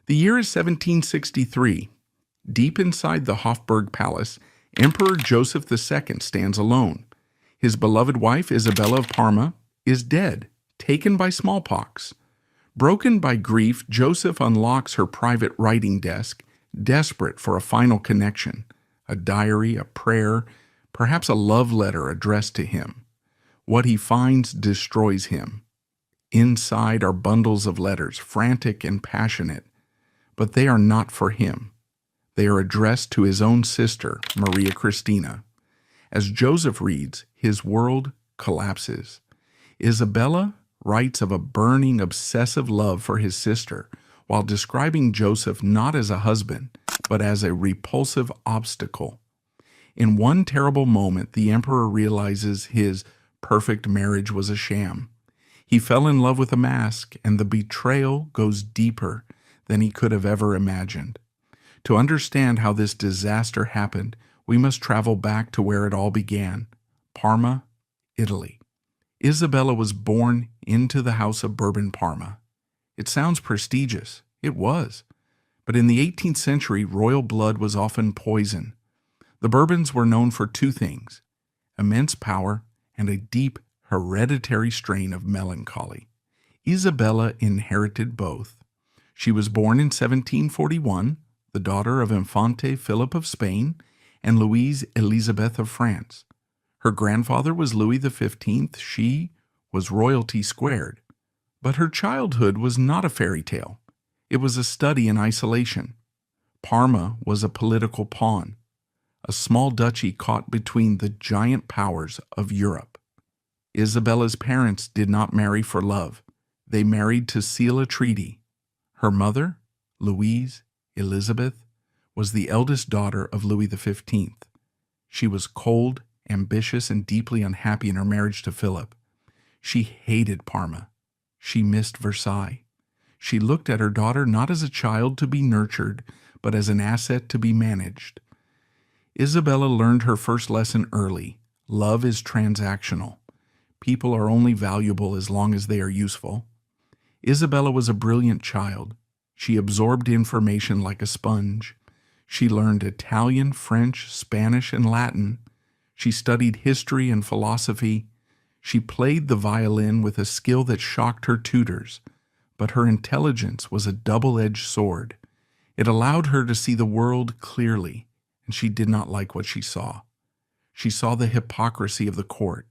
The year is 1763. Deep inside the Hofburg Palace, Emperor Joseph II stands alone. His beloved wife, Isabella of Parma, is dead, taken by smallpox. Broken by grief, Joseph unlocks her private writing desk, desperate for a final connection, a diary, a prayer, perhaps a love letter addressed to him. What he finds destroys him. Inside are bundles of letters, frantic and passionate, but they are not for him. They are addressed to his own sister, Maria Christina. As Joseph reads, his world collapses. Isabella writes of a burning, obsessive love for his sister, while describing Joseph not as a husband, but as a repulsive obstacle. In one terrible moment, the emperor realizes his perfect marriage was a sham. He fell in love with a mask, and the betrayal goes deeper than he could have ever imagined. To understand how this disaster happened, we must travel back to where it all began, Parma, Italy. Isabella was born into the House of Bourbon-Parma. It sounds prestigious. It was. But in the 18th century, royal blood was often poison. The Bourbons were known for two things: immense power and a deep hereditary strain of melancholy. Isabella inherited both. She was born in 1741, the daughter of Infante Philip of Spain and Louise Elizabeth of France. Her grandfather was Louis XV. She was royalty squared. But her childhood was not a fairy tale. It was a study in isolation. Parma was a political pawn, a small duchy caught between the giant powers of Europe. Isabella's parents did not marry for love. They married to seal a treaty. Her mother, Louise Elizabeth, was the eldest daughter of Louis XV. She was cold, ambitious, and deeply unhappy in her marriage to Philip. She hated Parma. She missed Versailles. She looked at her daughter not as a child to be nurtured, but as an asset to be managed. Isabella learned her first lesson early. Love is transactional. People are only valuable as long as they are useful. Isabella was a brilliant child. She absorbed information like a sponge. She learned Italian, French, Spanish, and Latin. She studied history and philosophy. She played the violin with a skill that shocked her tutors. But her intelligence was a double-edged sword. It allowed her to see the world clearly, and she did not like what she saw. She saw the hypocrisy of the court.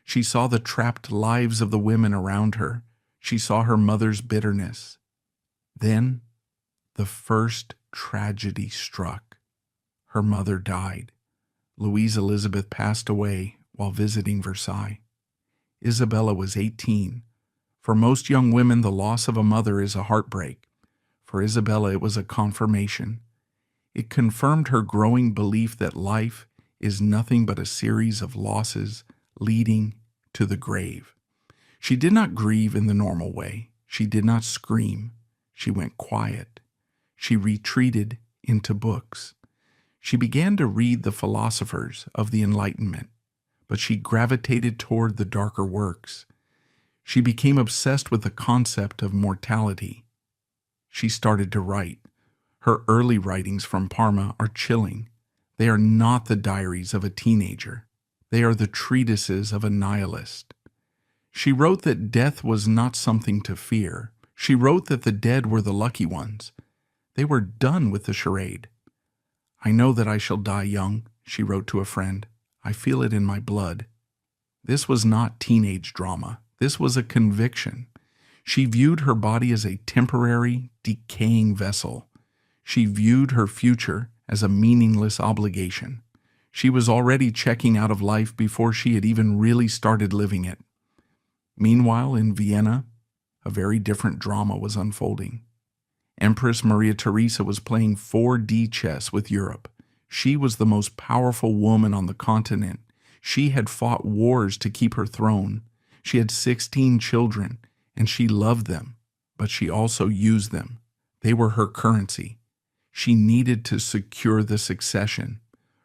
She saw the trapped lives of the women around her. She saw her mother's bitterness. Then, the first tragedy struck. Her mother died. Louise Elizabeth passed away while visiting Versailles. Isabella was 18. For most young women, the loss of a mother is a heartbreak. For Isabella, it was a confirmation. It confirmed her growing belief that life is nothing but a series of losses leading to the grave. She did not grieve in the normal way. She did not scream. She went quiet. She retreated into books. She began to read the philosophers of the Enlightenment, but she gravitated toward the darker works. She became obsessed with the concept of mortality. She started to write. Her early writings from Parma are chilling. They are not the diaries of a teenager. They are the treatises of a nihilist. She wrote that death was not something to fear. She wrote that the dead were the lucky ones. They were done with the charade. "I know that I shall die young," she wrote to a friend. "I feel it in my blood." This was not teenage drama. This was a conviction. She viewed her body as a temporary, decaying vessel. She viewed her future as a meaningless obligation. She was already checking out of life before she had even really started living it. Meanwhile, in Vienna, a very different drama was unfolding. Empress Maria Theresa was playing 4D chess with Europe. She was the most powerful woman on the continent. She had fought wars to keep her throne. She had 16 children, and she loved them, but she also used them. They were her currency. She needed to secure the succession.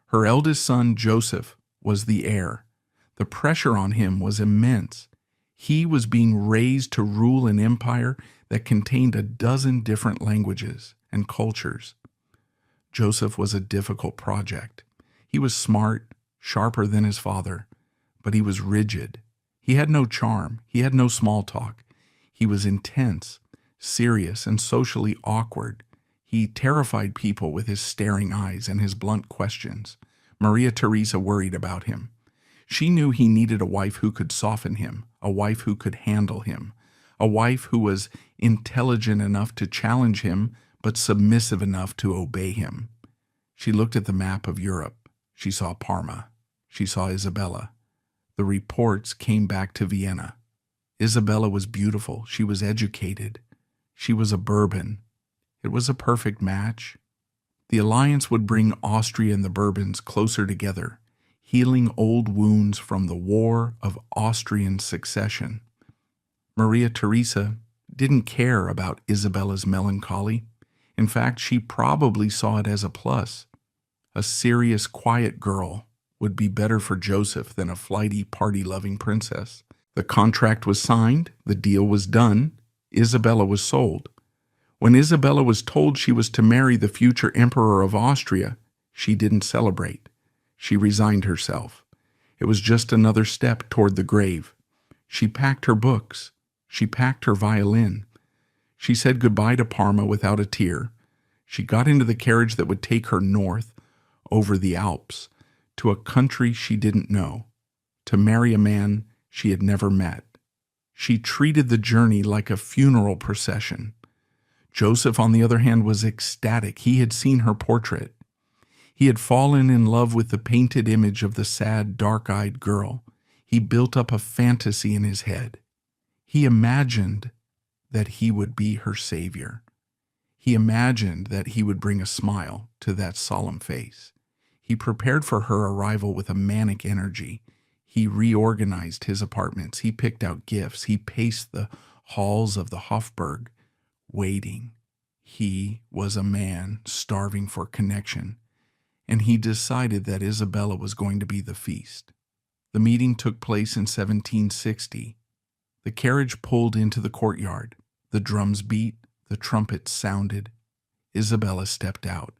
Her eldest son, Joseph, was the heir. The pressure on him was immense. He was being raised to rule an empire that contained a dozen different languages and cultures. Joseph was a difficult project. He was smart, sharper than his father, but he was rigid. He had no charm. He had no small talk. He was intense, serious, and socially awkward. He terrified people with his staring eyes and his blunt questions. Maria Theresa worried about him. She knew he needed a wife who could soften him, a wife who could handle him, a wife who was intelligent enough to challenge him, but submissive enough to obey him. She looked at the map of Europe. She saw Parma. She saw Isabella. The reports came back to Vienna. Isabella was beautiful. She was educated. She was a Bourbon. It was a perfect match. The alliance would bring Austria and the Bourbons closer together, healing old wounds from the War of Austrian Succession. Maria Theresa didn't care about Isabella's melancholy. In fact, she probably saw it as a plus. A serious, quiet girl would be better for Joseph than a flighty, party-loving princess. The contract was signed, the deal was done, Isabella was sold. When Isabella was told she was to marry the future Emperor of Austria, she didn't celebrate. She resigned herself. It was just another step toward the grave. She packed her books. She packed her violin. She said goodbye to Parma without a tear. She got into the carriage that would take her north, over the Alps, to a country she didn't know, to marry a man she had never met. She treated the journey like a funeral procession. Joseph, on the other hand, was ecstatic. He had seen her portrait. He had fallen in love with the painted image of the sad, dark-eyed girl. He built up a fantasy in his head. He imagined that he would be her savior. He imagined that he would bring a smile to that solemn face. He prepared for her arrival with a manic energy. He reorganized his apartments. He picked out gifts. He paced the halls of the Habsburg, waiting. He was a man starving for connection, and he decided that Isabella was going to be the feast. The meeting took place in 1760. The carriage pulled into the courtyard. The drums beat. The trumpets sounded. Isabella stepped out.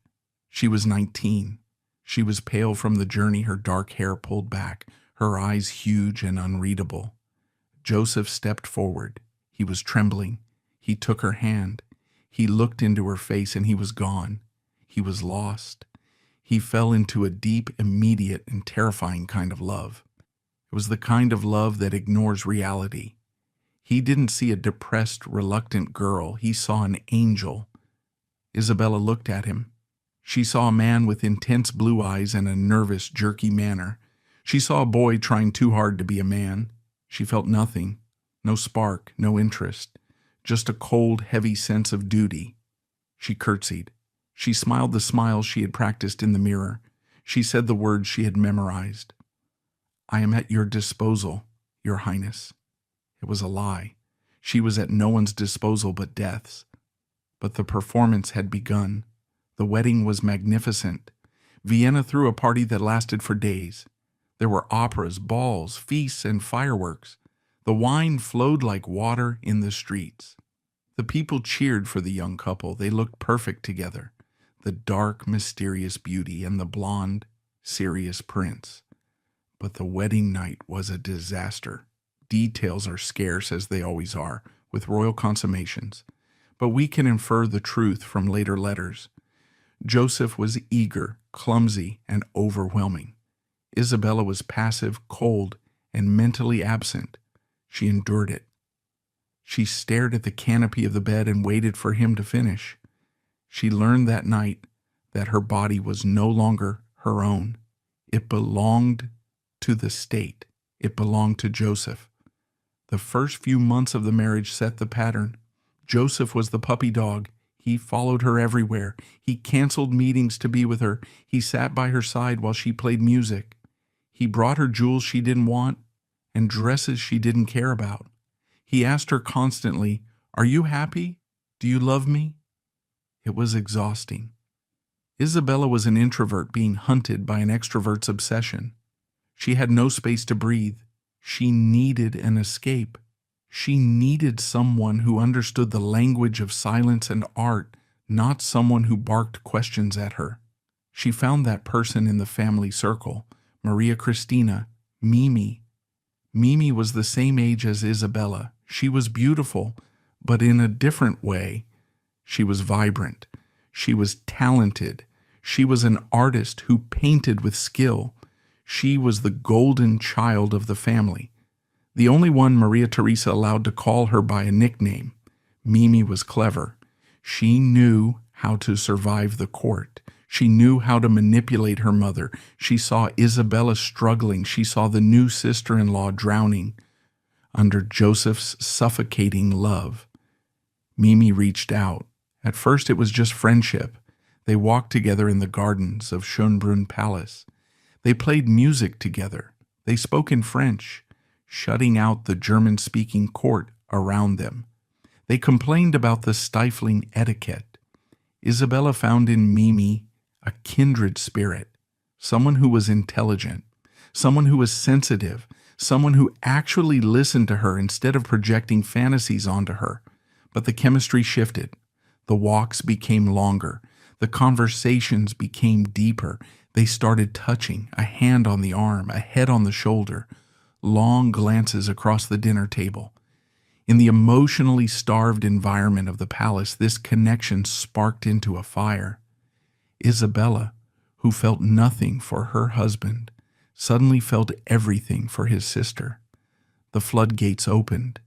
She was 19. She was pale from the journey, her dark hair pulled back, her eyes huge and unreadable. Joseph stepped forward. He was trembling. He took her hand. He looked into her face, and he was gone. He was lost. He fell into a deep, immediate, and terrifying kind of love. It was the kind of love that ignores reality. He didn't see a depressed, reluctant girl. He saw an angel. Isabella looked at him. She saw a man with intense blue eyes and a nervous, jerky manner. She saw a boy trying too hard to be a man. She felt nothing, no spark, no interest, just a cold, heavy sense of duty. She curtsied. She smiled the smile she had practiced in the mirror. She said the words she had memorized. "I am at your disposal, Your Highness." It was a lie. She was at no one's disposal but death's. But the performance had begun. The wedding was magnificent. Vienna threw a party that lasted for days. There were operas, balls, feasts, and fireworks. The wine flowed like water in the streets. The people cheered for the young couple. They looked perfect together. The dark, mysterious beauty and the blonde, serious prince. But the wedding night was a disaster. Details are scarce, as they always are, with royal consummations. But we can infer the truth from later letters. Joseph was eager, clumsy, and overwhelming. Isabella was passive, cold, and mentally absent. She endured it. She stared at the canopy of the bed and waited for him to finish. She learned that night that her body was no longer her own. It belonged to the state. It belonged to Joseph. The first few months of the marriage set the pattern. Joseph was the puppy dog. He followed her everywhere. He canceled meetings to be with her. He sat by her side while she played music. He brought her jewels she didn't want and dresses she didn't care about. He asked her constantly, "Are you happy? Do you love me?" It was exhausting. Isabella was an introvert being hunted by an extrovert's obsession. She had no space to breathe. She needed an escape. She needed someone who understood the language of silence and art, not someone who barked questions at her. She found that person in the family circle, Maria Christina, Mimi. Mimi was the same age as Isabella. She was beautiful, but in a different way. She was vibrant. She was talented. She was an artist who painted with skill. She was the golden child of the family, the only one Maria Theresa allowed to call her by a nickname. Mimi was clever. She knew how to survive the court. She knew how to manipulate her mother. She saw Isabella struggling. She saw the new sister-in-law drowning under Joseph's suffocating love. Mimi reached out. At first it was just friendship. They walked together in the gardens of Schönbrunn Palace. They played music together. They spoke in French, shutting out the German-speaking court around them. They complained about the stifling etiquette. Isabella found in Mimi a kindred spirit, someone who was intelligent, someone who was sensitive, someone who actually listened to her instead of projecting fantasies onto her. But the chemistry shifted. The walks became longer. The conversations became deeper. They started touching, a hand on the arm, a head on the shoulder, long glances across the dinner table. In the emotionally starved environment of the palace, this connection sparked into a fire. Isabella, who felt nothing for her husband, suddenly felt everything for his sister. The floodgates opened.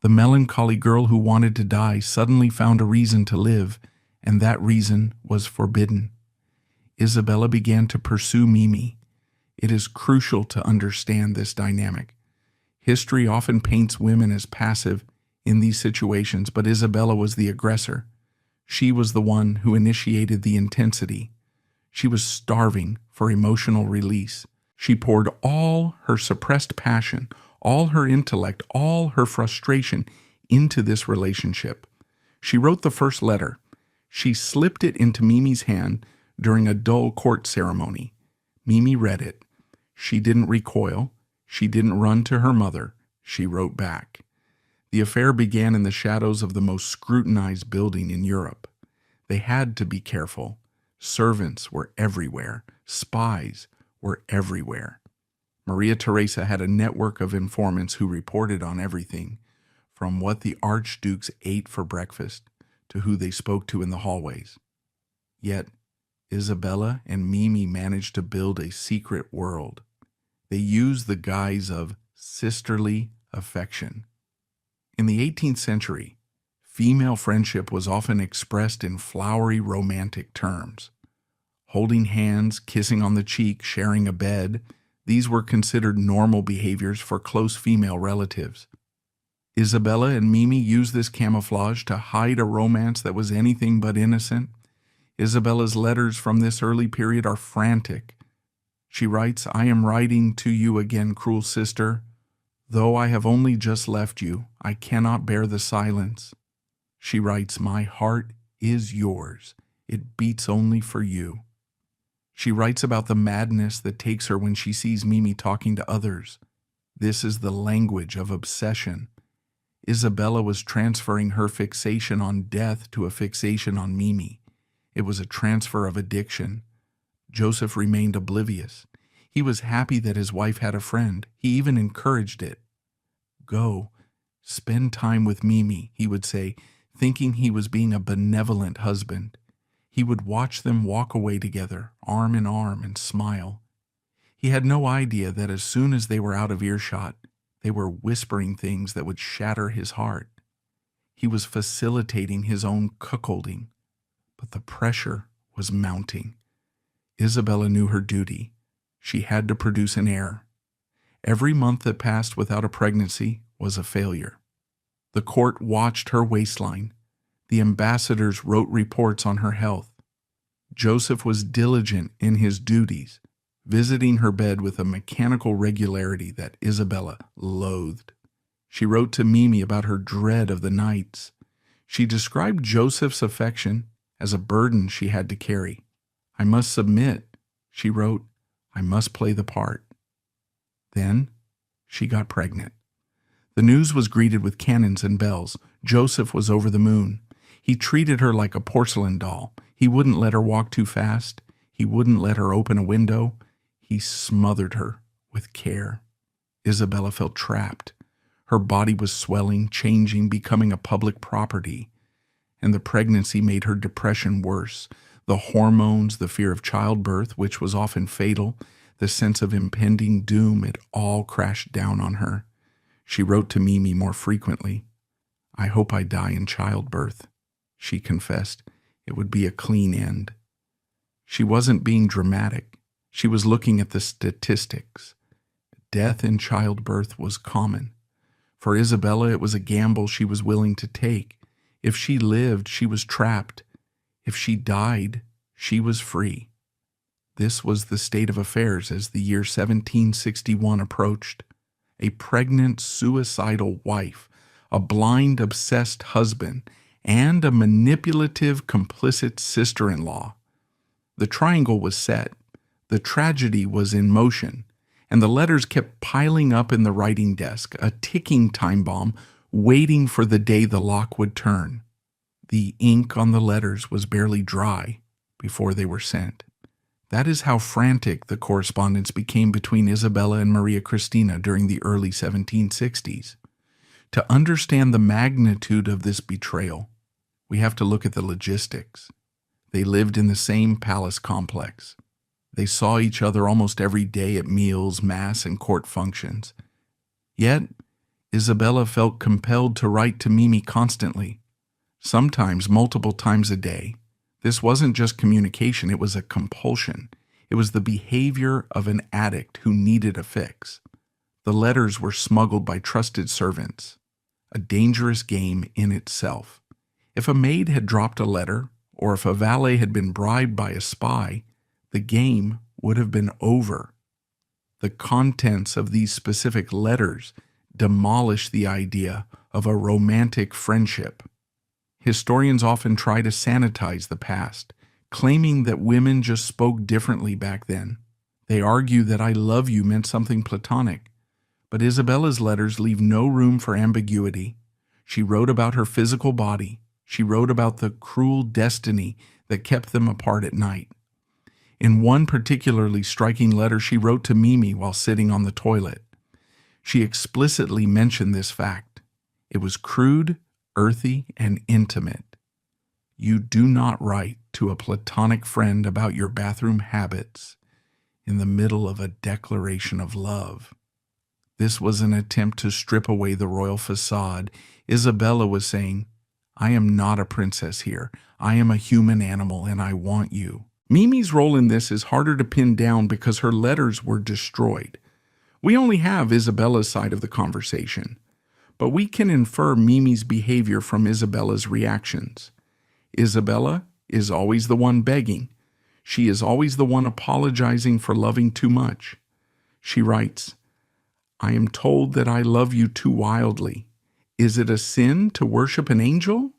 The melancholy girl who wanted to die suddenly found a reason to live, and that reason was forbidden. Isabella began to pursue Mimi. It is crucial to understand this dynamic. History often paints women as passive in these situations, but Isabella was the aggressor. She was the one who initiated the intensity. She was starving for emotional release. She poured all her suppressed passion, all her intellect, all her frustration into this relationship. She wrote the first letter. She slipped it into Mimi's hand during a dull court ceremony. Mimi read it. She didn't recoil. She didn't run to her mother. She wrote back. The affair began in the shadows of the most scrutinized building in Europe. They had to be careful. Servants were everywhere. Spies were everywhere. Maria Theresa had a network of informants who reported on everything, from what the archdukes ate for breakfast to who they spoke to in the hallways. Yet, Isabella and Mimi managed to build a secret world. They used the guise of sisterly affection. In the 18th century, female friendship was often expressed in flowery romantic terms. Holding hands, kissing on the cheek, sharing a bed, these were considered normal behaviors for close female relatives. Isabella and Mimi used this camouflage to hide a romance that was anything but innocent. Isabella's letters from this early period are frantic. She writes, "I am writing to you again, cruel sister. Though I have only just left you, I cannot bear the silence." She writes, "My heart is yours. It beats only for you." She writes about the madness that takes her when she sees Mimi talking to others. This is the language of obsession. Isabella was transferring her fixation on death to a fixation on Mimi. It was a transfer of addiction. Joseph remained oblivious. He was happy that his wife had a friend. He even encouraged it. "Go, spend time with Mimi," he would say, thinking he was being a benevolent husband. He would watch them walk away together, arm in arm, and smile. He had no idea that as soon as they were out of earshot, they were whispering things that would shatter his heart. He was facilitating his own cuckolding, but the pressure was mounting. Isabella knew her duty. She had to produce an heir. Every month that passed without a pregnancy was a failure. The court watched her waistline. The ambassadors wrote reports on her health. Joseph was diligent in his duties, visiting her bed with a mechanical regularity that Isabella loathed. She wrote to Mimi about her dread of the nights. She described Joseph's affection as a burden she had to carry. "I must submit," she wrote. "I must play the part." Then she got pregnant. The news was greeted with cannons and bells. Joseph was over the moon. He treated her like a porcelain doll. He wouldn't let her walk too fast. He wouldn't let her open a window. He smothered her with care. Isabella felt trapped. Her body was swelling, changing, becoming a public property. And the pregnancy made her depression worse. The hormones, the fear of childbirth, which was often fatal, the sense of impending doom, it all crashed down on her. She wrote to Mimi more frequently. "I hope I die in childbirth," she confessed. "It would be a clean end." She wasn't being dramatic. She was looking at the statistics. Death in childbirth was common. For Isabella, it was a gamble she was willing to take. If she lived, she was trapped. If she died, she was free. This was the state of affairs as the year 1761 approached. A pregnant, suicidal wife, a blind, obsessed husband, and a manipulative, complicit sister-in-law. The triangle was set. The tragedy was in motion, and the letters kept piling up in the writing desk, a ticking time bomb, waiting for the day the lock would turn. The ink on the letters was barely dry before they were sent. That is how frantic the correspondence became between Isabella and Maria Cristina during the early 1760s. To understand the magnitude of this betrayal, we have to look at the logistics. They lived in the same palace complex. They saw each other almost every day at meals, mass, and court functions. Yet, Isabella felt compelled to write to Mimi constantly, sometimes multiple times a day. This wasn't just communication, it was a compulsion. It was the behavior of an addict who needed a fix. The letters were smuggled by trusted servants, a dangerous game in itself. If a maid had dropped a letter, or if a valet had been bribed by a spy, the game would have been over. The contents of these specific letters demolished the idea of a romantic friendship. Historians often try to sanitize the past, claiming that women just spoke differently back then. They argue that "I love you" meant something platonic. But Isabella's letters leave no room for ambiguity. She wrote about her physical body. She wrote about the cruel destiny that kept them apart at night. In one particularly striking letter she wrote to Mimi while sitting on the toilet. She explicitly mentioned this fact. It was crude, earthy, and intimate. "You do not write to a platonic friend about your bathroom habits in the middle of a declaration of love." This was an attempt to strip away the royal facade. Isabella was saying, "I am not a princess here. I am a human animal, and I want you." Mimi's role in this is harder to pin down because her letters were destroyed. We only have Isabella's side of the conversation, but we can infer Mimi's behavior from Isabella's reactions. Isabella is always the one begging. She is always the one apologizing for loving too much. She writes, "I am told that I love you too wildly. Is it a sin to worship an angel?"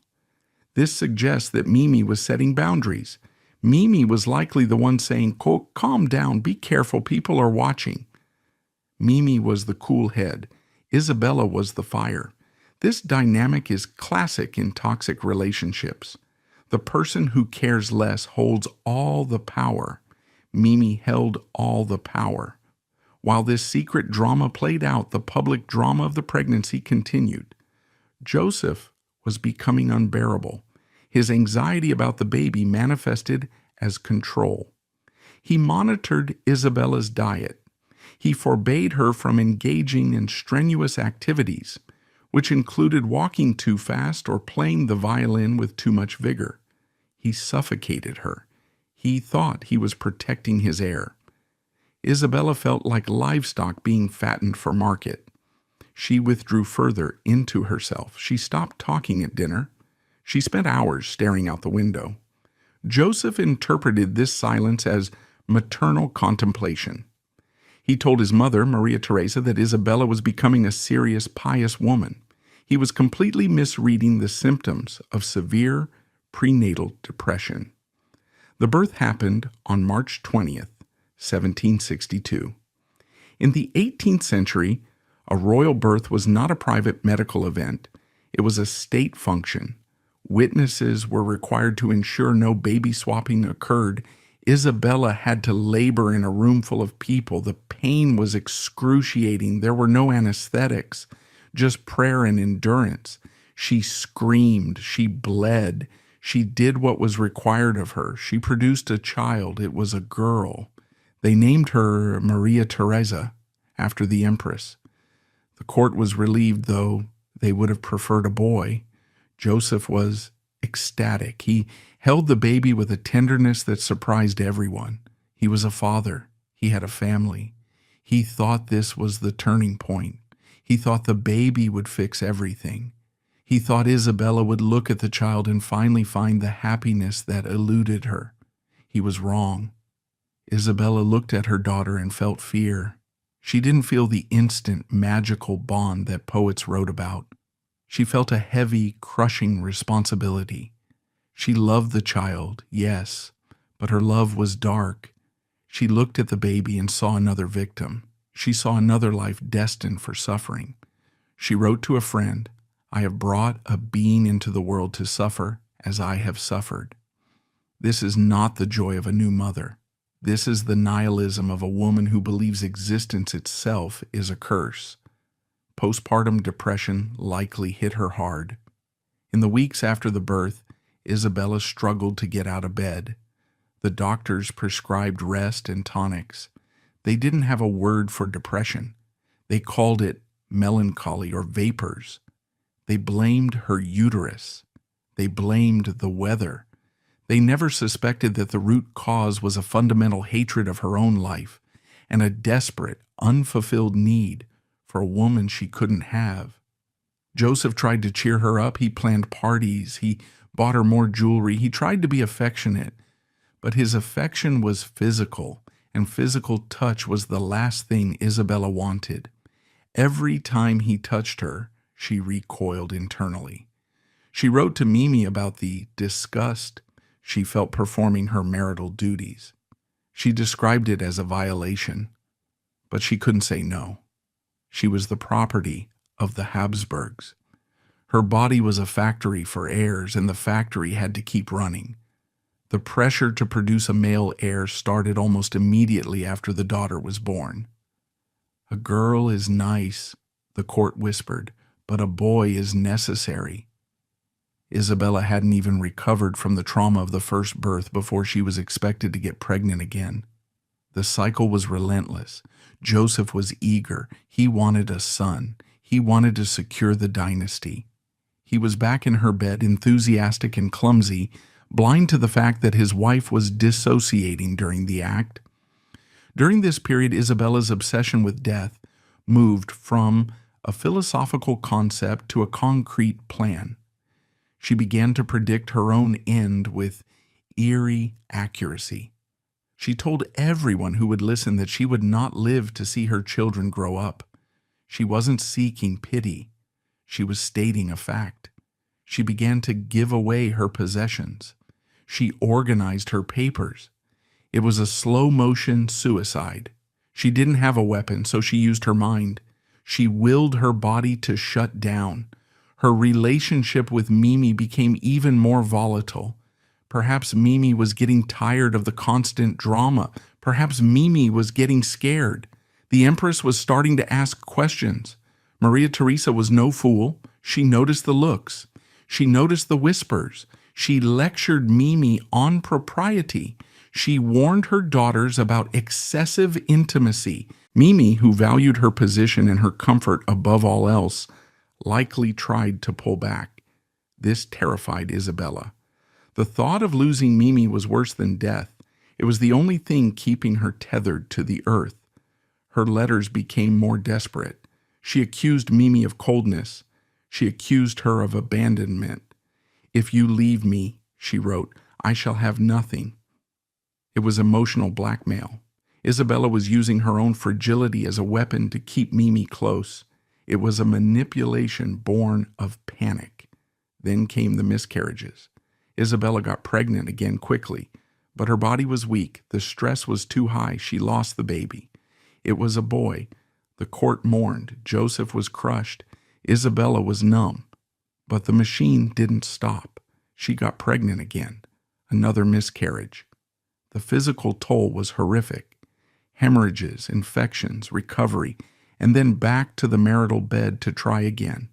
This suggests that Mimi was setting boundaries. Mimi was likely the one saying, quote, "Calm down, be careful, people are watching." Mimi was the cool head. Isabella was the fire. This dynamic is classic in toxic relationships. The person who cares less holds all the power. Mimi held all the power. While this secret drama played out, the public drama of the pregnancy continued. Joseph was becoming unbearable. His anxiety about the baby manifested as control. He monitored Isabella's diet. He forbade her from engaging in strenuous activities, which included walking too fast or playing the violin with too much vigor. He suffocated her. He thought he was protecting his heir. Isabella felt like livestock being fattened for market. She withdrew further into herself. She stopped talking at dinner. She spent hours staring out the window. Joseph interpreted this silence as maternal contemplation. He told his mother, Maria Theresa, that Isabella was becoming a serious, pious woman. He was completely misreading the symptoms of severe prenatal depression. The birth happened on March 20th, 1762. In the 18th century, A royal birth was not a private medical event. It was a state function. Witnesses were required to ensure no baby swapping occurred. Isabella had to labor in a room full of people. The pain was excruciating. There were no anesthetics, just prayer and endurance. She screamed. She bled. She did what was required of her. She produced a child. It was a girl. They named her Maria Theresa, after the empress. The court was relieved, though they would have preferred a boy. Joseph was ecstatic. He held the baby with a tenderness that surprised everyone. He was a father. He had a family. He thought this was the turning point. He thought the baby would fix everything. He thought Isabella would look at the child and finally find the happiness that eluded her. He was wrong. Isabella looked at her daughter and felt fear. She didn't feel the instant, magical bond that poets wrote about. She felt a heavy, crushing responsibility. She loved the child, yes, but her love was dark. She looked at the baby and saw another victim. She saw another life destined for suffering. She wrote to a friend, "I have brought a being into the world to suffer as I have suffered." This is not the joy of a new mother. This is the nihilism of a woman who believes existence itself is a curse. Postpartum depression likely hit her hard. In the weeks after the birth, Isabella struggled to get out of bed. The doctors prescribed rest and tonics. They didn't have a word for depression. They called it melancholy or vapors. They blamed her uterus. They blamed the weather. They never suspected that the root cause was a fundamental hatred of her own life and a desperate, unfulfilled need for a woman she couldn't have. Joseph tried to cheer her up. He planned parties. He bought her more jewelry. He tried to be affectionate, but his affection was physical, and physical touch was the last thing Isabella wanted. Every time he touched her, she recoiled internally. She wrote to Mimi about the disgust she felt performing her marital duties. She described it as a violation, but she couldn't say no. She was the property of the Habsburgs. Her body was a factory for heirs, and the factory had to keep running. The pressure to produce a male heir started almost immediately after the daughter was born. "A girl is nice," the court whispered, "but a boy is necessary." Isabella hadn't even recovered from the trauma of the first birth before she was expected to get pregnant again. The cycle was relentless. Joseph was eager. He wanted a son. He wanted to secure the dynasty. He was back in her bed, enthusiastic and clumsy, blind to the fact that his wife was dissociating during the act. During this period, Isabella's obsession with death moved from a philosophical concept to a concrete plan. She began to predict her own end with eerie accuracy. She told everyone who would listen that she would not live to see her children grow up. She wasn't seeking pity. She was stating a fact. She began to give away her possessions. She organized her papers. It was a slow-motion suicide. She didn't have a weapon, so she used her mind. She willed her body to shut down. Her relationship with Mimi became even more volatile. Perhaps Mimi was getting tired of the constant drama. Perhaps Mimi was getting scared. The Empress was starting to ask questions. Maria Theresa was no fool. She noticed the looks. She noticed the whispers. She lectured Mimi on propriety. She warned her daughters about excessive intimacy. Mimi, who valued her position and her comfort above all else, likely tried to pull back. This terrified Isabella. The thought of losing Mimi was worse than death. It was the only thing keeping her tethered to the earth. Her letters became more desperate. She accused Mimi of coldness. She accused her of abandonment. "If you leave me," she wrote, "I shall have nothing." It was emotional blackmail. Isabella was using her own fragility as a weapon to keep Mimi close. It was a manipulation born of panic. Then came the miscarriages. Isabella got pregnant again quickly, but her body was weak. The stress was too high. She lost the baby. It was a boy, The court mourned. Joseph was crushed. Isabella was numb. But the machine didn't stop. She got pregnant again. Another miscarriage. The physical toll was horrific. Hemorrhages, infections, recovery, and then back to the marital bed to try again.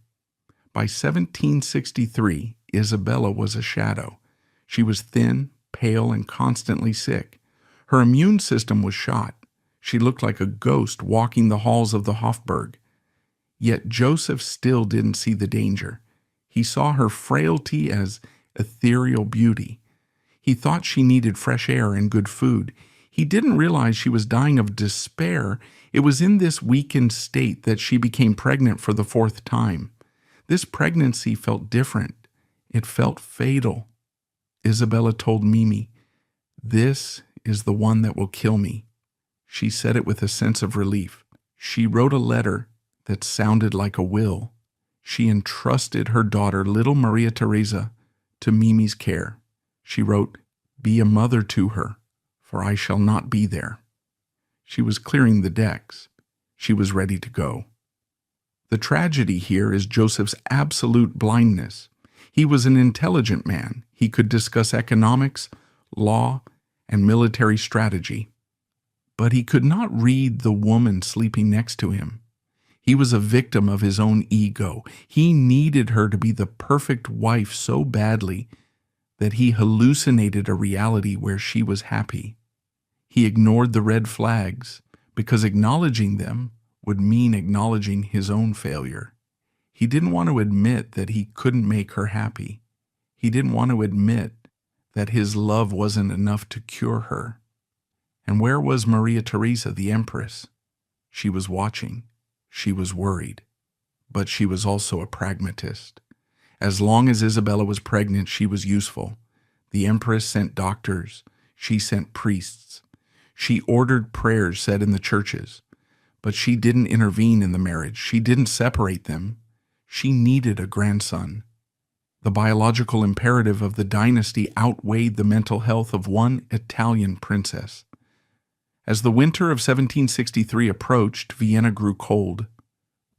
By 1763, Isabella was a shadow. She was thin, pale, and constantly sick. Her immune system was shot. She looked like a ghost walking the halls of the Habsburg. Yet Joseph still didn't see the danger. He saw her frailty as ethereal beauty. He thought she needed fresh air and good food. He didn't realize she was dying of despair. It was in this weakened state that she became pregnant for the 4th time. This pregnancy felt different. It felt fatal. Isabella told Mimi, "This is the one that will kill me." She said it with a sense of relief. She wrote a letter that sounded like a will. She entrusted her daughter, little Maria Theresa, to Mimi's care. She wrote, "Be a mother to her, for I shall not be there." She was clearing the decks. She was ready to go. The tragedy here is Joseph's absolute blindness. He was an intelligent man. He could discuss economics, law, and military strategy. But he could not read the woman sleeping next to him. He was a victim of his own ego. He needed her to be the perfect wife so badly that he hallucinated a reality where she was happy. He ignored the red flags because acknowledging them would mean acknowledging his own failure. He didn't want to admit that he couldn't make her happy. He didn't want to admit that his love wasn't enough to cure her. And where was Maria Theresa, the Empress? She was watching. She was worried. But she was also a pragmatist. As long as Isabella was pregnant, she was useful. The Empress sent doctors. She sent priests. She ordered prayers said in the churches. But she didn't intervene in the marriage. She didn't separate them. She needed a grandson. The biological imperative of the dynasty outweighed the mental health of one Italian princess. As the winter of 1763 approached, Vienna grew cold.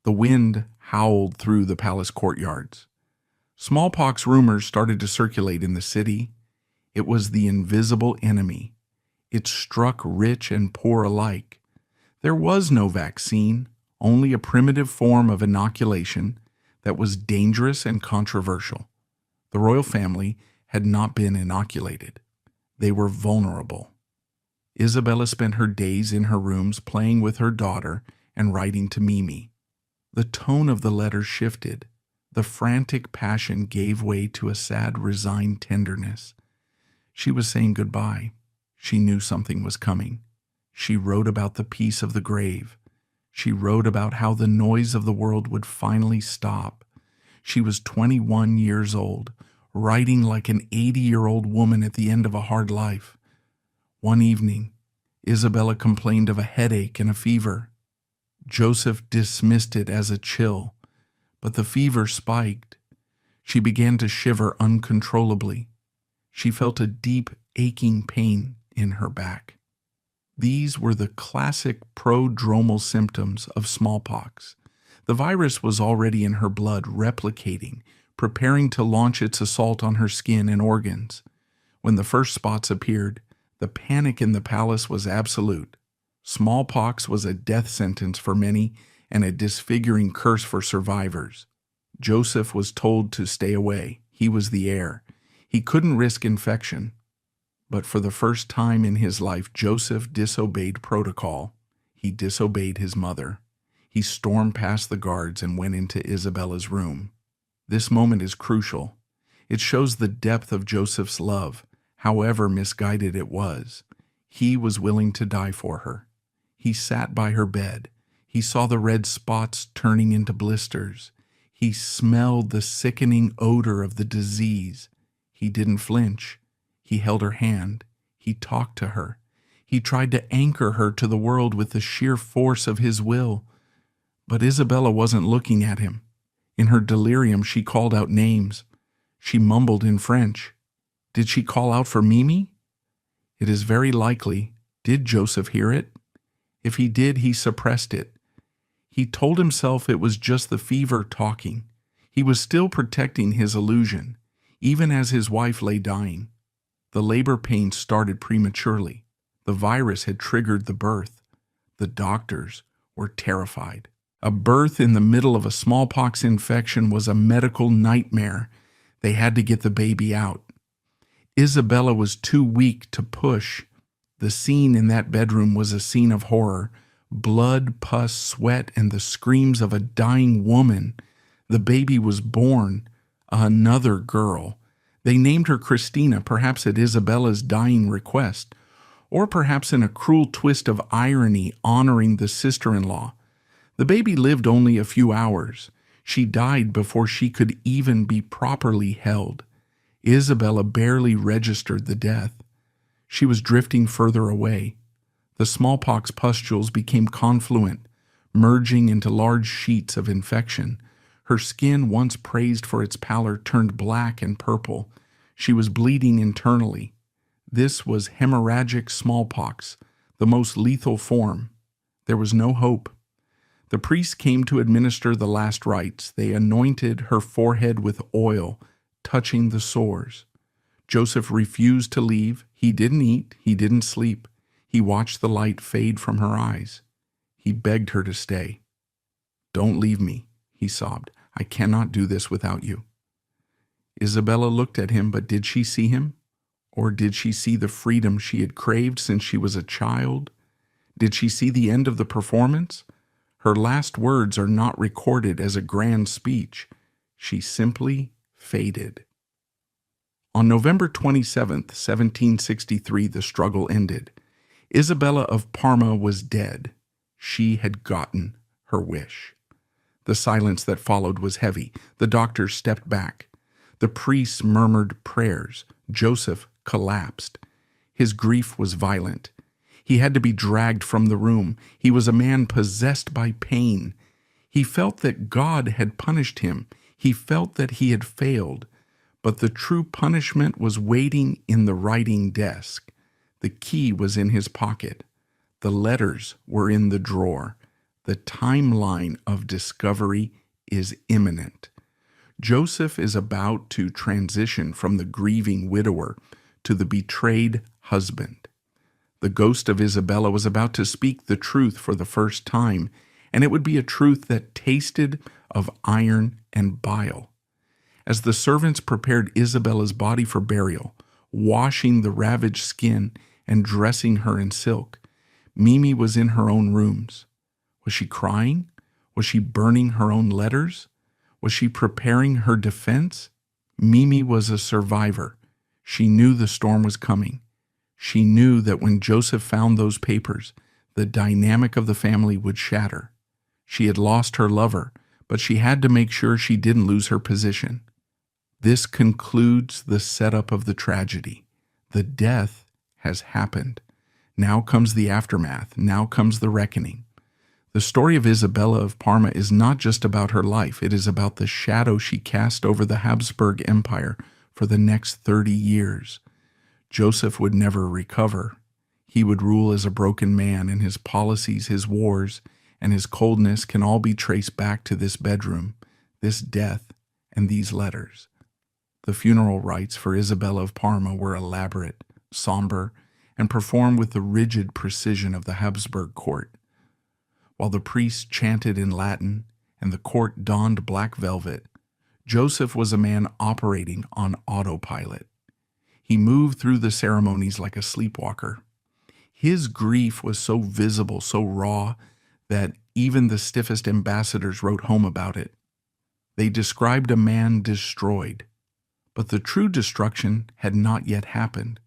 The wind howled through the palace courtyards. Smallpox rumors started to circulate in the city. It was the invisible enemy. It struck rich and poor alike. There was no vaccine, only a primitive form of inoculation that was dangerous and controversial. The royal family had not been inoculated. They were vulnerable. Isabella spent her days in her rooms playing with her daughter and writing to Mimi. The tone of the letter shifted. The frantic passion gave way to a sad, resigned tenderness. She was saying goodbye. She knew something was coming. She wrote about the peace of the grave. She wrote about how the noise of the world would finally stop. She was 21 years old, writing like an 80-year-old woman at the end of a hard life. One evening, Isabella complained of a headache and a fever. Joseph dismissed it as a chill, but the fever spiked. She began to shiver uncontrollably. She felt a deep, aching pain in her back. These were the classic prodromal symptoms of smallpox. The virus was already in her blood, replicating, preparing to launch its assault on her skin and organs. When the first spots appeared, the panic in the palace was absolute. Smallpox was a death sentence for many and a disfiguring curse for survivors. Joseph was told to stay away. He was the heir. He couldn't risk infection. But for the first time in his life, Joseph disobeyed protocol. He disobeyed his mother. He stormed past the guards and went into Isabella's room. This moment is crucial. It shows the depth of Joseph's love, however misguided it was. He was willing to die for her. He sat by her bed. He saw the red spots turning into blisters. He smelled the sickening odor of the disease. He didn't flinch. He held her hand. He talked to her. He tried to anchor her to the world with the sheer force of his will. But Isabella wasn't looking at him. In her delirium, she called out names. She mumbled in French. Did she call out for Mimi? It is very likely. Did Joseph hear it? If he did, he suppressed it. He told himself it was just the fever talking. He was still protecting his illusion, even as his wife lay dying. The labor pains started prematurely. The virus had triggered the birth. The doctors were terrified. A birth in the middle of a smallpox infection was a medical nightmare. They had to get the baby out. Isabella was too weak to push. The scene in that bedroom was a scene of horror. Blood, pus, sweat, and the screams of a dying woman. The baby was born, another girl. They named her Christina, perhaps at Isabella's dying request, or perhaps in a cruel twist of irony honoring the sister-in-law. The baby lived only a few hours. She died before she could even be properly held. Isabella barely registered the death. She was drifting further away. The smallpox pustules became confluent, merging into large sheets of infection. Her skin, once praised for its pallor, turned black and purple. She was bleeding internally. This was hemorrhagic smallpox, the most lethal form. There was no hope. The priests came to administer the last rites. They anointed her forehead with oil, touching the sores. Joseph refused to leave. He didn't eat. He didn't sleep. He watched the light fade from her eyes. He begged her to stay. "Don't leave me," he sobbed. "I cannot do this without you." Isabella looked at him, but did she see him? Or did she see the freedom she had craved since she was a child? Did she see the end of the performance? Her last words are not recorded as a grand speech. She simply faded. On November 27th, 1763, the struggle ended. Isabella of Parma was dead. She had gotten her wish. The silence that followed was heavy. The doctors stepped back. The priests murmured prayers. Joseph collapsed. His grief was violent. He had to be dragged from the room. He was a man possessed by pain. He felt that God had punished him. He felt that he had failed. But the true punishment was waiting in the writing desk. The key was in his pocket. The letters were in the drawer. The timeline of discovery is imminent. Joseph is about to transition from the grieving widower to the betrayed husband. The ghost of Isabella was about to speak the truth for the first time, and it would be a truth that tasted of iron and bile. As the servants prepared Isabella's body for burial, washing the ravaged skin and dressing her in silk, Mimi was in her own rooms. Was she crying? Was she burning her own letters? Was she preparing her defense? Mimi was a survivor. She knew the storm was coming. She knew that when Joseph found those papers, the dynamic of the family would shatter. She had lost her lover, but she had to make sure she didn't lose her position. This concludes the setup of the tragedy. The death has happened. Now comes the aftermath. Now comes the reckoning. The story of Isabella of Parma is not just about her life. It is about the shadow she cast over the Habsburg Empire for the next 30 years. Joseph would never recover. He would rule as a broken man, and his policies, his wars, and his coldness can all be traced back to this bedroom, this death, and these letters. The funeral rites for Isabella of Parma were elaborate, somber, and performed with the rigid precision of the Habsburg court. While the priests chanted in Latin and the court donned black velvet, Joseph was a man operating on autopilot. He moved through the ceremonies like a sleepwalker. His grief was so visible, so raw, that even the stiffest ambassadors wrote home about it. They described a man destroyed, but the true destruction had not yet happened.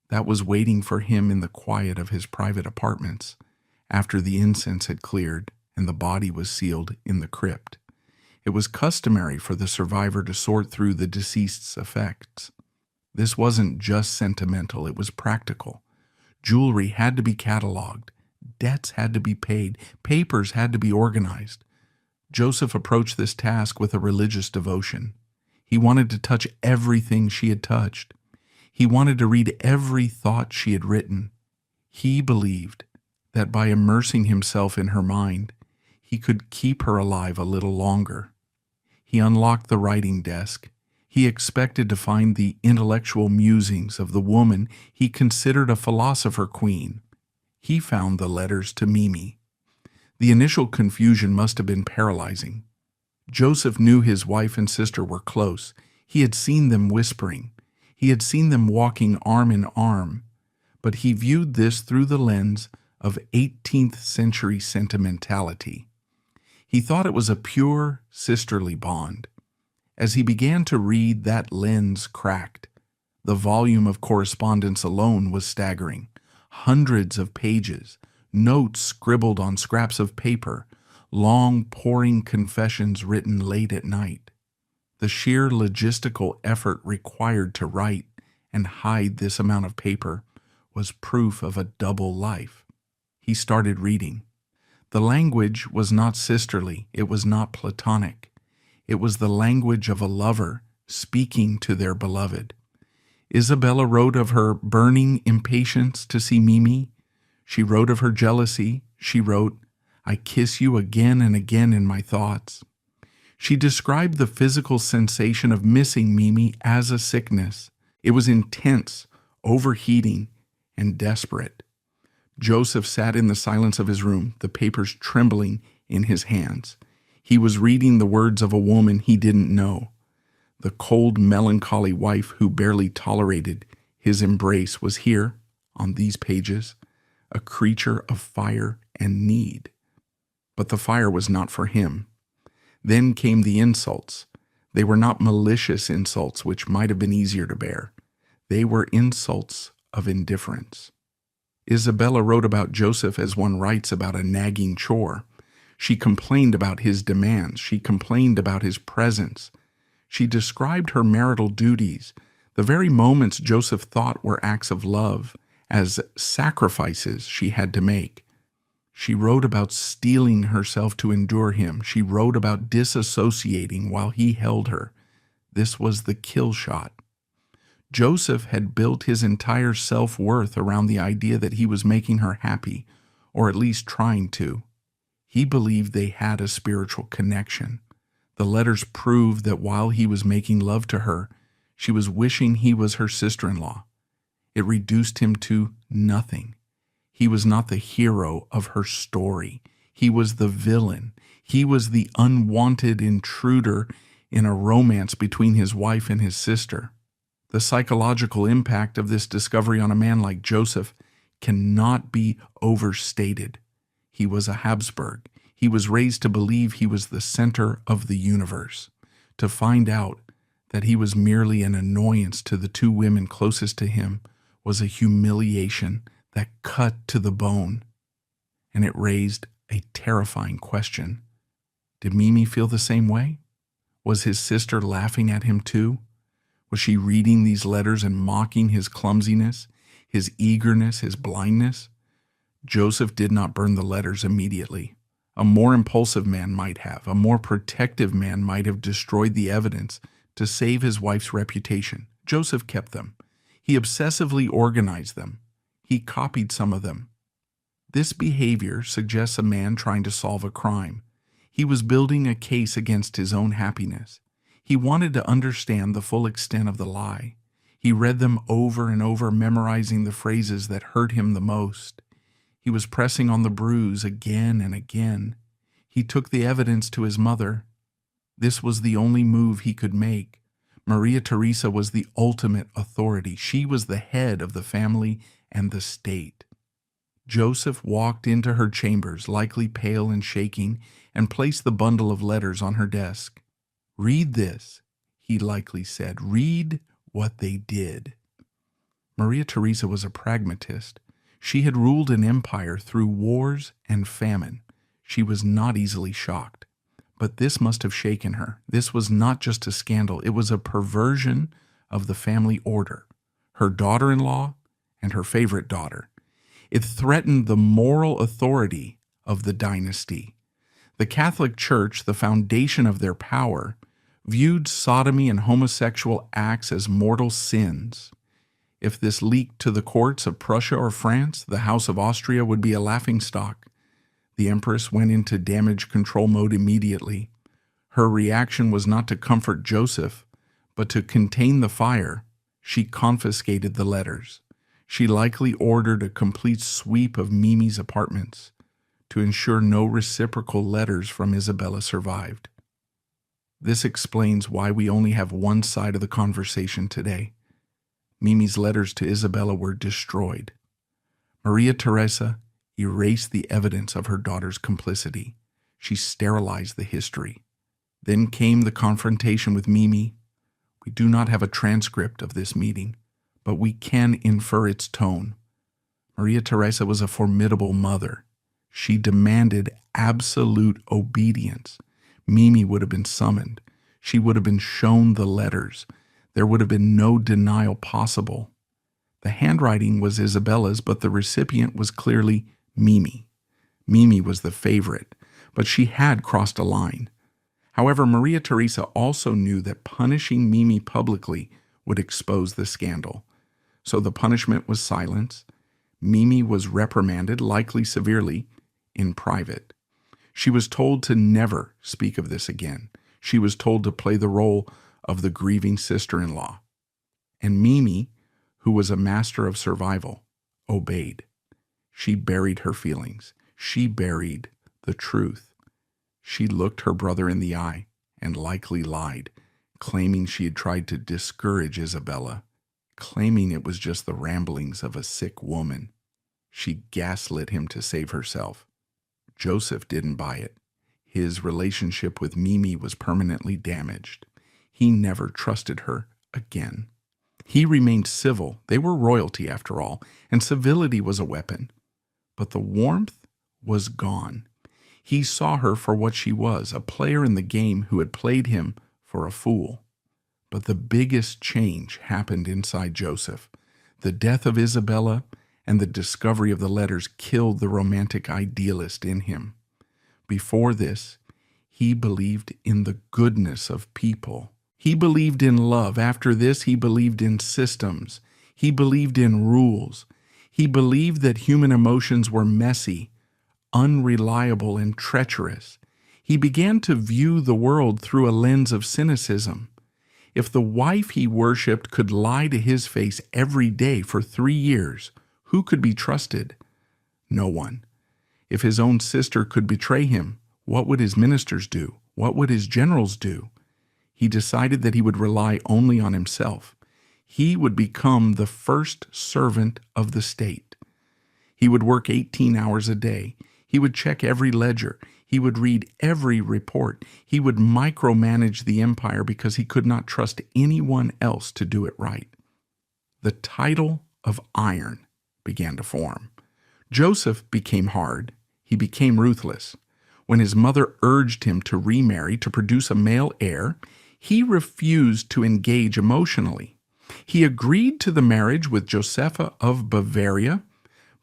That was waiting for him in the quiet of his private apartments, after the incense had cleared and the body was sealed in the crypt. It was customary for the survivor to sort through the deceased's effects. This wasn't just sentimental, it was practical. Jewelry had to be cataloged, debts had to be paid, papers had to be organized. Joseph approached this task with a religious devotion. He wanted to touch everything she had touched. He wanted to read every thought she had written. He believed that by immersing himself in her mind, he could keep her alive a little longer. He unlocked the writing desk. He expected to find the intellectual musings of the woman he considered a philosopher queen. He found the letters to Mimi. The initial confusion must have been paralyzing. Joseph knew his wife and sister were close. He had seen them whispering. He had seen them walking arm in arm. But he viewed this through the lens of 18th century sentimentality. He thought it was a pure sisterly bond. As he began to read, that lens cracked. The volume of correspondence alone was staggering. Hundreds of pages, notes scribbled on scraps of paper, long pouring confessions written late at night. The sheer logistical effort required to write and hide this amount of paper was proof of a double life. He started reading. The language was not sisterly, it was not platonic. It was the language of a lover speaking to their beloved. Isabella wrote of her burning impatience to see Mimi. She wrote of her jealousy. She wrote, "I kiss you again and again in my thoughts." She described the physical sensation of missing Mimi as a sickness. It was intense, overheating, and desperate. Joseph sat in the silence of his room, the papers trembling in his hands. He was reading the words of a woman he didn't know. The cold, melancholy wife who barely tolerated his embrace was here, on these pages, a creature of fire and need. But the fire was not for him. Then came the insults. They were not malicious insults, which might have been easier to bear. They were insults of indifference. Isabella wrote about Joseph as one writes about a nagging chore. She complained about his demands. She complained about his presence. She described her marital duties, the very moments Joseph thought were acts of love, as sacrifices she had to make. She wrote about steeling herself to endure him. She wrote about disassociating while he held her. This was the kill shot. Joseph had built his entire self-worth around the idea that he was making her happy, or at least trying to. He believed they had a spiritual connection. The letters proved that while he was making love to her, she was wishing he was her sister-in-law. It reduced him to nothing. He was not the hero of her story. He was the villain. He was the unwanted intruder in a romance between his wife and his sister. The psychological impact of this discovery on a man like Joseph cannot be overstated. He was a Habsburg. He was raised to believe he was the center of the universe. To find out that he was merely an annoyance to the two women closest to him was a humiliation that cut to the bone. And it raised a terrifying question. Did Mimi feel the same way? Was his sister laughing at him too? Was she reading these letters and mocking his clumsiness, his eagerness, his blindness? Joseph did not burn the letters immediately. A more impulsive man might have. A more protective man might have destroyed the evidence to save his wife's reputation. Joseph kept them. He obsessively organized them. He copied some of them. This behavior suggests a man trying to solve a crime. He was building a case against his own happiness. He wanted to understand the full extent of the lie. He read them over and over, memorizing the phrases that hurt him the most. He was pressing on the bruise again and again. He took the evidence to his mother. This was the only move he could make. Maria Theresa was the ultimate authority. She was the head of the family and the state. Joseph walked into her chambers, likely pale and shaking, and placed the bundle of letters on her desk. "Read this," he likely said. "Read what they did." Maria Theresa was a pragmatist. She had ruled an empire through wars and famine. She was not easily shocked. But this must have shaken her. This was not just a scandal. It was a perversion of the family order. Her daughter-in-law and her favorite daughter. It threatened the moral authority of the dynasty. The Catholic Church, the foundation of their power, viewed sodomy and homosexual acts as mortal sins. If this leaked to the courts of Prussia or France, the House of Austria would be a laughingstock. The Empress went into damage control mode immediately. Her reaction was not to comfort Joseph, but to contain the fire. She confiscated the letters. She likely ordered a complete sweep of Mimi's apartments to ensure no reciprocal letters from Isabella survived. This explains why we only have one side of the conversation today. Mimi's letters to Isabella were destroyed. Maria Theresa erased the evidence of her daughter's complicity. She sterilized the history. Then came the confrontation with Mimi. We do not have a transcript of this meeting, but we can infer its tone. Maria Theresa was a formidable mother. She demanded absolute obedience. Mimi would have been summoned. She would have been shown the letters. There would have been no denial possible. The handwriting was Isabella's, but the recipient was clearly Mimi. Mimi was the favorite, but she had crossed a line. However, Maria Theresa also knew that punishing Mimi publicly would expose the scandal. So the punishment was silence. Mimi was reprimanded, likely severely, in private. She was told to never speak of this again. She was told to play the role of the grieving sister-in-law. And Mimi, who was a master of survival, obeyed. She buried her feelings. She buried the truth. She looked her brother in the eye and likely lied, claiming she had tried to discourage Isabella, claiming it was just the ramblings of a sick woman. She gaslit him to save herself. Joseph didn't buy it. His relationship with Mimi was permanently damaged. He never trusted her again. He remained civil. They were royalty after all, and civility was a weapon. But the warmth was gone. He saw her for what she was, a player in the game who had played him for a fool. But the biggest change happened inside Joseph. The death of Isabella and the discovery of the letters killed the romantic idealist in him. Before this, he believed in the goodness of people. He believed in love. After this, he believed in systems. He believed in rules. He believed that human emotions were messy, unreliable, and treacherous. He began to view the world through a lens of cynicism. If the wife he worshipped could lie to his face every day for 3 years, who could be trusted? No one. If his own sister could betray him, what would his ministers do? What would his generals do? He decided that he would rely only on himself. He would become the first servant of the state. He would work 18 hours a day. He would check every ledger. He would read every report. He would micromanage the empire because he could not trust anyone else to do it right. The title of iron began to form. Joseph became hard. He became ruthless. When his mother urged him to remarry to produce a male heir, he refused to engage emotionally. He agreed to the marriage with Josepha of Bavaria,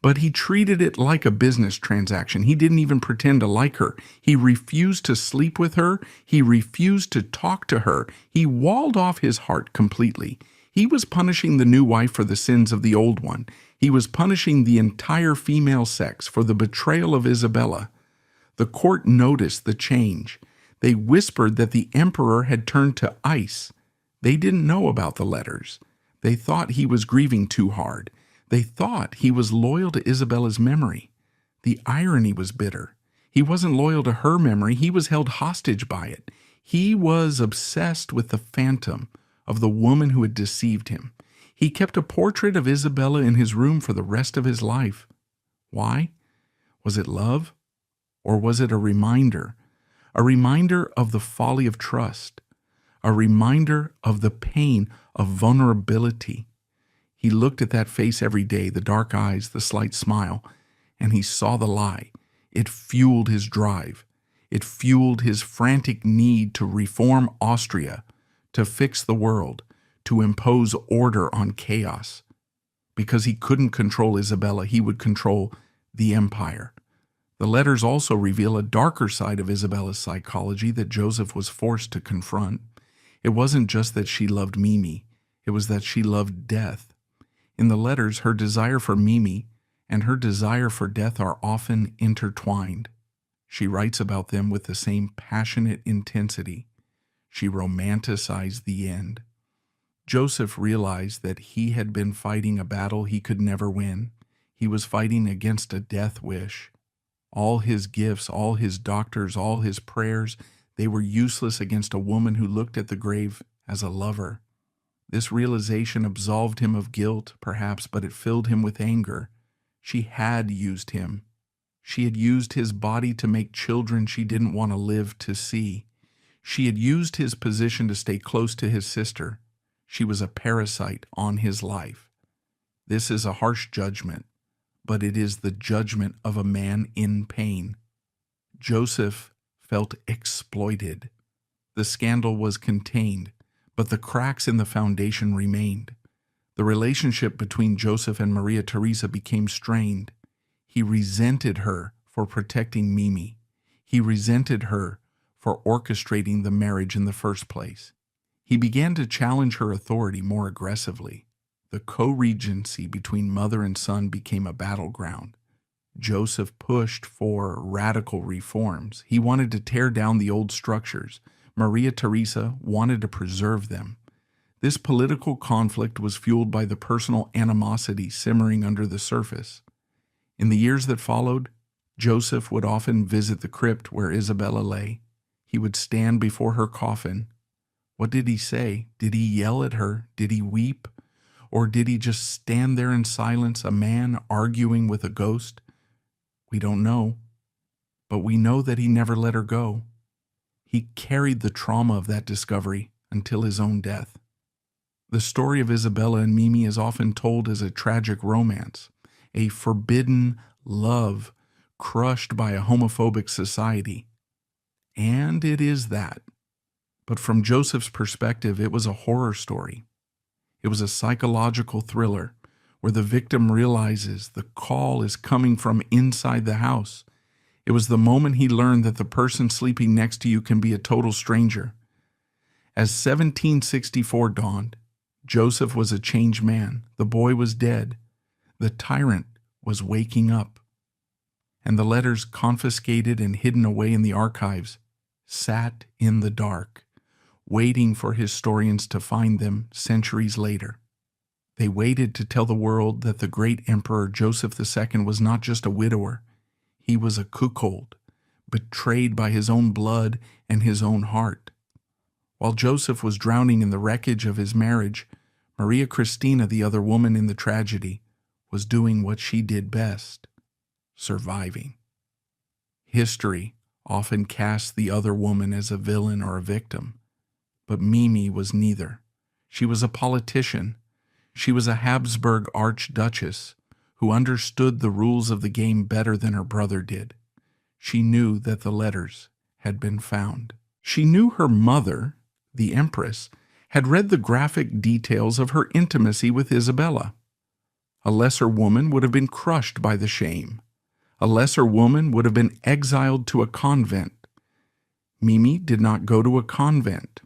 but he treated it like a business transaction. He didn't even pretend to like her. He refused to sleep with her. He refused to talk to her. He walled off his heart completely. He was punishing the new wife for the sins of the old one. He was punishing the entire female sex for the betrayal of Isabella. The court noticed the change. They whispered that the emperor had turned to ice. They didn't know about the letters. They thought he was grieving too hard. They thought he was loyal to Isabella's memory. The irony was bitter. He wasn't loyal to her memory. He was held hostage by it. He was obsessed with the phantom of the woman who had deceived him. He kept a portrait of Isabella in his room for the rest of his life. Why? Was it love? Or was it a reminder? A reminder of the folly of trust. A reminder of the pain of vulnerability. He looked at that face every day, the dark eyes, the slight smile, and he saw the lie. It fueled his drive. It fueled his frantic need to reform Austria, to fix the world, to impose order on chaos. Because he couldn't control Isabella, he would control the empire. The letters also reveal a darker side of Isabella's psychology that Joseph was forced to confront. It wasn't just that she loved Mimi, it was that she loved death. In the letters, her desire for Mimi and her desire for death are often intertwined. She writes about them with the same passionate intensity. She romanticized the end. Joseph realized that he had been fighting a battle he could never win. He was fighting against a death wish. All his gifts, all his doctors, all his prayers, they were useless against a woman who looked at the grave as a lover. This realization absolved him of guilt, perhaps, but it filled him with anger. She had used him. She had used his body to make children she didn't want to live to see. She had used his position to stay close to his sister. She was a parasite on his life. This is a harsh judgment, but it is the judgment of a man in pain. Joseph felt exploited. The scandal was contained, but the cracks in the foundation remained. The relationship between Joseph and Maria Theresa became strained. He resented her for protecting Mimi. He resented her for orchestrating the marriage in the first place. He began to challenge her authority more aggressively. The co-regency between mother and son became a battleground. Joseph pushed for radical reforms. He wanted to tear down the old structures. Maria Theresa wanted to preserve them. This political conflict was fueled by the personal animosity simmering under the surface. In the years that followed, Joseph would often visit the crypt where Isabella lay. He would stand before her coffin. What did he say? Did he yell at her? Did he weep? Or did he just stand there in silence, a man arguing with a ghost? We don't know, but we know that he never let her go. He carried the trauma of that discovery until his own death. The story of Isabella and Mimi is often told as a tragic romance, a forbidden love crushed by a homophobic society. And it is that. But from Joseph's perspective, it was a horror story. It was a psychological thriller where the victim realizes the call is coming from inside the house. It was the moment he learned that the person sleeping next to you can be a total stranger. As 1764 dawned, Joseph was a changed man. The boy was dead. The tyrant was waking up. And the letters confiscated and hidden away in the archives sat in the dark, waiting for historians to find them centuries later. They waited to tell the world that the great Emperor Joseph II was not just a widower. He was a cuckold, betrayed by his own blood and his own heart. While Joseph was drowning in the wreckage of his marriage, Maria Christina, the other woman in the tragedy, was doing what she did best, surviving. History often casts the other woman as a villain or a victim, but Mimi was neither. She was a politician. She was a Habsburg Archduchess who understood the rules of the game better than her brother did. She knew that the letters had been found. She knew her mother, the Empress, had read the graphic details of her intimacy with Isabella. A lesser woman would have been crushed by the shame. A lesser woman would have been exiled to a convent. Mimi did not go to a convent.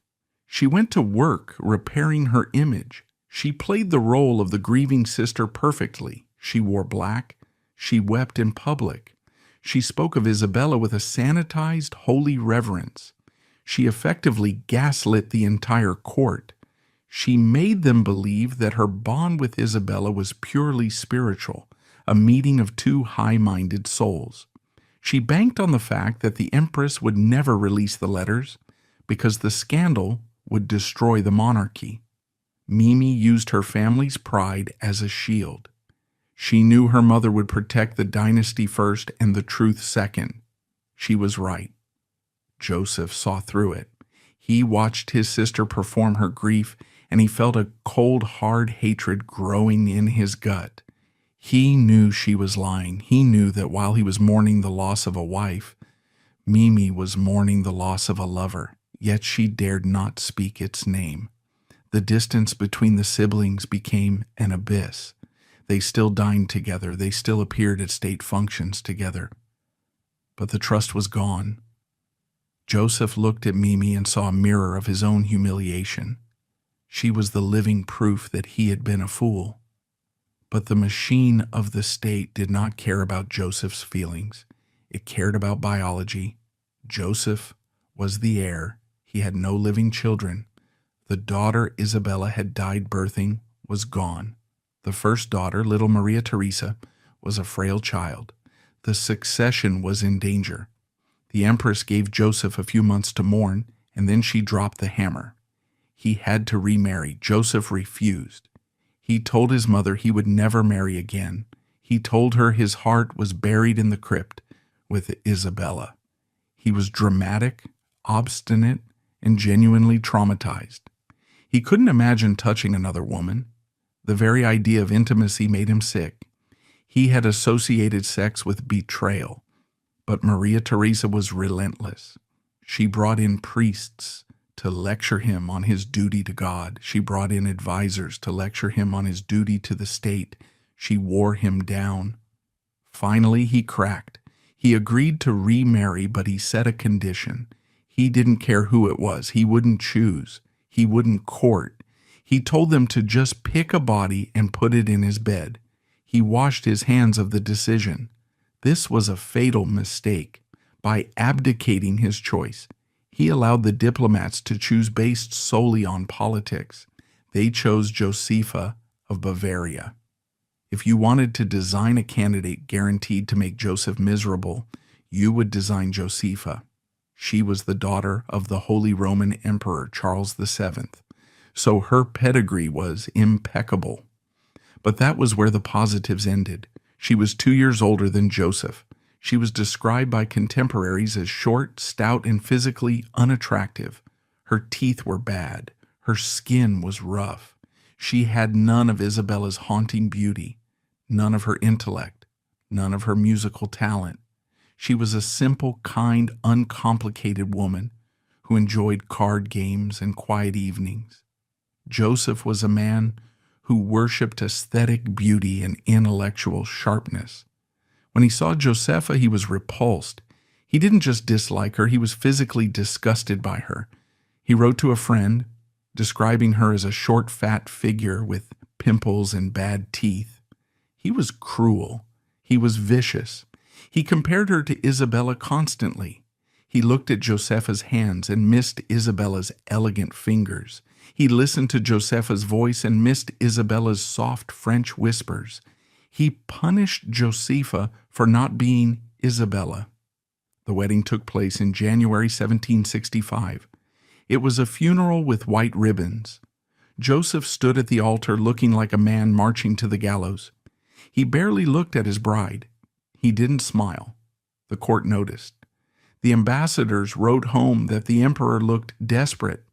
She went to work repairing her image. She played the role of the grieving sister perfectly. She wore black. She wept in public. She spoke of Isabella with a sanitized, holy reverence. She effectively gaslit the entire court. She made them believe that her bond with Isabella was purely spiritual, a meeting of two high-minded souls. She banked on the fact that the Empress would never release the letters because the scandal would destroy the monarchy. Mimi used her family's pride as a shield. She knew her mother would protect the dynasty first and the truth second. She was right. Joseph saw through it. He watched his sister perform her grief, and he felt a cold, hard hatred growing in his gut. He knew she was lying. He knew that while he was mourning the loss of a wife, Mimi was mourning the loss of a lover, yet she dared not speak its name. The distance between the siblings became an abyss. They still dined together. They still appeared at state functions together. But the trust was gone. Joseph looked at Mimi and saw a mirror of his own humiliation. She was the living proof that he had been a fool. But the machine of the state did not care about Joseph's feelings. It cared about biology. Joseph was the heir. He had no living children. The daughter Isabella had died birthing was gone. The first daughter, little Maria Theresa, was a frail child. The succession was in danger. The empress gave Joseph a few months to mourn, and then she dropped the hammer. He had to remarry. Joseph refused. He told his mother he would never marry again. He told her his heart was buried in the crypt with Isabella. He was dramatic, obstinate, and genuinely traumatized. He couldn't imagine touching another woman. The very idea of intimacy made him sick. He had associated sex with betrayal. But Maria Theresa was relentless. She brought in priests to lecture him on his duty to God. She brought in advisors to lecture him on his duty to the state. She wore him down. Finally, he cracked. He agreed to remarry, but he set a condition. He didn't care who it was. He wouldn't choose. He wouldn't court. He told them to just pick a body and put it in his bed. He washed his hands of the decision. This was a fatal mistake. By abdicating his choice, he allowed the diplomats to choose based solely on politics. They chose Josepha of Bavaria. If you wanted to design a candidate guaranteed to make Joseph miserable, you would design Josepha. She was the daughter of the Holy Roman Emperor Charles VII, so her pedigree was impeccable. But that was where the positives ended. She was 2 years older than Joseph. She was described by contemporaries as short, stout, and physically unattractive. Her teeth were bad. Her skin was rough. She had none of Isabella's haunting beauty, none of her intellect, none of her musical talent. She was a simple, kind, uncomplicated woman who enjoyed card games and quiet evenings. Joseph was a man who worshipped aesthetic beauty and intellectual sharpness. When he saw Josepha, he was repulsed. He didn't just dislike her, he was physically disgusted by her. He wrote to a friend, describing her as a short, fat figure with pimples and bad teeth. He was cruel. He was vicious. He compared her to Isabella constantly. He looked at Josepha's hands and missed Isabella's elegant fingers. He listened to Josepha's voice and missed Isabella's soft French whispers. He punished Josepha for not being Isabella. The wedding took place in January 1765. It was a funeral with white ribbons. Joseph stood at the altar looking like a man marching to the gallows. He barely looked at his bride. He didn't smile. The court noticed. The ambassadors wrote home that the emperor looked desperate.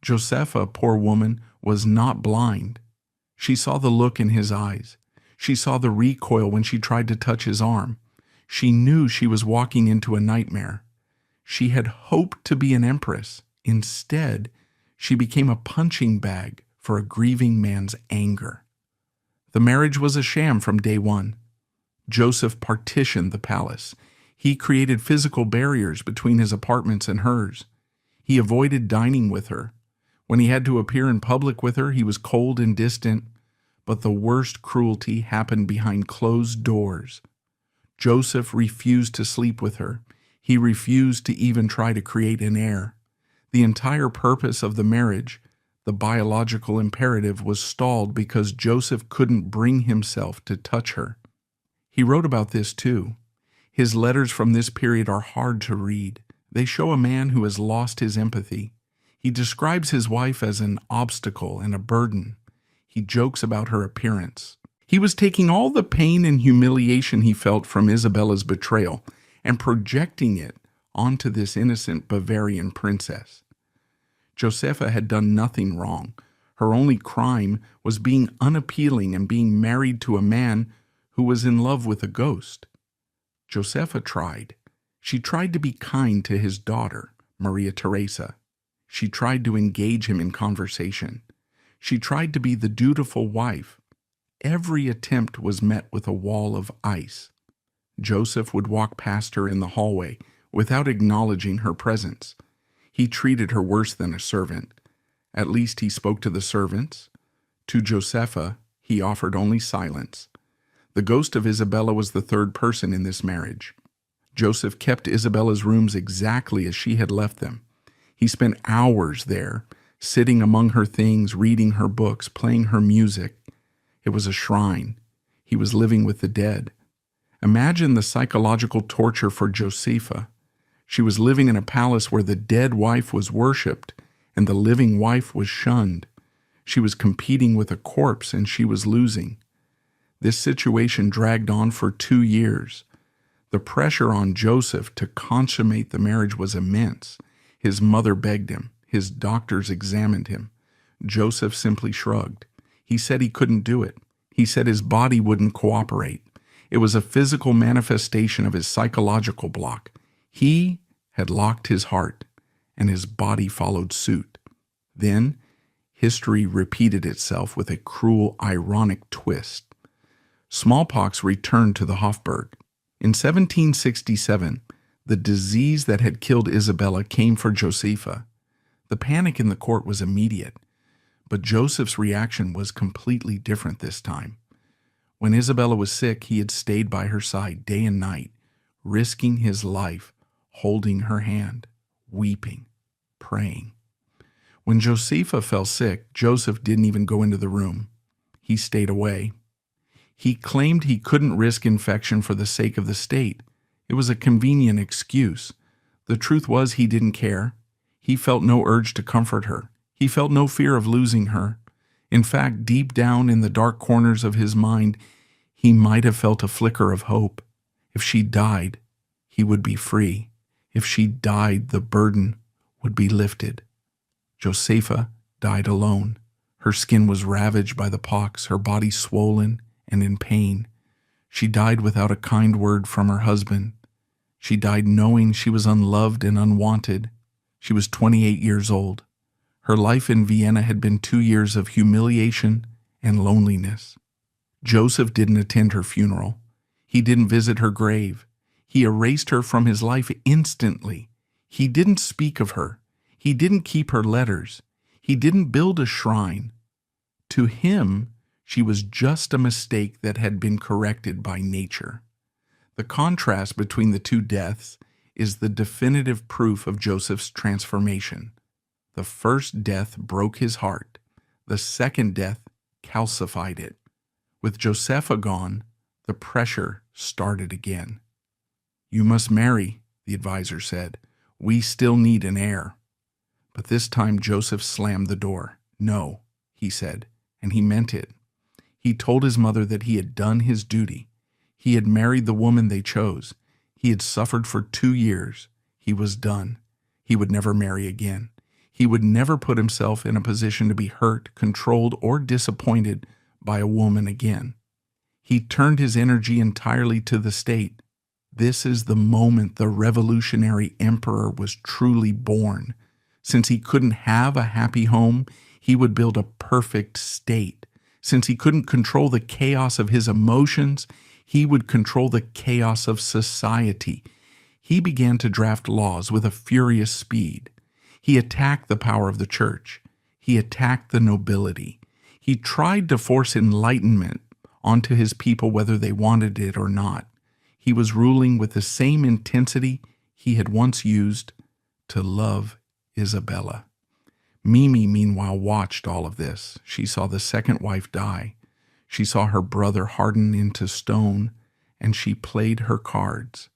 Josepha, poor woman, was not blind. She saw the look in his eyes. She saw the recoil when she tried to touch his arm. She knew she was walking into a nightmare. She had hoped to be an empress. Instead, she became a punching bag for a grieving man's anger. The marriage was a sham from day one. Joseph partitioned the palace. He created physical barriers between his apartments and hers. He avoided dining with her. When he had to appear in public with her, he was cold and distant. But the worst cruelty happened behind closed doors. Joseph refused to sleep with her. He refused to even try to create an heir. The entire purpose of the marriage, the biological imperative, was stalled because Joseph couldn't bring himself to touch her. He wrote about this too. His letters from this period are hard to read. They show a man who has lost his empathy. He describes his wife as an obstacle and a burden. He jokes about her appearance. He was taking all the pain and humiliation he felt from Isabella's betrayal and projecting it onto this innocent Bavarian princess. Josepha had done nothing wrong. Her only crime was being unappealing and being married to a man who was in love with a ghost. Josepha tried. She tried to be kind to his daughter, Maria Theresa. She tried to engage him in conversation. She tried to be the dutiful wife. Every attempt was met with a wall of ice. Joseph would walk past her in the hallway without acknowledging her presence. He treated her worse than a servant. At least he spoke to the servants. To Josepha, he offered only silence. The ghost of Isabella was the third person in this marriage. Joseph kept Isabella's rooms exactly as she had left them. He spent hours there, sitting among her things, reading her books, playing her music. It was a shrine. He was living with the dead. Imagine the psychological torture for Josepha. She was living in a palace where the dead wife was worshipped and the living wife was shunned. She was competing with a corpse and she was losing. This situation dragged on for 2 years. The pressure on Joseph to consummate the marriage was immense. His mother begged him. His doctors examined him. Joseph simply shrugged. He said he couldn't do it. He said his body wouldn't cooperate. It was a physical manifestation of his psychological block. He had locked his heart, and his body followed suit. Then, history repeated itself with a cruel, ironic twist. Smallpox returned to the Habsburg. In 1767, the disease that had killed Isabella came for Josepha. The panic in the court was immediate, but Joseph's reaction was completely different this time. When Isabella was sick, he had stayed by her side day and night, risking his life, holding her hand, weeping, praying. When Josepha fell sick, Joseph didn't even go into the room. He stayed away. He claimed he couldn't risk infection for the sake of the state. It was a convenient excuse. The truth was he didn't care. He felt no urge to comfort her. He felt no fear of losing her. In fact, deep down in the dark corners of his mind, he might have felt a flicker of hope. If she died, he would be free. If she died, the burden would be lifted. Josepha died alone. Her skin was ravaged by the pox, her body swollen and in pain. She died without a kind word from her husband. She died knowing she was unloved and unwanted. She was 28 years old. Her life in Vienna had been 2 years of humiliation and loneliness. Joseph didn't attend her funeral. He didn't visit her grave. He erased her from his life instantly. He didn't speak of her. He didn't keep her letters. He didn't build a shrine. To him, she was just a mistake that had been corrected by nature. The contrast between the two deaths is the definitive proof of Joseph's transformation. The first death broke his heart. The second death calcified it. With Josepha gone, the pressure started again. "You must marry," the advisor said. "We still need an heir." But this time Joseph slammed the door. "No," he said, and he meant it. He told his mother that he had done his duty. He had married the woman they chose. He had suffered for 2 years. He was done. He would never marry again. He would never put himself in a position to be hurt, controlled, or disappointed by a woman again. He turned his energy entirely to the state. This is the moment the revolutionary emperor was truly born. Since he couldn't have a happy home, he would build a perfect state. Since he couldn't control the chaos of his emotions, he would control the chaos of society. He began to draft laws with a furious speed. He attacked the power of the church. He attacked the nobility. He tried to force enlightenment onto his people whether they wanted it or not. He was ruling with the same intensity he had once used to love Isabella. Mimi, meanwhile, watched all of this. She saw the second wife die. She saw her brother harden into stone, and she played her cards.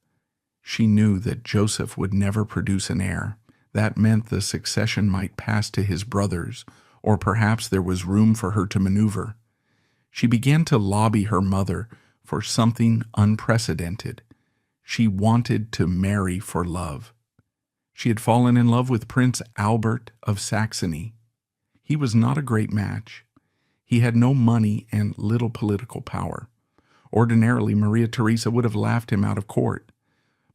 She knew that Joseph would never produce an heir. That meant the succession might pass to his brothers, or perhaps there was room for her to maneuver. She began to lobby her mother for something unprecedented. She wanted to marry for love. She had fallen in love with Prince Albert of Saxony. He was not a great match. He had no money and little political power. Ordinarily, Maria Theresa would have laughed him out of court.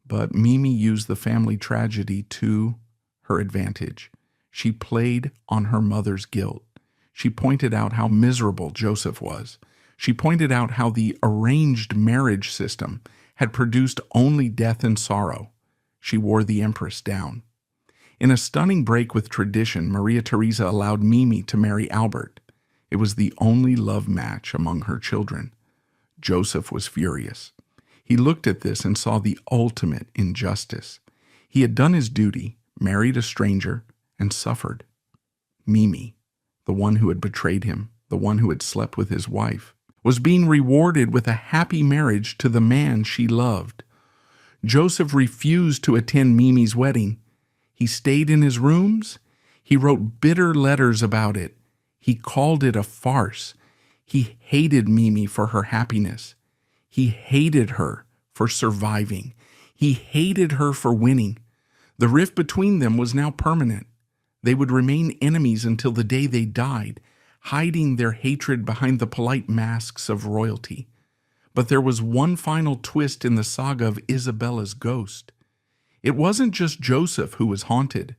But Mimi used the family tragedy to her advantage. She played on her mother's guilt. She pointed out how miserable Joseph was. She pointed out how the arranged marriage system had produced only death and sorrow. She wore the empress down. In a stunning break with tradition, Maria Theresa allowed Mimi to marry Albert. It was the only love match among her children. Joseph was furious. He looked at this and saw the ultimate injustice. He had done his duty, married a stranger, and suffered. Mimi, the one who had betrayed him, the one who had slept with his wife, was being rewarded with a happy marriage to the man she loved. Joseph refused to attend Mimi's wedding. He stayed in his rooms. He wrote bitter letters about it. He called it a farce. He hated Mimi for her happiness. He hated her for surviving. He hated her for winning. The rift between them was now permanent. They would remain enemies until the day they died, hiding their hatred behind the polite masks of royalty. But there was one final twist in the saga of Isabella's ghost. It wasn't just Joseph who was haunted.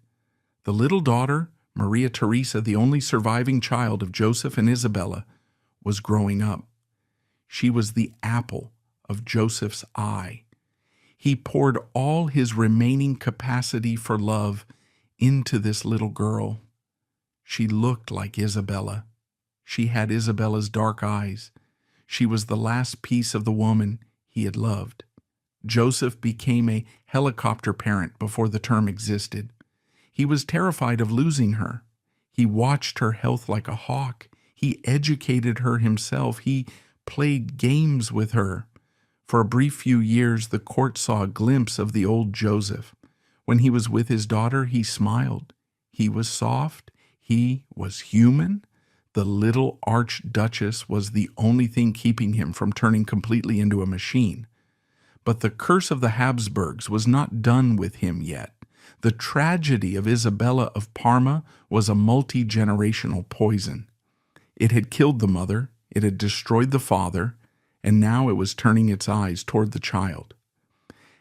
The little daughter, Maria Theresa, the only surviving child of Joseph and Isabella, was growing up. She was the apple of Joseph's eye. He poured all his remaining capacity for love into this little girl. She looked like Isabella. She had Isabella's dark eyes. She was the last piece of the woman he had loved. Joseph became a helicopter parent before the term existed. He was terrified of losing her. He watched her health like a hawk. He educated her himself. He played games with her. For a brief few years, the court saw a glimpse of the old Joseph. When he was with his daughter, he smiled. He was soft. He was human. The little Archduchess was the only thing keeping him from turning completely into a machine. But the curse of the Habsburgs was not done with him yet. The tragedy of Isabella of Parma was a multi-generational poison. It had killed the mother, it had destroyed the father, and now it was turning its eyes toward the child.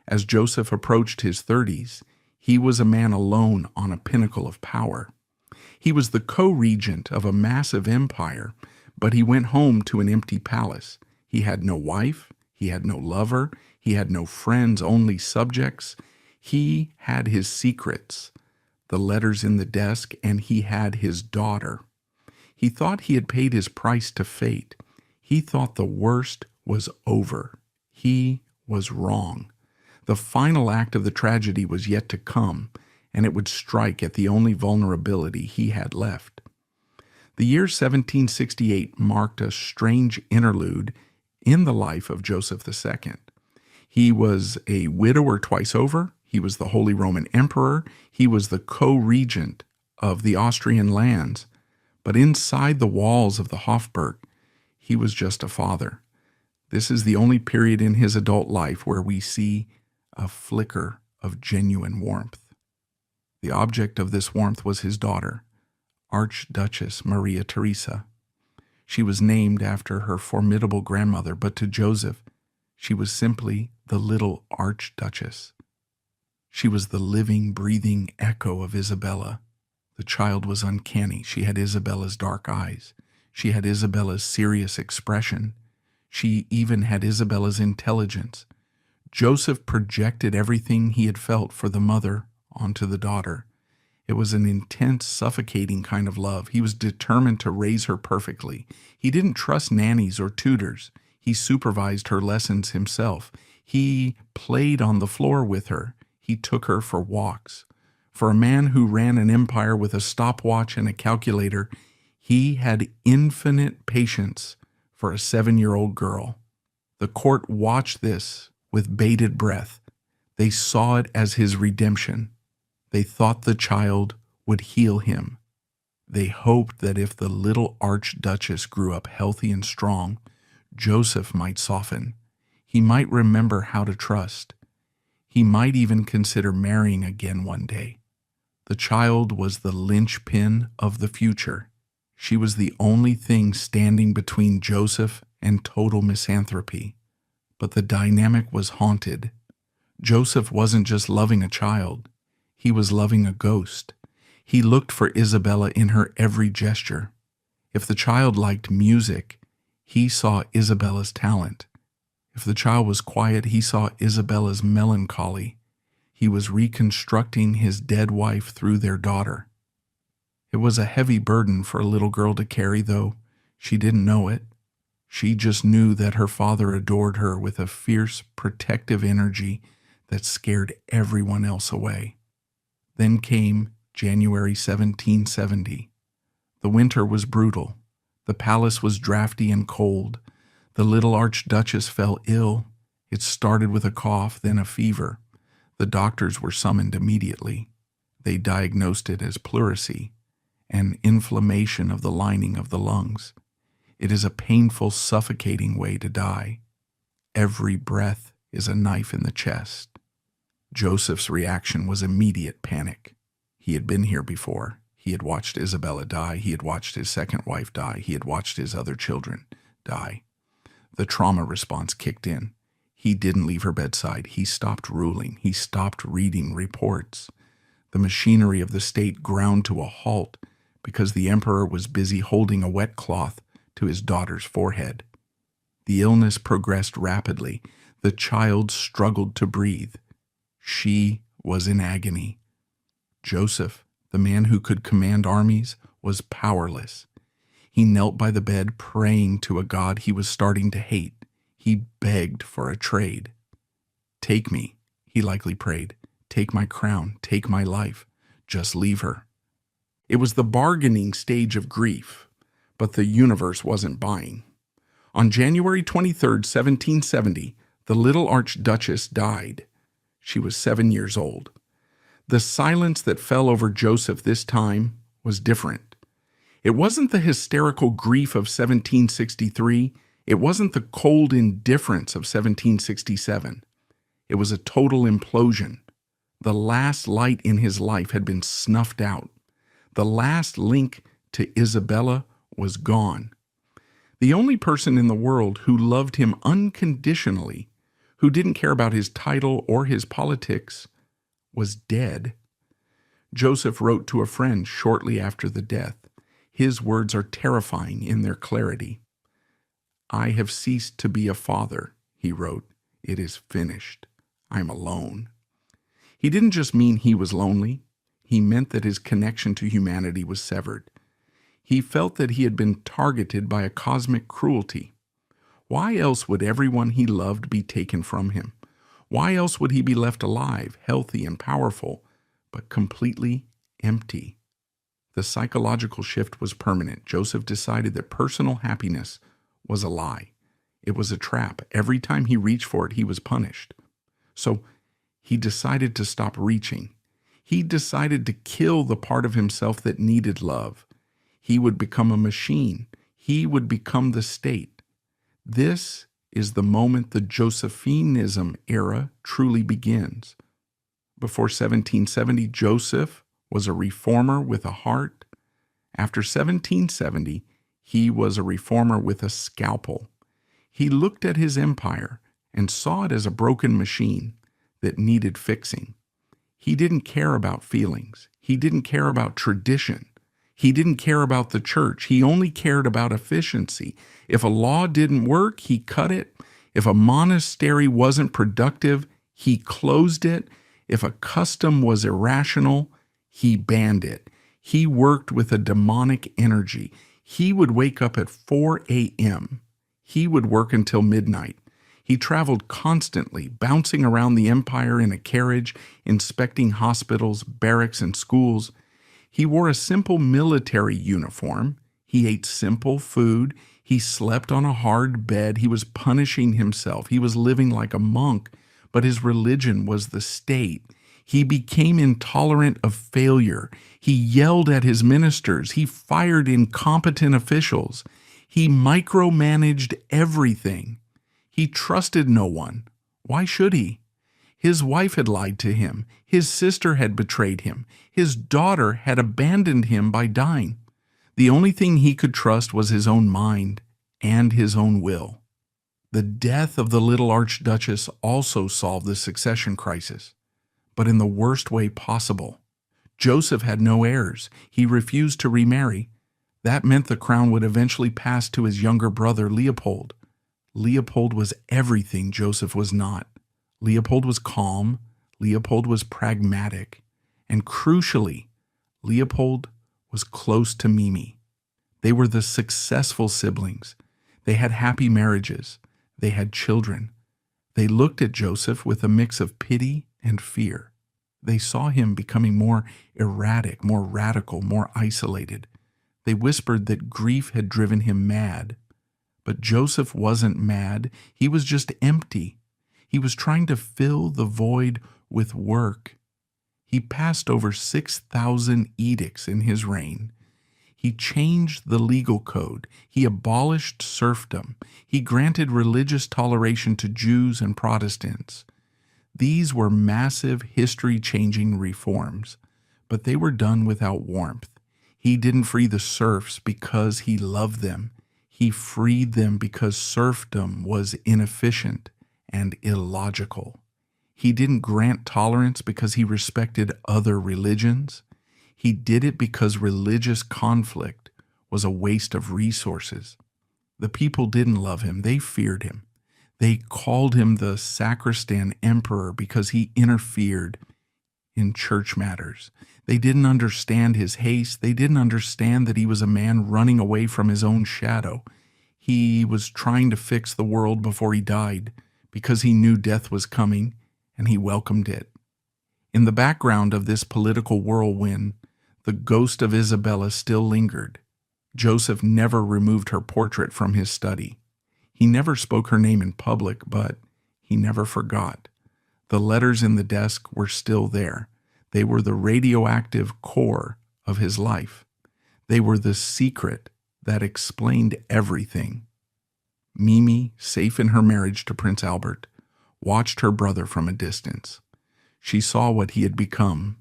As Joseph approached his 30s, he was a man alone on a pinnacle of power. He was the co-regent of a massive empire, but he went home to an empty palace. He had no wife, he had no lover, he had no friends, only subjects. He had his secrets, the letters in the desk, and he had his daughter. He thought he had paid his price to fate. He thought the worst was over. He was wrong. The final act of the tragedy was yet to come, and it would strike at the only vulnerability he had left. The year 1768 marked a strange interlude in the life of Joseph II. He was a widower twice over. He was the Holy Roman Emperor. He was the co-regent of the Austrian lands. But inside the walls of the Habsburg, he was just a father. This is the only period in his adult life where we see a flicker of genuine warmth. The object of this warmth was his daughter, Archduchess Maria Theresa. She was named after her formidable grandmother, but to Joseph, she was simply the little Archduchess. She was the living, breathing echo of Isabella. The child was uncanny. She had Isabella's dark eyes. She had Isabella's serious expression. She even had Isabella's intelligence. Joseph projected everything he had felt for the mother onto the daughter. It was an intense, suffocating kind of love. He was determined to raise her perfectly. He didn't trust nannies or tutors. He supervised her lessons himself. He played on the floor with her. He took her for walks. For a man who ran an empire with a stopwatch and a calculator, he had infinite patience for a 7-year-old girl. The court watched this with bated breath. They saw it as his redemption. They thought the child would heal him. They hoped that if the little Archduchess grew up healthy and strong, Joseph might soften. He might remember how to trust. He might even consider marrying again one day. The child was the linchpin of the future. She was the only thing standing between Joseph and total misanthropy. But the dynamic was haunted. Joseph wasn't just loving a child. He was loving a ghost. He looked for Isabella in her every gesture. If the child liked music, he saw Isabella's talent. If the child was quiet, he saw Isabella's melancholy. He was reconstructing his dead wife through their daughter. It was a heavy burden for a little girl to carry, though she didn't know it. She just knew that her father adored her with a fierce, protective energy that scared everyone else away. Then came January 1770. The winter was brutal. The palace was drafty and cold. The little Archduchess fell ill. It started with a cough, then a fever. The doctors were summoned immediately. They diagnosed it as pleurisy, an inflammation of the lining of the lungs. It is a painful, suffocating way to die. Every breath is a knife in the chest. Joseph's reaction was immediate panic. He had been here before. He had watched Isabella die. He had watched his second wife die. He had watched his other children die. The trauma response kicked in. He didn't leave her bedside. He stopped ruling. He stopped reading reports. The machinery of the state ground to a halt because the emperor was busy holding a wet cloth to his daughter's forehead. The illness progressed rapidly. The child struggled to breathe. She was in agony. Joseph, the man who could command armies, was powerless. He knelt by the bed praying to a God he was starting to hate. He begged for a trade. "Take me," he likely prayed. "Take my crown, take my life. Just leave her." It was the bargaining stage of grief, but the universe wasn't buying. On January 23rd, 1770, the little Archduchess died. She was 7 years old. The silence that fell over Joseph this time was different. It wasn't the hysterical grief of 1763. It wasn't the cold indifference of 1767. It was a total implosion. The last light in his life had been snuffed out. The last link to Isabella was gone. The only person in the world who loved him unconditionally, who didn't care about his title or his politics, was dead. Joseph wrote to a friend shortly after the death. His words are terrifying in their clarity. "I have ceased to be a father," he wrote. "It is finished. I'm alone." He didn't just mean he was lonely. He meant that his connection to humanity was severed. He felt that he had been targeted by a cosmic cruelty. Why else would everyone he loved be taken from him? Why else would he be left alive, healthy and powerful, but completely empty? The psychological shift was permanent. Joseph decided that personal happiness was a lie. It was a trap. Every time he reached for it, he was punished. So he decided to stop reaching. He decided to kill the part of himself that needed love. He would become a machine. He would become the state. This is the moment the Josephinism era truly begins. Before 1770, Joseph was a reformer with a heart. After 1770, he was a reformer with a scalpel. He looked at his empire and saw it as a broken machine that needed fixing. He didn't care about feelings. He didn't care about tradition. He didn't care about the church. He only cared about efficiency. If a law didn't work, he cut it. If a monastery wasn't productive, he closed it. If a custom was irrational, he banned it. He worked with a demonic energy. He would wake up at 4 a.m. He would work until midnight. He traveled constantly, bouncing around the empire in a carriage, inspecting hospitals, barracks, and schools. He wore a simple military uniform. He ate simple food. He slept on a hard bed. He was punishing himself. He was living like a monk, but his religion was the state. He became intolerant of failure. He yelled at his ministers. He fired incompetent officials. He micromanaged everything. He trusted no one. Why should he? His wife had lied to him. His sister had betrayed him. His daughter had abandoned him by dying. The only thing he could trust was his own mind and his own will. The death of the little Archduchess also solved the succession crisis, but in the worst way possible. Joseph had no heirs. He refused to remarry. That meant the crown would eventually pass to his younger brother, Leopold. Leopold was everything Joseph was not. Leopold was calm. Leopold was pragmatic. And crucially, Leopold was close to Mimi. They were the successful siblings. They had happy marriages. They had children. They looked at Joseph with a mix of pity and fear. They saw him becoming more erratic, more radical, more isolated. They whispered that grief had driven him mad. But Joseph wasn't mad. He was just empty. He was trying to fill the void with work. He passed over 6,000 edicts in his reign. He changed the legal code. He abolished serfdom. He granted religious toleration to Jews and Protestants. These were massive, history-changing reforms, but they were done without warmth. He didn't free the serfs because he loved them. He freed them because serfdom was inefficient and illogical. He didn't grant tolerance because he respected other religions. He did it because religious conflict was a waste of resources. The people didn't love him. They feared him. They called him the sacristan emperor because he interfered in church matters. They didn't understand his haste. They didn't understand that he was a man running away from his own shadow. He was trying to fix the world before he died because he knew death was coming, and he welcomed it. In the background of this political whirlwind, the ghost of Isabella still lingered. Joseph never removed her portrait from his study. He never spoke her name in public, but he never forgot. The letters in the desk were still there. They were the radioactive core of his life. They were the secret that explained everything. Mimi, safe in her marriage to Prince Albert, watched her brother from a distance. She saw what he had become.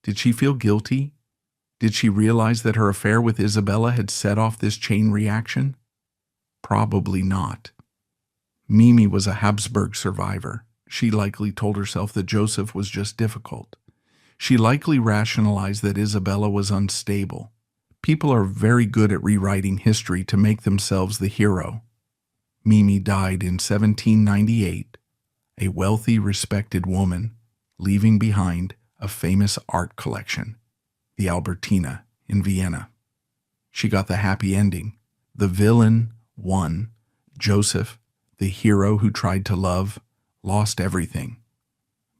Did she feel guilty? Did she realize that her affair with Isabella had set off this chain reaction? Probably not. Mimi was a Habsburg survivor. She likely told herself that Joseph was just difficult. She likely rationalized that Isabella was unstable. People are very good at rewriting history to make themselves the hero. Mimi died in 1798, a wealthy, respected woman, leaving behind a famous art collection, the Albertina in Vienna. She got the happy ending. The villain won. Joseph, the hero who tried to love, lost everything.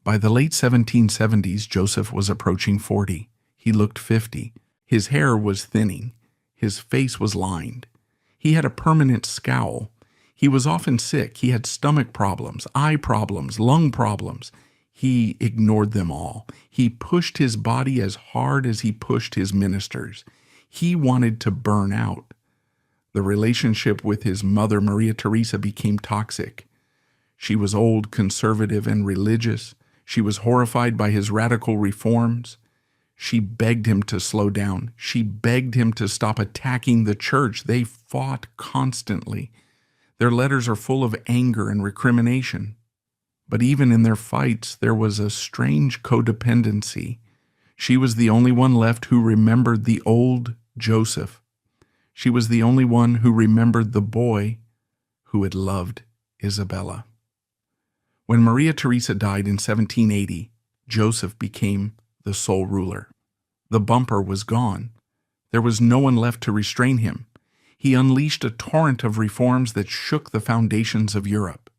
By the late 1770s, Joseph was approaching 40. He looked 50. His hair was thinning. His face was lined. He had a permanent scowl. He was often sick. He had stomach problems, eye problems, lung problems. He ignored them all. He pushed his body as hard as he pushed his ministers. He wanted to burn out. The relationship with his mother, Maria Theresa, became toxic. She was old, conservative, and religious. She was horrified by his radical reforms. She begged him to slow down. She begged him to stop attacking the church. They fought constantly. Their letters are full of anger and recrimination. But even in their fights, there was a strange codependency. She was the only one left who remembered the old Joseph. She was the only one who remembered the boy who had loved Isabella. When Maria Theresa died in 1780, Joseph became the sole ruler. The bumper was gone. There was no one left to restrain him. He unleashed a torrent of reforms that shook the foundations of Europe.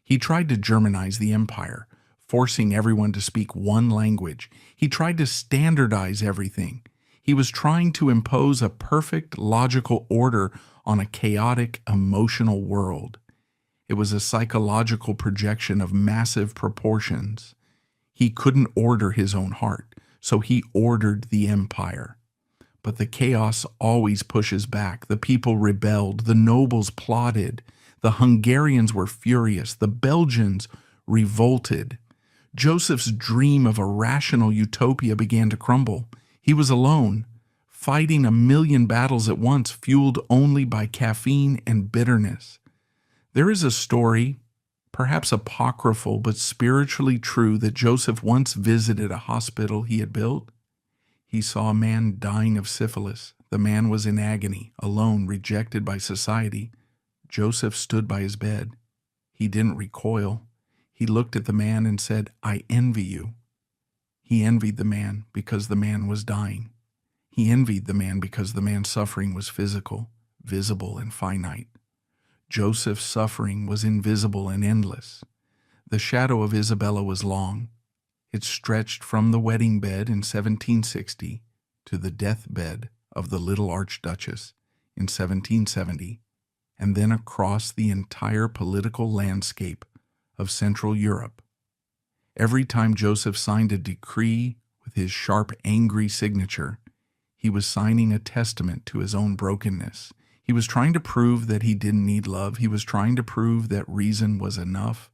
He tried to Germanize the empire, forcing everyone to speak one language. He tried to standardize everything. He was trying to impose a perfect, logical order on a chaotic, emotional world. It was a psychological projection of massive proportions. He couldn't order his own heart, so he ordered the empire. But the chaos always pushes back. The people rebelled. The nobles plotted. The Hungarians were furious. The Belgians revolted. Joseph's dream of a rational utopia began to crumble. He was alone, fighting 1,000,000 battles at once, fueled only by caffeine and bitterness. There is a story, perhaps apocryphal but spiritually true, that Joseph once visited a hospital he had built. He saw a man dying of syphilis. The man was in agony, alone, rejected by society. Joseph stood by his bed. He didn't recoil. He looked at the man and said, "I envy you." He envied the man because the man was dying. He envied the man because the man's suffering was physical, visible, and finite. Joseph's suffering was invisible and endless. The shadow of Isabella was long. It stretched from the wedding bed in 1760 to the deathbed of the little Archduchess in 1770, and then across the entire political landscape of Central Europe. Every time Joseph signed a decree with his sharp, angry signature, he was signing a testament to his own brokenness. He was trying to prove that he didn't need love. He was trying to prove that reason was enough.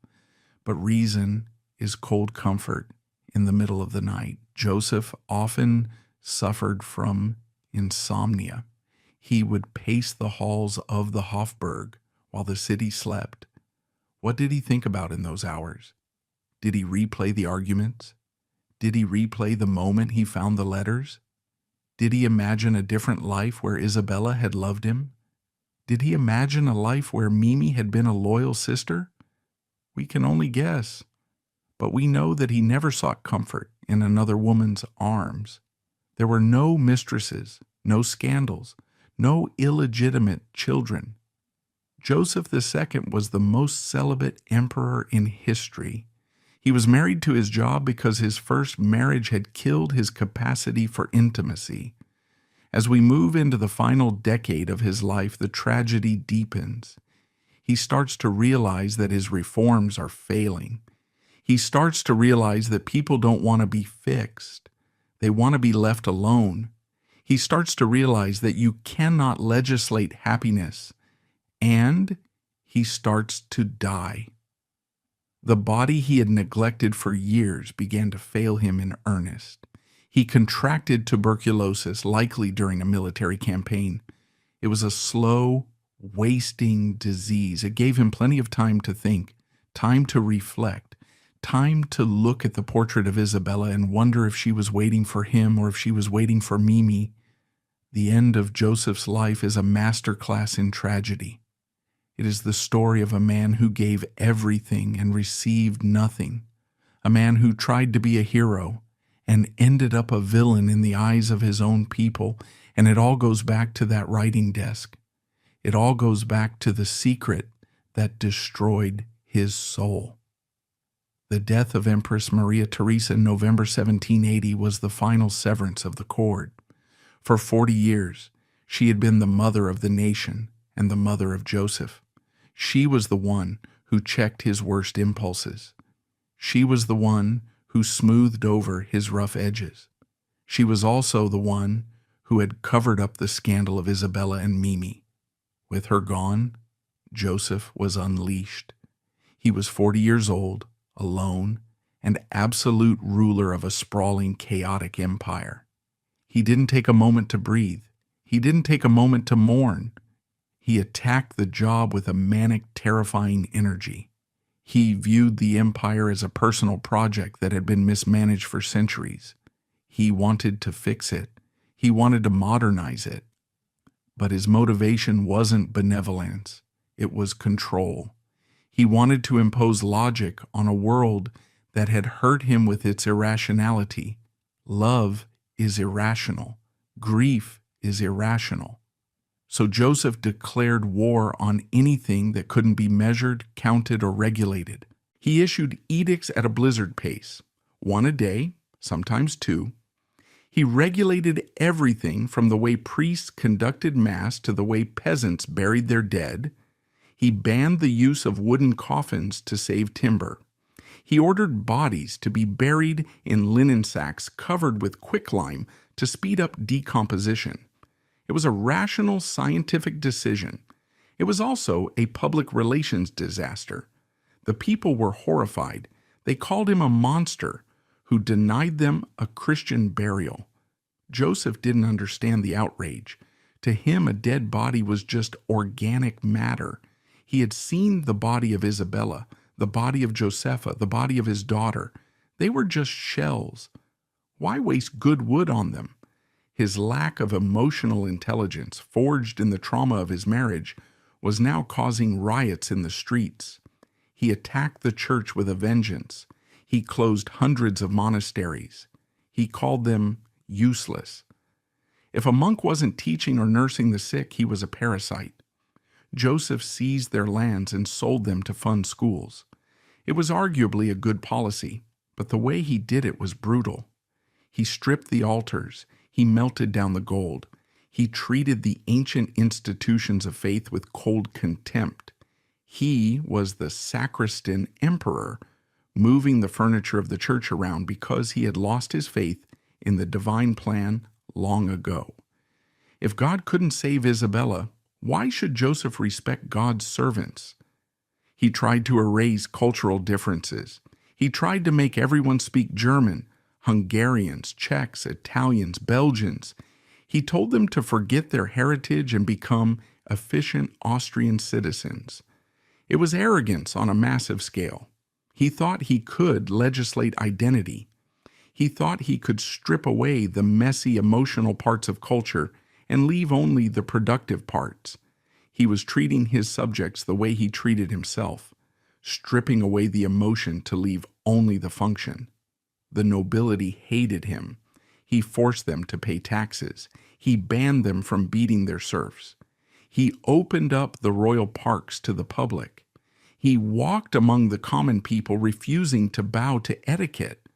But reason is cold comfort in the middle of the night. Joseph often suffered from insomnia. He would pace the halls of the Habsburg while the city slept. What did he think about in those hours? Did he replay the arguments? Did he replay the moment he found the letters? Did he imagine a different life where Isabella had loved him? Did he imagine a life where Mimi had been a loyal sister? We can only guess, but we know that he never sought comfort in another woman's arms. There were no mistresses, no scandals, no illegitimate children. Joseph II was the most celibate emperor in history. He was married to his job because his first marriage had killed his capacity for intimacy. As we move into the final decade of his life, the tragedy deepens. He starts to realize that his reforms are failing. He starts to realize that people don't want to be fixed. They want to be left alone. He starts to realize that you cannot legislate happiness, and he starts to die. The body he had neglected for years began to fail him in earnest. He contracted tuberculosis, likely during a military campaign. It was a slow, wasting disease. It gave him plenty of time to think, time to reflect, time to look at the portrait of Isabella and wonder if she was waiting for him or if she was waiting for Mimi. The end of Joseph's life is a masterclass in tragedy. It is the story of a man who gave everything and received nothing, a man who tried to be a hero and ended up a villain in the eyes of his own people, and it all goes back to that writing desk. It all goes back to the secret that destroyed his soul. The death of Empress Maria Theresa in November 1780 was the final severance of the cord. For 40 years, she had been the mother of the nation and the mother of Joseph. She was the one who checked his worst impulses. She was the one who smoothed over his rough edges. She was also the one who had covered up the scandal of Isabella and Mimi. With her gone, Joseph was unleashed. He was 40 years old, alone, and absolute ruler of a sprawling, chaotic empire. He didn't take a moment to breathe. He didn't take a moment to mourn. He attacked the job with a manic, terrifying energy. He viewed the empire as a personal project that had been mismanaged for centuries. He wanted to fix it. He wanted to modernize it. But his motivation wasn't benevolence. It was control. He wanted to impose logic on a world that had hurt him with its irrationality. Love is irrational. Grief is irrational. So Joseph declared war on anything that couldn't be measured, counted, or regulated. He issued edicts at a blizzard pace, one a day, sometimes two. He regulated everything from the way priests conducted mass to the way peasants buried their dead. He banned the use of wooden coffins to save timber. He ordered bodies to be buried in linen sacks covered with quicklime to speed up decomposition. It was a rational, scientific decision. It was also a public relations disaster. The people were horrified. They called him a monster who denied them a Christian burial. Joseph didn't understand the outrage. To him, a dead body was just organic matter. He had seen the body of Isabella, the body of Josepha, the body of his daughter. They were just shells. Why waste good wood on them? His lack of emotional intelligence, forged in the trauma of his marriage, was now causing riots in the streets. He attacked the church with a vengeance. He closed hundreds of monasteries. He called them useless. If a monk wasn't teaching or nursing the sick, he was a parasite. Joseph seized their lands and sold them to fund schools. It was arguably a good policy, but the way he did it was brutal. He stripped the altars. He melted down the gold. He treated the ancient institutions of faith with cold contempt. He was the sacristan emperor, moving the furniture of the church around because he had lost his faith in the divine plan long ago. If God couldn't save Isabella, why should Joseph respect God's servants? He tried to erase cultural differences. He tried to make everyone speak German, Hungarians, Czechs, Italians, Belgians. He told them to forget their heritage and become efficient Austrian citizens. It was arrogance on a massive scale. He thought he could legislate identity. He thought he could strip away the messy emotional parts of culture and leave only the productive parts. He was treating his subjects the way he treated himself, stripping away the emotion to leave only the function. The nobility hated him. He forced them to pay taxes. He banned them from beating their serfs. He opened up the royal parks to the public. He walked among the common people, refusing to bow to etiquette.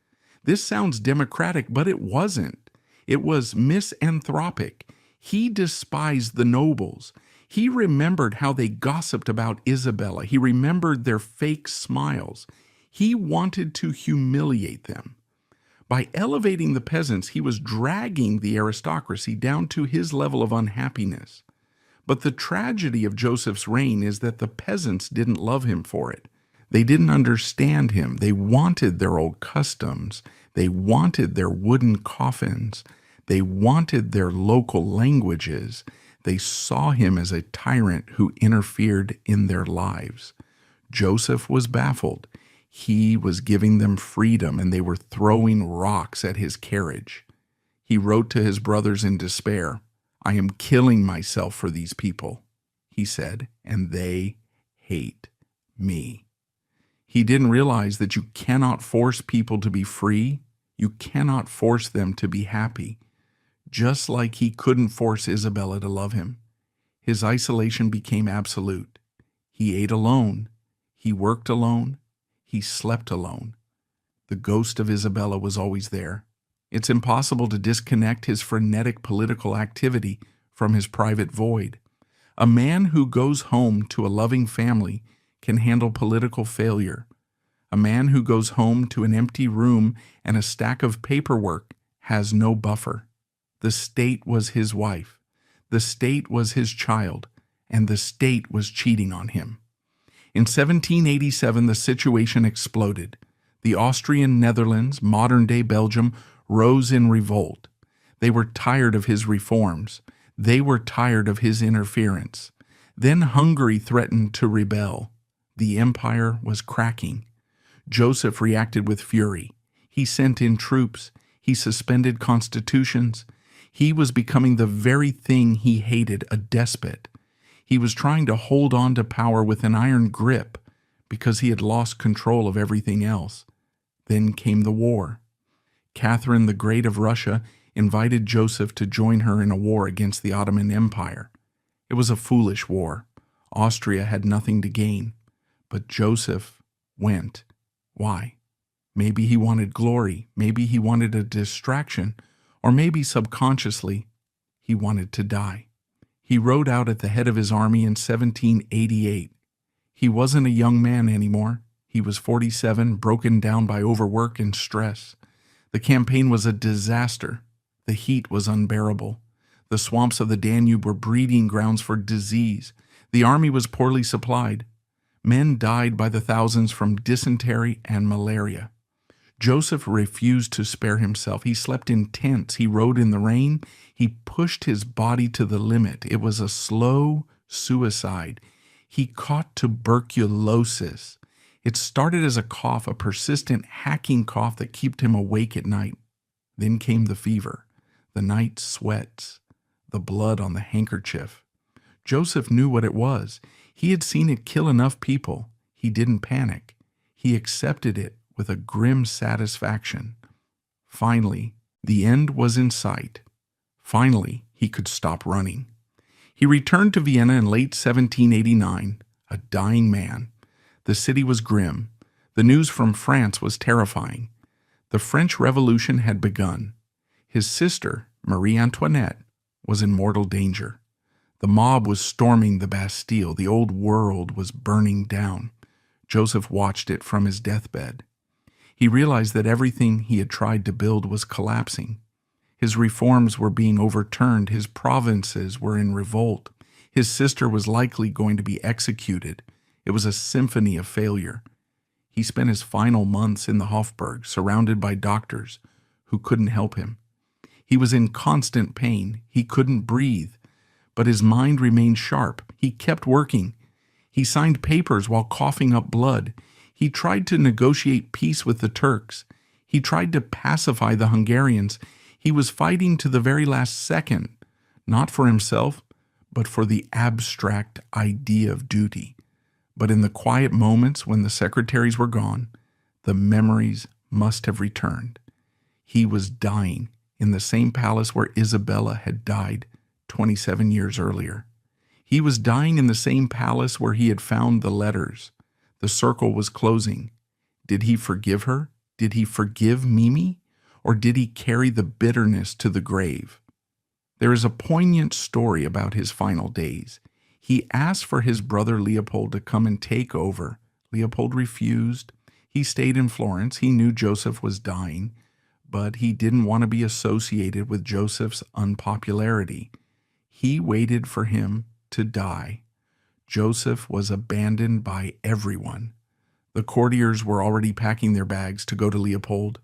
This sounds democratic, but it wasn't. It was misanthropic. He despised the nobles. He remembered how they gossiped about Isabella. He remembered their fake smiles. He wanted to humiliate them. By elevating the peasants, he was dragging the aristocracy down to his level of unhappiness. But the tragedy of Joseph's reign is that the peasants didn't love him for it. They didn't understand him. They wanted their old customs. They wanted their wooden coffins. They wanted their local languages. They saw him as a tyrant who interfered in their lives. Joseph was baffled. He was giving them freedom, and they were throwing rocks at his carriage. He wrote to his brothers in despair, "I am killing myself for these people," he said, "and they hate me." He didn't realize that you cannot force people to be free. You cannot force them to be happy. Just like he couldn't force Isabella to love him. His isolation became absolute. He ate alone. He worked alone. He slept alone. The ghost of Isabella was always there. It's impossible to disconnect his frenetic political activity from his private void. A man who goes home to a loving family can handle political failure. A man who goes home to an empty room and a stack of paperwork has no buffer. The state was his wife. The state was his child, and the state was cheating on him. In 1787, the situation exploded. The Austrian Netherlands, modern-day Belgium, rose in revolt. They were tired of his reforms. They were tired of his interference. Then Hungary threatened to rebel. The empire was cracking. Joseph reacted with fury. He sent in troops. He suspended constitutions. He was becoming the very thing he hated, a despot. He was trying to hold on to power with an iron grip because he had lost control of everything else. Then came the war. Catherine the Great of Russia invited Joseph to join her in a war against the Ottoman Empire. It was a foolish war. Austria had nothing to gain. But Joseph went. Why? Maybe he wanted glory. Maybe he wanted a distraction. Or maybe subconsciously, he wanted to die. He rode out at the head of his army in 1788. He wasn't a young man anymore. He was 47, broken down by overwork and stress. The campaign was a disaster. The heat was unbearable. The swamps of the Danube were breeding grounds for disease. The army was poorly supplied. Men died by the thousands from dysentery and malaria. Joseph refused to spare himself. He slept in tents. He rode in the rain. He pushed his body to the limit. It was a slow suicide. He caught tuberculosis. It started as a cough, a persistent hacking cough that kept him awake at night. Then came the fever, the night sweats, the blood on the handkerchief. Joseph knew what it was. He had seen it kill enough people. He didn't panic. He accepted it with a grim satisfaction. Finally, the end was in sight. Finally, he could stop running. He returned to Vienna in late 1789, a dying man. The city was grim. The news from France was terrifying. The French Revolution had begun. His sister, Marie Antoinette, was in mortal danger. The mob was storming the Bastille. The old world was burning down. Joseph watched it from his deathbed. He realized that everything he had tried to build was collapsing. His reforms were being overturned. His provinces were in revolt. His sister was likely going to be executed. It was a symphony of failure. He spent his final months in the Hofburg, surrounded by doctors who couldn't help him. He was in constant pain. He couldn't breathe. But his mind remained sharp. He kept working. He signed papers while coughing up blood. He tried to negotiate peace with the Turks. He tried to pacify the Hungarians. He was fighting to the very last second, not for himself, but for the abstract idea of duty. But in the quiet moments when the secretaries were gone, the memories must have returned. He was dying in the same palace where Isabella had died 27 years earlier. He was dying in the same palace where he had found the letters. The circle was closing. Did he forgive her? Did he forgive Mimi? Or did he carry the bitterness to the grave? There is a poignant story about his final days. He asked for his brother Leopold to come and take over. Leopold refused. He stayed in Florence. He knew Joseph was dying, but he didn't want to be associated with Joseph's unpopularity. He waited for him to die. Joseph was abandoned by everyone. The courtiers were already packing their bags to go to Leopold.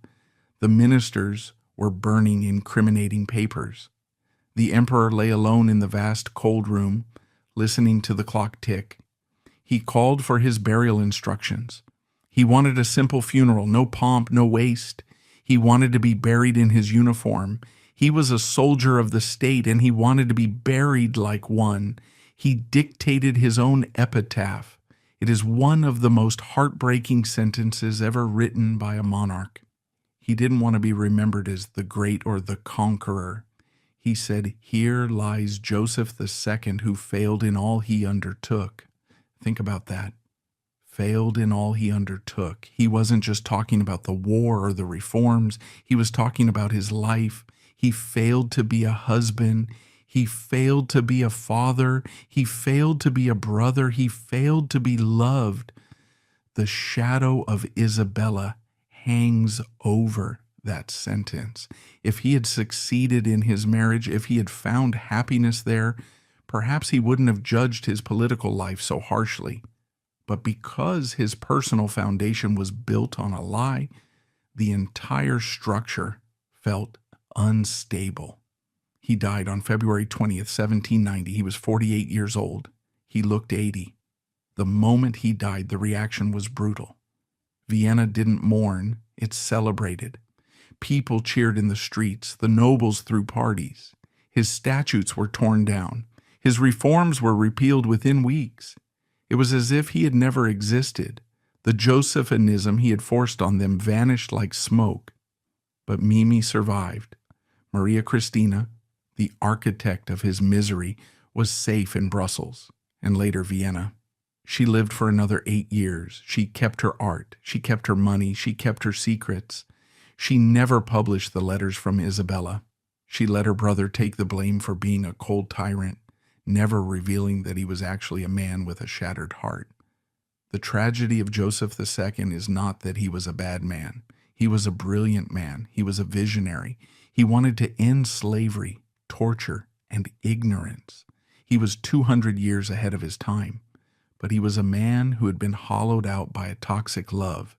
The ministers were burning incriminating papers. The emperor lay alone in the vast cold room, listening to the clock tick. He called for his burial instructions. He wanted a simple funeral, no pomp, no waste. He wanted to be buried in his uniform. He was a soldier of the state, and he wanted to be buried like one. He dictated his own epitaph. It is one of the most heartbreaking sentences ever written by a monarch. He didn't want to be remembered as the great or the conqueror. He said, "Here lies Joseph II, who failed in all he undertook." Think about that. Failed in all he undertook. He wasn't just talking about the war or the reforms. He was talking about his life. He failed to be a husband. He failed to be a father. He failed to be a brother. He failed to be loved. The shadow of Isabella hangs over that sentence. If he had succeeded in his marriage, if he had found happiness there, perhaps he wouldn't have judged his political life so harshly. But because his personal foundation was built on a lie, the entire structure felt unstable. He died on February 20th, 1790. He was 48 years old. He looked 80. The moment he died, the reaction was brutal. Vienna didn't mourn, it celebrated. People cheered in the streets. The nobles threw parties. His statutes were torn down. His reforms were repealed within weeks. It was as if he had never existed. The Josephinism he had forced on them vanished like smoke. But Mimi survived. Maria Christina, the architect of his misery, was safe in Brussels and later Vienna. She lived for another 8 years. She kept her art. She kept her money. She kept her secrets. She never published the letters from Isabella. She let her brother take the blame for being a cold tyrant, never revealing that he was actually a man with a shattered heart. The tragedy of Joseph II is not that he was a bad man. He was a brilliant man. He was a visionary. He wanted to end slavery, torture, and ignorance. He was 200 years ahead of his time. But he was a man who had been hollowed out by a toxic love.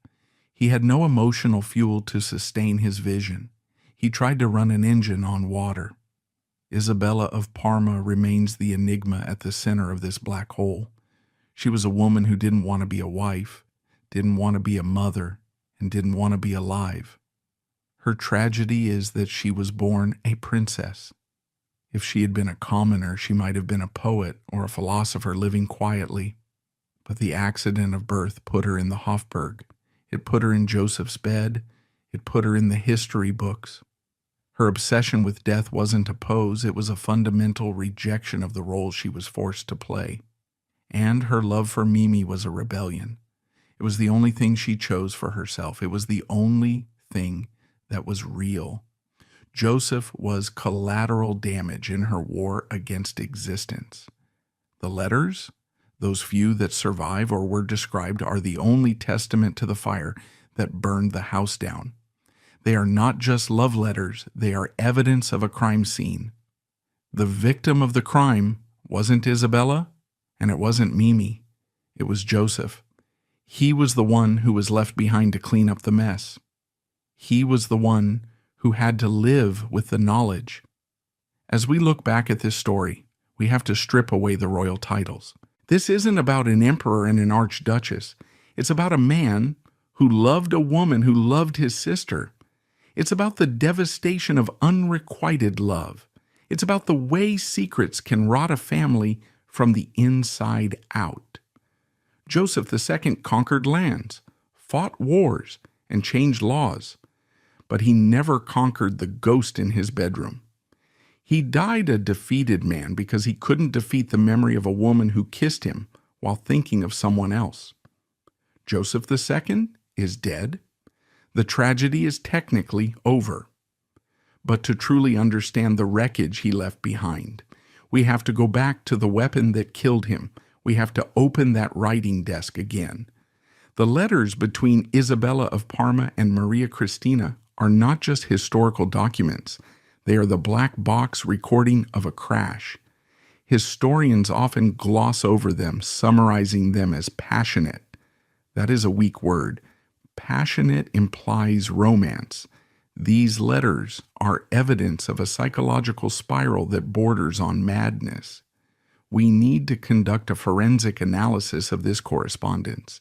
He had no emotional fuel to sustain his vision. He tried to run an engine on water. Isabella of Parma remains the enigma at the center of this black hole. She was a woman who didn't want to be a wife, didn't want to be a mother, and didn't want to be alive. Her tragedy is that she was born a princess. If she had been a commoner, she might have been a poet or a philosopher living quietly. But the accident of birth put her in the Hofburg. It put her in Joseph's bed. It put her in the history books. Her obsession with death wasn't a pose, it was a fundamental rejection of the role she was forced to play. And her love for Mimi was a rebellion. It was the only thing she chose for herself. It was the only thing that was real. Joseph was collateral damage in her war against existence. The letters, those few that survive or were described, are the only testament to the fire that burned the house down. They are not just love letters, they are evidence of a crime scene. The victim of the crime wasn't Isabella, and it wasn't Mimi. It was Joseph. He was the one who was left behind to clean up the mess. He was the one who had to live with the knowledge. As we look back at this story, we have to strip away the royal titles. This isn't about an emperor and an archduchess. It's about a man who loved a woman who loved his sister. It's about the devastation of unrequited love. It's about the way secrets can rot a family from the inside out. Joseph II conquered lands, fought wars, and changed laws, but he never conquered the ghost in his bedroom. He died a defeated man because he couldn't defeat the memory of a woman who kissed him while thinking of someone else. Joseph II is dead. The tragedy is technically over. But to truly understand the wreckage he left behind, we have to go back to the weapon that killed him. We have to open that writing desk again. The letters between Isabella of Parma and Maria Cristina are not just historical documents. They are the black box recording of a crash. Historians often gloss over them, summarizing them as passionate. That is a weak word. Passionate implies romance. These letters are evidence of a psychological spiral that borders on madness. We need to conduct a forensic analysis of this correspondence.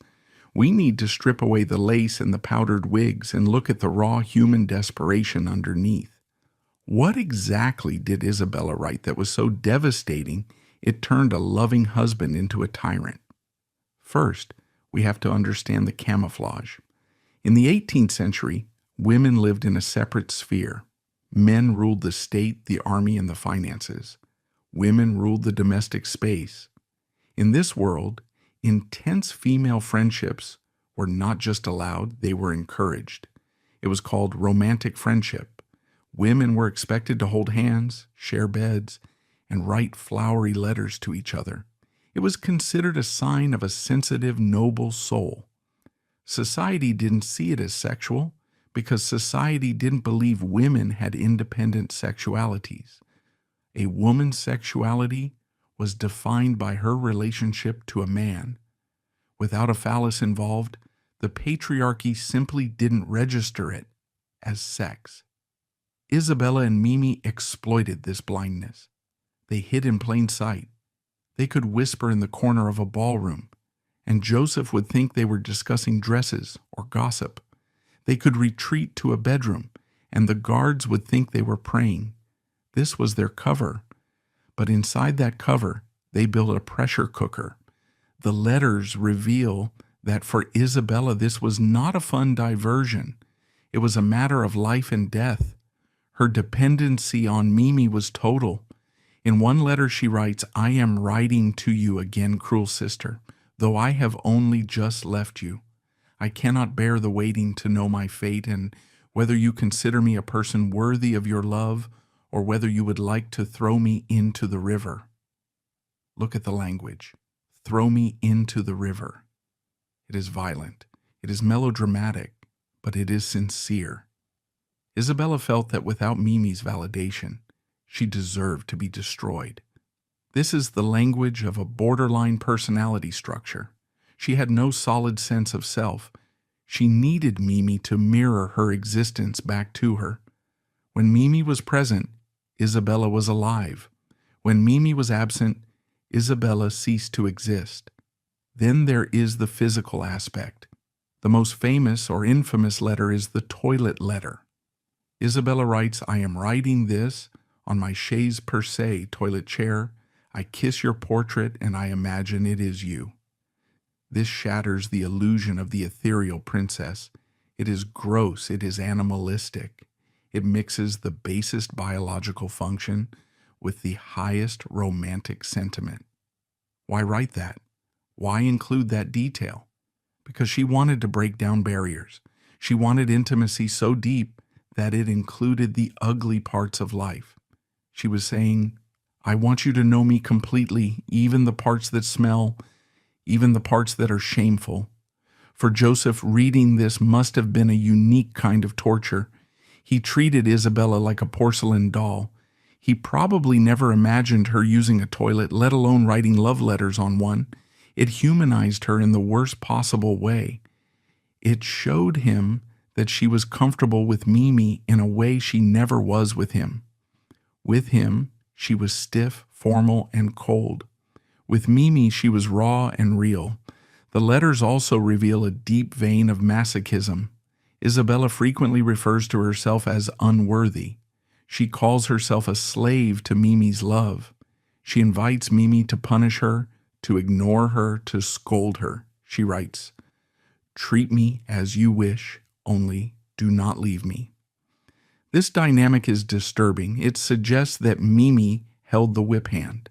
We need to strip away the lace and the powdered wigs and look at the raw human desperation underneath. What exactly did Isabella write that was so devastating it turned a loving husband into a tyrant? First, we have to understand the camouflage. In the 18th century, women lived in a separate sphere. Men ruled the state, the army, and the finances. Women ruled the domestic space. In this world, intense female friendships were not just allowed, they were encouraged. It was called romantic friendship. Women were expected to hold hands, share beds, and write flowery letters to each other. It was considered a sign of a sensitive, noble soul. Society didn't see it as sexual because society didn't believe women had independent sexualities. A woman's sexuality was defined by her relationship to a man. Without a phallus involved, the patriarchy simply didn't register it as sex. Isabella and Mimi exploited this blindness. They hid in plain sight. They could whisper in the corner of a ballroom, and Joseph would think they were discussing dresses or gossip. They could retreat to a bedroom, and the guards would think they were praying. This was their cover. But inside that cover, they built a pressure cooker. The letters reveal that for Isabella, this was not a fun diversion. It was a matter of life and death. Her dependency on Mimi was total. In one letter she writes, "I am writing to you again, cruel sister, though I have only just left you. I cannot bear the waiting to know my fate, and whether you consider me a person worthy of your love, or whether you would like to throw me into the river." Look at the language. Throw me into the river. It is violent. It is melodramatic, but it is sincere. Isabella felt that without Mimi's validation, she deserved to be destroyed. This is the language of a borderline personality structure. She had no solid sense of self. She needed Mimi to mirror her existence back to her. When Mimi was present, Isabella was alive. When Mimi was absent, Isabella ceased to exist. Then there is the physical aspect. The most famous or infamous letter is the toilet letter. Isabella writes, "I am writing this on my chaise percée toilet chair. I kiss your portrait and I imagine it is you." This shatters the illusion of the ethereal princess. It is gross, it is animalistic. It mixes the basest biological function with the highest romantic sentiment. Why write that? Why include that detail? Because she wanted to break down barriers. She wanted intimacy so deep that it included the ugly parts of life. She was saying, I want you to know me completely, even the parts that smell, even the parts that are shameful. For Joseph, reading this must have been a unique kind of torture. He treated Isabella like a porcelain doll. He probably never imagined her using a toilet, let alone writing love letters on one. It humanized her in the worst possible way. It showed him that she was comfortable with Mimi in a way she never was with him. With him, she was stiff, formal, and cold. With Mimi, she was raw and real. The letters also reveal a deep vein of masochism. Isabella frequently refers to herself as unworthy. She calls herself a slave to Mimi's love. She invites Mimi to punish her, to ignore her, to scold her. She writes, "Treat me as you wish, only do not leave me." This dynamic is disturbing. It suggests that Mimi held the whip hand.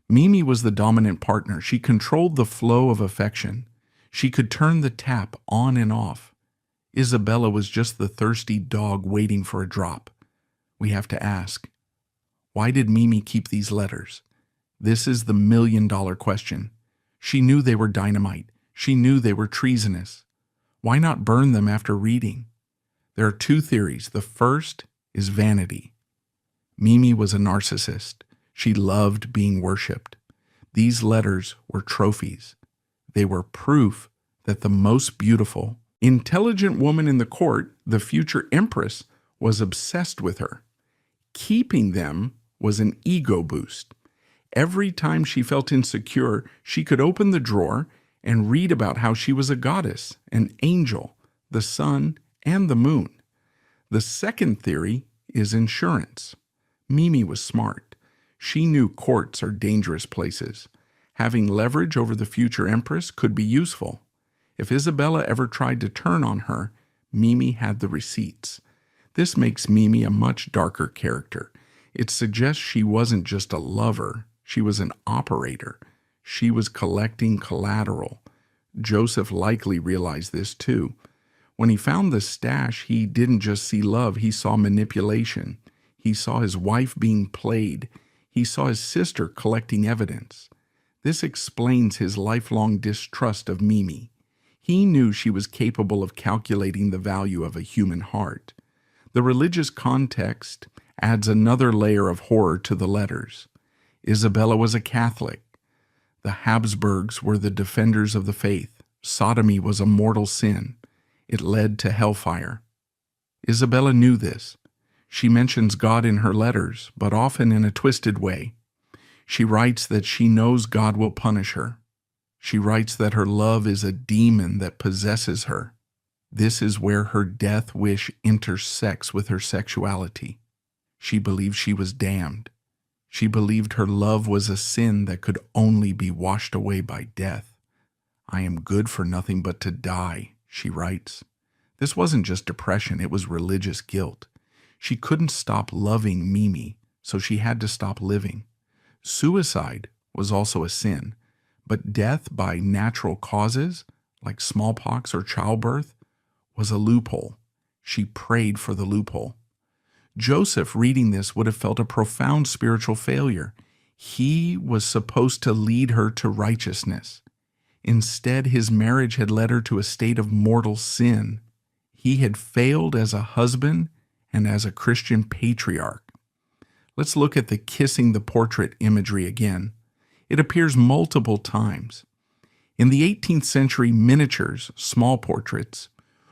Mimi was the dominant partner. She controlled the flow of affection. She could turn the tap on and off. Isabella was just the thirsty dog waiting for a drop. We have to ask, why did Mimi keep these letters? This is the million-dollar question. She knew they were dynamite. She knew they were treasonous. Why not burn them after reading? There are two theories. The first is vanity. Mimi was a narcissist. She loved being worshipped. These letters were trophies. They were proof that the most beautiful, intelligent woman in the court, the future empress, was obsessed with her. Keeping them was an ego boost. Every time she felt insecure, she could open the drawer and read about how she was a goddess, an angel, the sun, and the moon. The second theory is insurance. Mimi was smart. She knew courts are dangerous places. Having leverage over the future empress could be useful. If Isabella ever tried to turn on her, Mimi had the receipts. This makes Mimi a much darker character. It suggests she wasn't just a lover, she was an operator. She was collecting collateral. Joseph likely realized this too. When he found the stash, he didn't just see love, he saw manipulation. He saw his wife being played. He saw his sister collecting evidence. This explains his lifelong distrust of Mimi. He knew she was capable of calculating the value of a human heart. The religious context adds another layer of horror to the letters. Isabella was a Catholic. The Habsburgs were the defenders of the faith. Sodomy was a mortal sin. It led to hellfire. Isabella knew this. She mentions God in her letters, but often in a twisted way. She writes that she knows God will punish her. She writes that her love is a demon that possesses her. This is where her death wish intersects with her sexuality. She believed she was damned. She believed her love was a sin that could only be washed away by death. "I am good for nothing but to die," she writes. This wasn't just depression, it was religious guilt. She couldn't stop loving Mimi, so she had to stop living. Suicide was also a sin, but death by natural causes, like smallpox or childbirth, was a loophole. She prayed for the loophole. Joseph, reading this, would have felt a profound spiritual failure. He was supposed to lead her to righteousness. Instead, his marriage had led her to a state of mortal sin. He had failed as a husband and as a Christian patriarch. Let's look at the kissing the portrait imagery again. It appears multiple times. In the 18th century, miniatures, small portraits,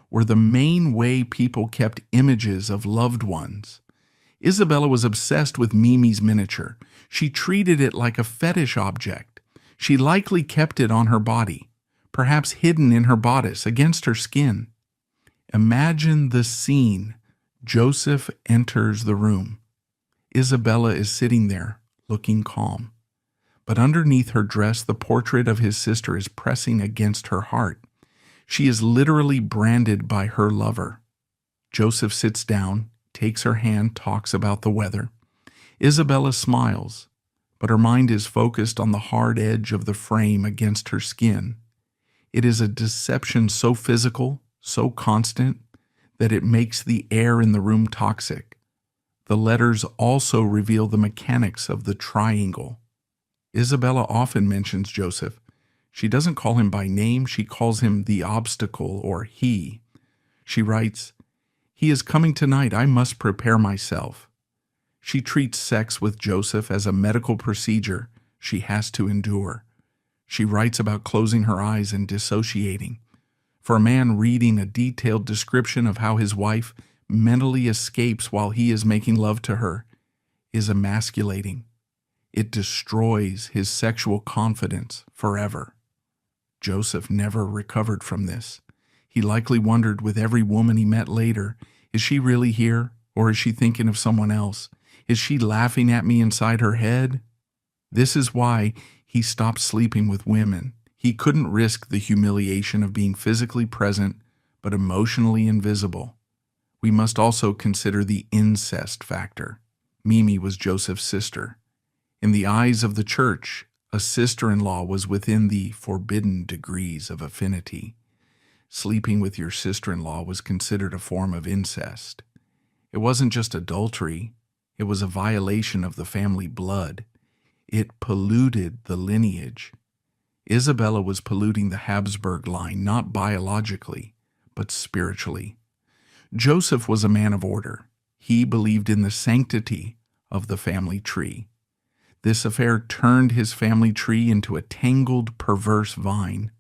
were the main way people kept images of loved ones. Isabella was obsessed with Mimi's miniature. She treated it like a fetish object. She likely kept it on her body, perhaps hidden in her bodice against her skin. Imagine the scene. Joseph enters the room. Isabella is sitting there, looking calm. But underneath her dress, the portrait of his sister is pressing against her heart. She is literally branded by her lover. Joseph sits down, takes her hand, talks about the weather. Isabella smiles, but her mind is focused on the hard edge of the frame against her skin. It is a deception so physical, so constant, that it makes the air in the room toxic. The letters also reveal the mechanics of the triangle. Isabella often mentions Joseph. She doesn't call him by name, she calls him the obstacle or he. She writes, "He is coming tonight, I must prepare myself." She treats sex with Joseph as a medical procedure she has to endure. She writes about closing her eyes and dissociating. For a man, reading a detailed description of how his wife mentally escapes while he is making love to her is emasculating. It destroys his sexual confidence forever. Joseph never recovered from this. He likely wondered with every woman he met later, is she really here, or is she thinking of someone else? Is she laughing at me inside her head? This is why he stopped sleeping with women. He couldn't risk the humiliation of being physically present but emotionally invisible. We must also consider the incest factor. Mimi was Joseph's sister. In the eyes of the church, a sister-in-law was within the forbidden degrees of affinity. Sleeping with your sister-in-law was considered a form of incest. It wasn't just adultery, it was a violation of the family blood. It polluted the lineage. Isabella was polluting the Habsburg line, not biologically, but spiritually. Joseph was a man of order. He believed in the sanctity of the family tree. This affair turned his family tree into a tangled, perverse vine.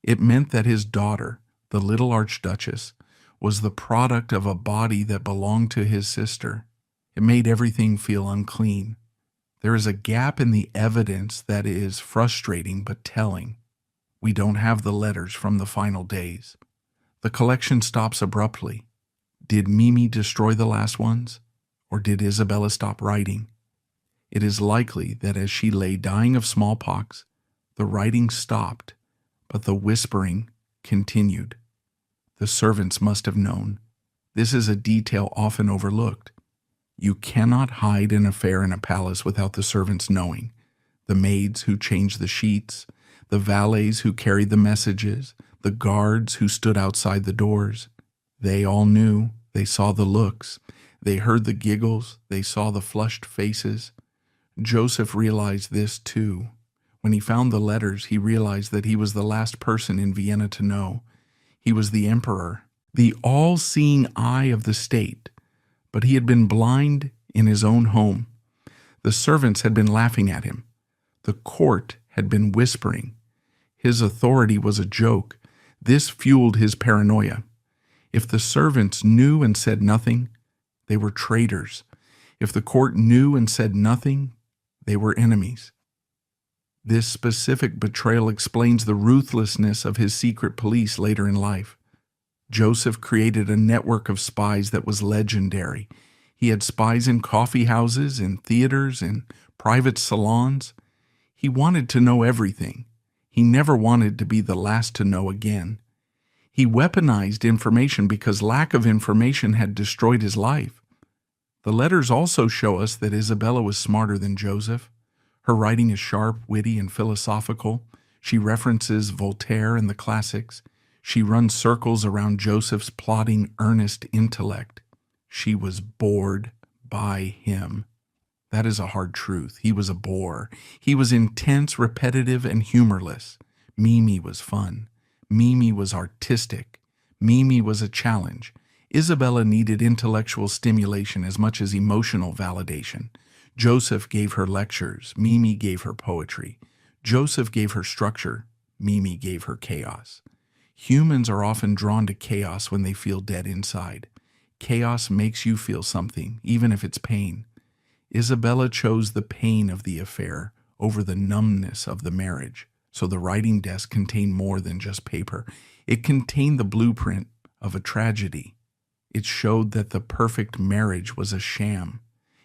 It meant that his daughter, the little Archduchess, was the product of a body that belonged to his sister. It made everything feel unclean. There is a gap in the evidence that is frustrating but telling. We don't have the letters from the final days. The collection stops abruptly. Did Mimi destroy the last ones? Or did Isabella stop writing? It is likely that as she lay dying of smallpox, the writing stopped, but the whispering continued. The servants must have known. This is a detail often overlooked. You cannot hide an affair in a palace without the servants knowing. The maids who changed the sheets, the valets who carried the messages, the guards who stood outside the doors. They all knew. They saw the looks. They heard the giggles. They saw the flushed faces. Joseph realized this too. When he found the letters, he realized that he was the last person in Vienna to know. He was the emperor, the all-seeing eye of the state, but he had been blind in his own home. The servants had been laughing at him. The court had been whispering. His authority was a joke. This fueled his paranoia. If the servants knew and said nothing, they were traitors. If the court knew and said nothing, they were enemies. This specific betrayal explains the ruthlessness of his secret police later in life. Joseph created a network of spies that was legendary. He had spies in coffee houses, in theaters, in private salons. He wanted to know everything. He never wanted to be the last to know again. He weaponized information because lack of information had destroyed his life. The letters also show us that Isabella was smarter than Joseph. Her writing is sharp, witty, and philosophical. She references Voltaire and the classics. She runs circles around Joseph's plodding, earnest intellect. She was bored by him. That is a hard truth. He was a bore. He was intense, repetitive, and humorless. Mimi was fun. Mimi was artistic. Mimi was a challenge. Isabella needed intellectual stimulation as much as emotional validation. Joseph gave her lectures. Mimi gave her poetry. Joseph gave her structure. Mimi gave her chaos. Humans are often drawn to chaos when they feel dead inside. Chaos makes you feel something, even if it's pain. Isabella chose the pain of the affair over the numbness of the marriage. So the writing desk contained more than just paper. It contained the blueprint of a tragedy. It showed that the perfect marriage was a sham.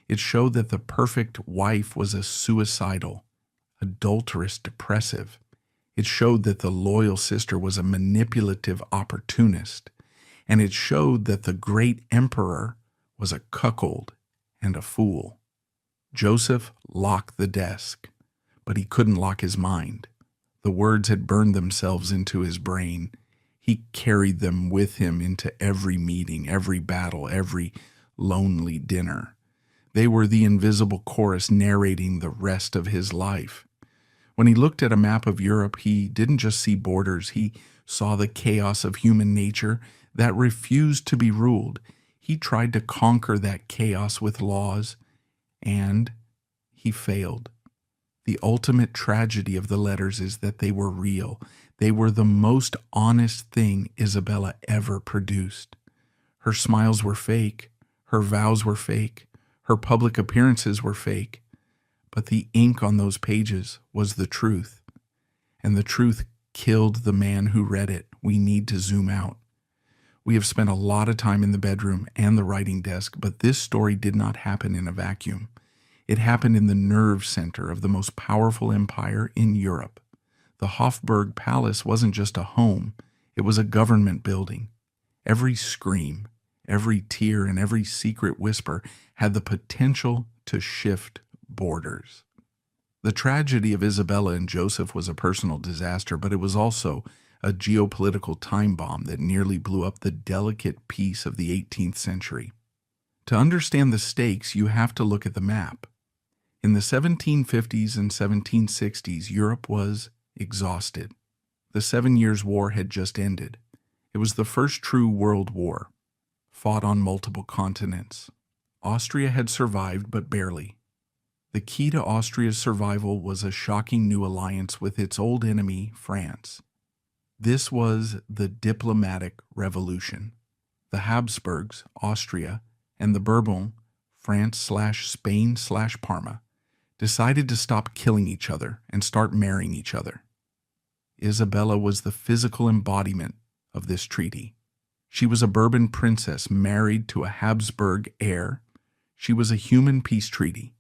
It showed that the perfect wife was a suicidal, adulterous, depressive. It showed that the loyal sister was a manipulative opportunist. And it showed that the great emperor was a cuckold and a fool. Joseph locked the desk, but he couldn't lock his mind. The words had burned themselves into his brain. He carried them with him into every meeting, every battle, every lonely dinner. They were the invisible chorus narrating the rest of his life. When he looked at a map of Europe, he didn't just see borders. He saw the chaos of human nature that refused to be ruled. He tried to conquer that chaos with laws, and he failed. The ultimate tragedy of the letters is that they were real. They were the most honest thing Isabella ever produced. Her smiles were fake. Her vows were fake. Her public appearances were fake. But the ink on those pages was the truth. And the truth killed the man who read it. We need to zoom out. We have spent a lot of time in the bedroom and the writing desk, but this story did not happen in a vacuum. It happened in the nerve center of the most powerful empire in Europe. The Habsburg Palace wasn't just a home, it was a government building. Every scream, every tear, and every secret whisper had the potential to shift borders. The tragedy of Isabella and Joseph was a personal disaster, but it was also a geopolitical time bomb that nearly blew up the delicate peace of the 18th century. To understand the stakes, you have to look at the map. In the 1750s and 1760s, Europe was exhausted. The 7 Years' War had just ended. It was the first true world war, fought on multiple continents. Austria had survived, but barely. The key to Austria's survival was a shocking new alliance with its old enemy, France. This was the diplomatic revolution. The Habsburgs, Austria, and the Bourbons, France/Spain/Parma, decided to stop killing each other and start marrying each other. Isabella was the physical embodiment of this treaty. She was a Bourbon princess married to a Habsburg heir. She was a human peace treaty.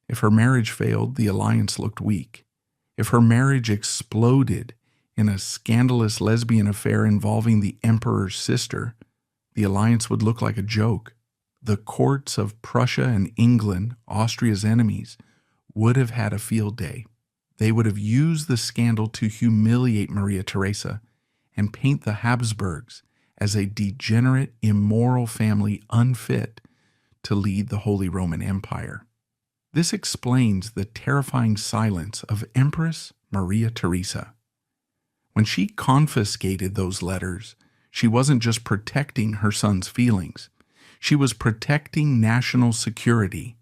If her marriage failed, the alliance looked weak. If her marriage exploded in a scandalous lesbian affair involving the emperor's sister, the alliance would look like a joke. The courts of Prussia and England, Austria's enemies, would have had a field day. They would have used the scandal to humiliate Maria Theresa and paint the Habsburgs as a degenerate, immoral family unfit to lead the Holy Roman Empire. This explains the terrifying silence of Empress Maria Theresa. When she confiscated those letters, she wasn't just protecting her son's feelings. She was protecting national security.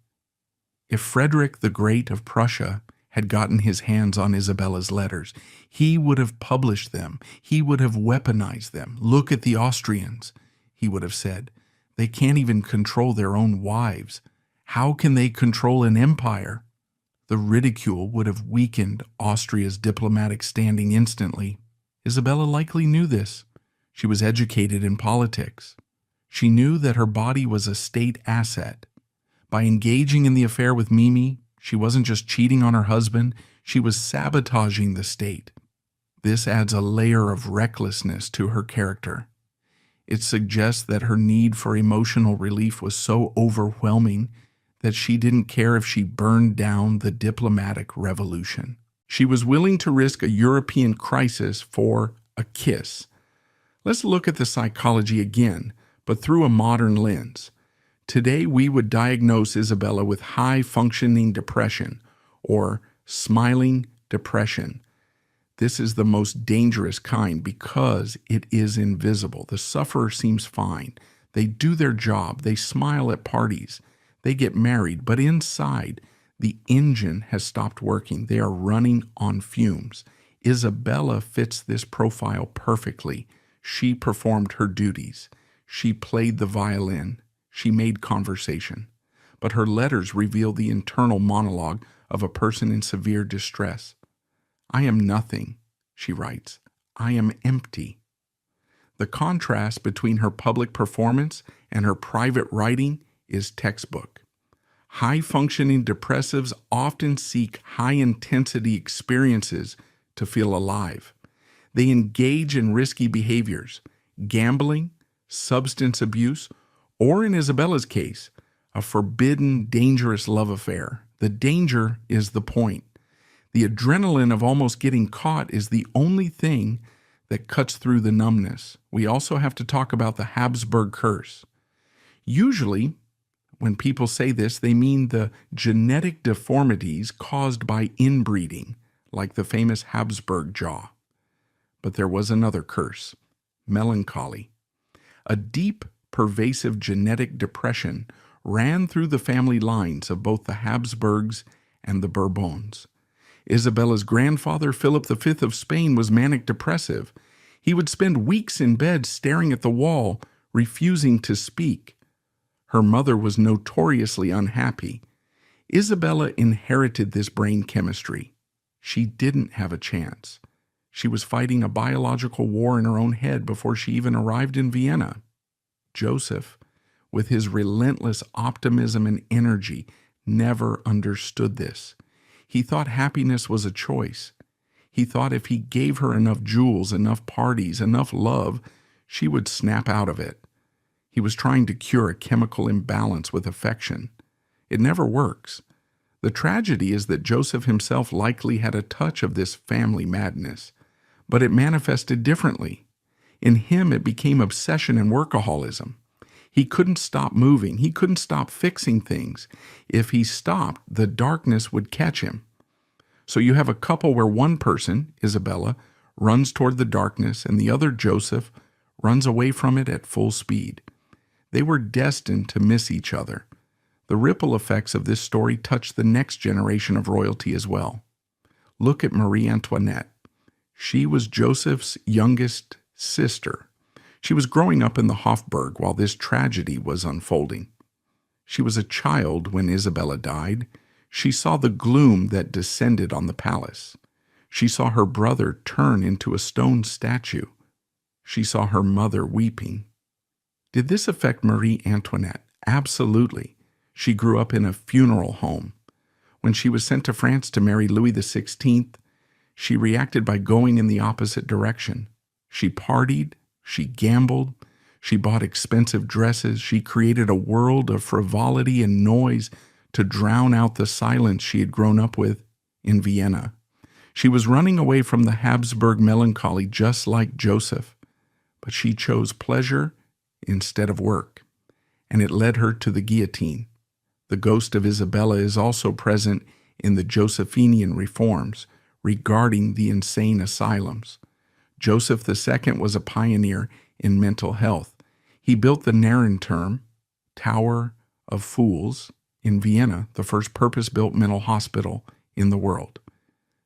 If Frederick the Great of Prussia had gotten his hands on Isabella's letters, he would have published them. He would have weaponized them. Look at the Austrians, he would have said. They can't even control their own wives. How can they control an empire? The ridicule would have weakened Austria's diplomatic standing instantly. Isabella likely knew this. She was educated in politics. She knew that her body was a state asset. By engaging in the affair with Mimi, she wasn't just cheating on her husband, she was sabotaging the state. This adds a layer of recklessness to her character. It suggests that her need for emotional relief was so overwhelming that she didn't care if she burned down the diplomatic revolution. She was willing to risk a European crisis for a kiss. Let's look at the psychology again, but through a modern lens. Today, we would diagnose Isabella with high-functioning depression or smiling depression. This is the most dangerous kind because it is invisible. The sufferer seems fine. They do their job. They smile at parties. They get married. But inside, the engine has stopped working. They are running on fumes. Isabella fits this profile perfectly. She performed her duties. She played the violin. She made conversation. But her letters reveal the internal monologue of a person in severe distress. I am nothing, she writes. I am empty. The contrast between her public performance and her private writing is textbook. High-functioning depressives often seek high-intensity experiences to feel alive. They engage in risky behaviors, gambling, substance abuse, Or in Isabella's case, a forbidden, dangerous love affair. The danger is the point. The adrenaline of almost getting caught is the only thing that cuts through the numbness. We also have to talk about the Habsburg curse. Usually, when people say this, they mean the genetic deformities caused by inbreeding, like the famous Habsburg jaw. But there was another curse, melancholy. A deep, pervasive genetic depression ran through the family lines of both the Habsburgs and the Bourbons. Isabella's grandfather, Philip V of Spain, was manic depressive. He would spend weeks in bed staring at the wall, refusing to speak. Her mother was notoriously unhappy. Isabella inherited this brain chemistry. She didn't have a chance. She was fighting a biological war in her own head before she even arrived in Vienna. Joseph, with his relentless optimism and energy, never understood this. He thought happiness was a choice. He thought if he gave her enough jewels, enough parties, enough love, she would snap out of it. He was trying to cure a chemical imbalance with affection. It never works. The tragedy is that Joseph himself likely had a touch of this family madness, but it manifested differently. In him, it became obsession and workaholism. He couldn't stop moving. He couldn't stop fixing things. If he stopped, the darkness would catch him. So you have a couple where one person, Isabella, runs toward the darkness and the other, Joseph, runs away from it at full speed. They were destined to miss each other. The ripple effects of this story touch the next generation of royalty as well. Look at Marie Antoinette. She was Joseph's youngest sister. She was growing up in the Hofburg while this tragedy was unfolding. She was a child when Isabella died. She saw the gloom that descended on the palace. She saw her brother turn into a stone statue. She saw her mother weeping. Did this affect Marie Antoinette? Absolutely. She grew up in a funeral home. When she was sent to France to marry Louis XVI, she reacted by going in the opposite direction. She partied, she gambled, she bought expensive dresses, she created a world of frivolity and noise to drown out the silence she had grown up with in Vienna. She was running away from the Habsburg melancholy just like Joseph, but she chose pleasure instead of work, and it led her to the guillotine. The ghost of Isabella is also present in the Josephinian reforms regarding the insane asylums. Joseph II was a pioneer in mental health. He built the Narrenturm, Tower of Fools, in Vienna, the first purpose-built mental hospital in the world.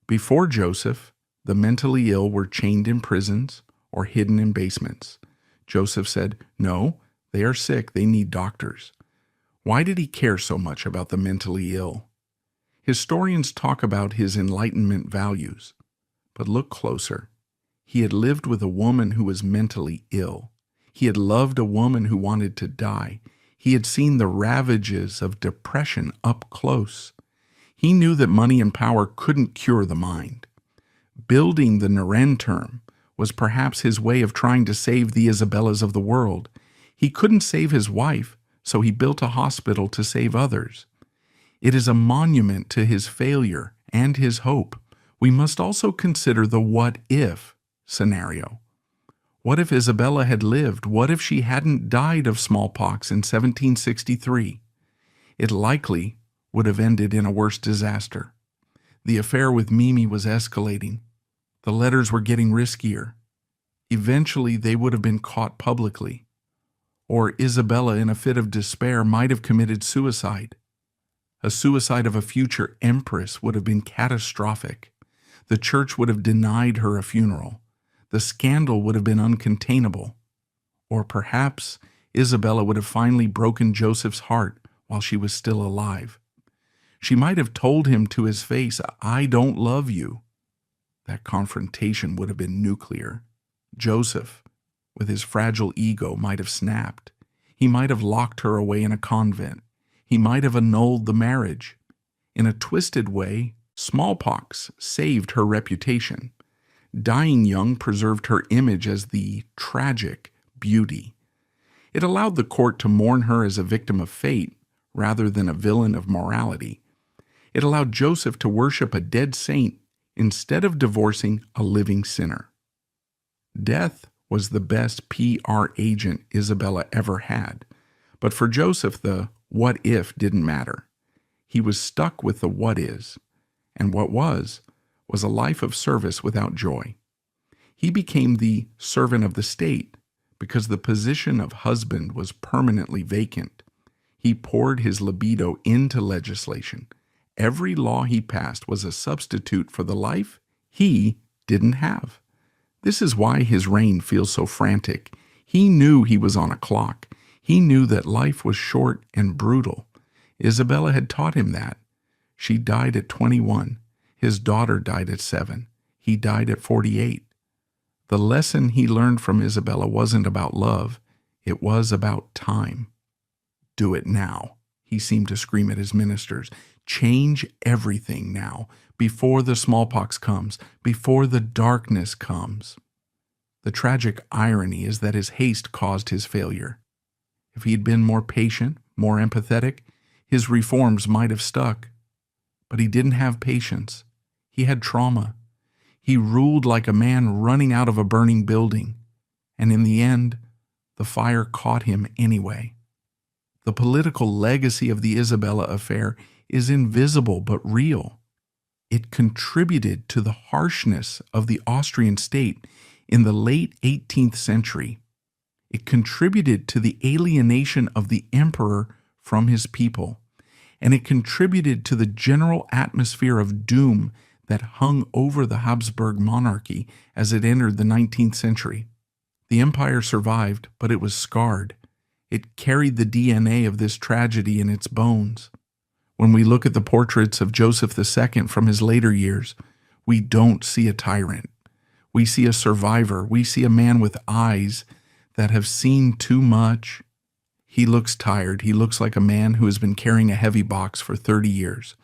Before Joseph, the mentally ill were chained in prisons or hidden in basements. Joseph said, "No, they are sick, they need doctors." Why did he care so much about the mentally ill? Historians talk about his Enlightenment values, but look closer. He had lived with a woman who was mentally ill. He had loved a woman who wanted to die. He had seen the ravages of depression up close. He knew that money and power couldn't cure the mind. Building the Narrenturm was perhaps his way of trying to save the Isabellas of the world. He couldn't save his wife, so he built a hospital to save others. It is a monument to his failure and his hope. We must also consider the what-if scenario. What if Isabella had lived? What if she hadn't died of smallpox in 1763? It likely would have ended in a worse disaster. The affair with Mimi was escalating. The letters were getting riskier. Eventually, they would have been caught publicly. Or Isabella, in a fit of despair, might have committed suicide. A suicide of a future empress would have been catastrophic. The church would have denied her a funeral. The scandal would have been uncontainable. Or perhaps Isabella would have finally broken Joseph's heart while she was still alive. She might have told him to his face, "I don't love you." That confrontation would have been nuclear. Joseph, with his fragile ego, might have snapped. He might have locked her away in a convent. He might have annulled the marriage. In a twisted way, smallpox saved her reputation. Dying young preserved her image as the tragic beauty. It allowed the court to mourn her as a victim of fate rather than a villain of morality. It allowed Joseph to worship a dead saint instead of divorcing a living sinner. Death was the best PR agent Isabella ever had, but for Joseph the what if didn't matter. He was stuck with the what is, and what was a life of service without joy. He became the servant of the state because the position of husband was permanently vacant. He poured his libido into legislation. Every law he passed was a substitute for the life he didn't have. This is why his reign feels so frantic. He knew he was on a clock. He knew that life was short and brutal. Isabella had taught him that. She died at 21. His daughter died at 7. He died at 48. The lesson he learned from Isabella wasn't about love. It was about time. Do it now, he seemed to scream at his ministers. Change everything now, before the smallpox comes, before the darkness comes. The tragic irony is that his haste caused his failure. If he had been more patient, more empathetic, his reforms might have stuck. But he didn't have patience. He had trauma. He ruled like a man running out of a burning building. And in the end, the fire caught him anyway. The political legacy of the Isabella affair is invisible but real. It contributed to the harshness of the Austrian state in the late 18th century. It contributed to the alienation of the emperor from his people, and it contributed to the general atmosphere of doom that hung over the Habsburg monarchy as it entered the 19th century. The empire survived, but it was scarred. It carried the DNA of this tragedy in its bones. When we look at the portraits of Joseph II from his later years, we don't see a tyrant. We see a survivor. We see a man with eyes that have seen too much. He looks tired. He looks like a man who has been carrying a heavy box for 30 years,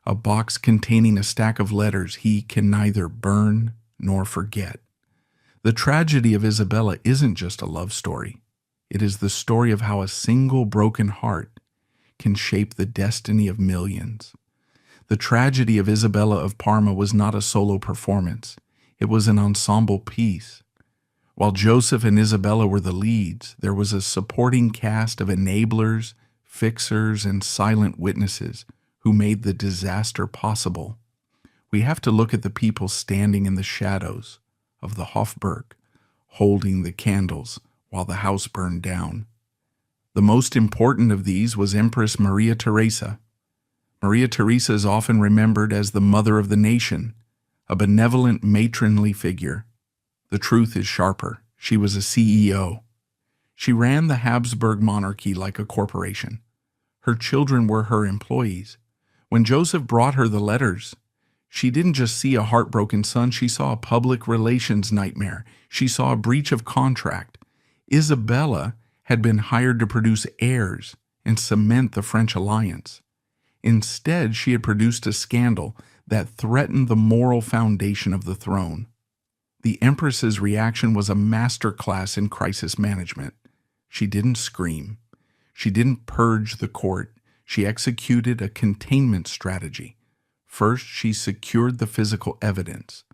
a box containing a stack of letters he can neither burn nor forget. The tragedy of Isabella isn't just a love story. It is the story of how a single broken heart can shape the destiny of millions. The tragedy of Isabella of Parma was not a solo performance. It was an ensemble piece. While Joseph and Isabella were the leads, there was a supporting cast of enablers, fixers, and silent witnesses who made the disaster possible. We have to look at the people standing in the shadows of the Hofburg, holding the candles while the house burned down. The most important of these was Empress Maria Theresa. Maria Theresa is often remembered as the mother of the nation, a benevolent matronly figure. The truth is sharper. She was a CEO. She ran the Habsburg monarchy like a corporation. Her children were her employees. When Joseph brought her the letters, she didn't just see a heartbroken son, she saw a public relations nightmare. She saw a breach of contract. Isabella had been hired to produce heirs and cement the French alliance. Instead, she had produced a scandal that threatened the moral foundation of the throne. The Empress's reaction was a masterclass in crisis management. She didn't scream. She didn't purge the court. She executed a containment strategy. First, she secured the physical evidence.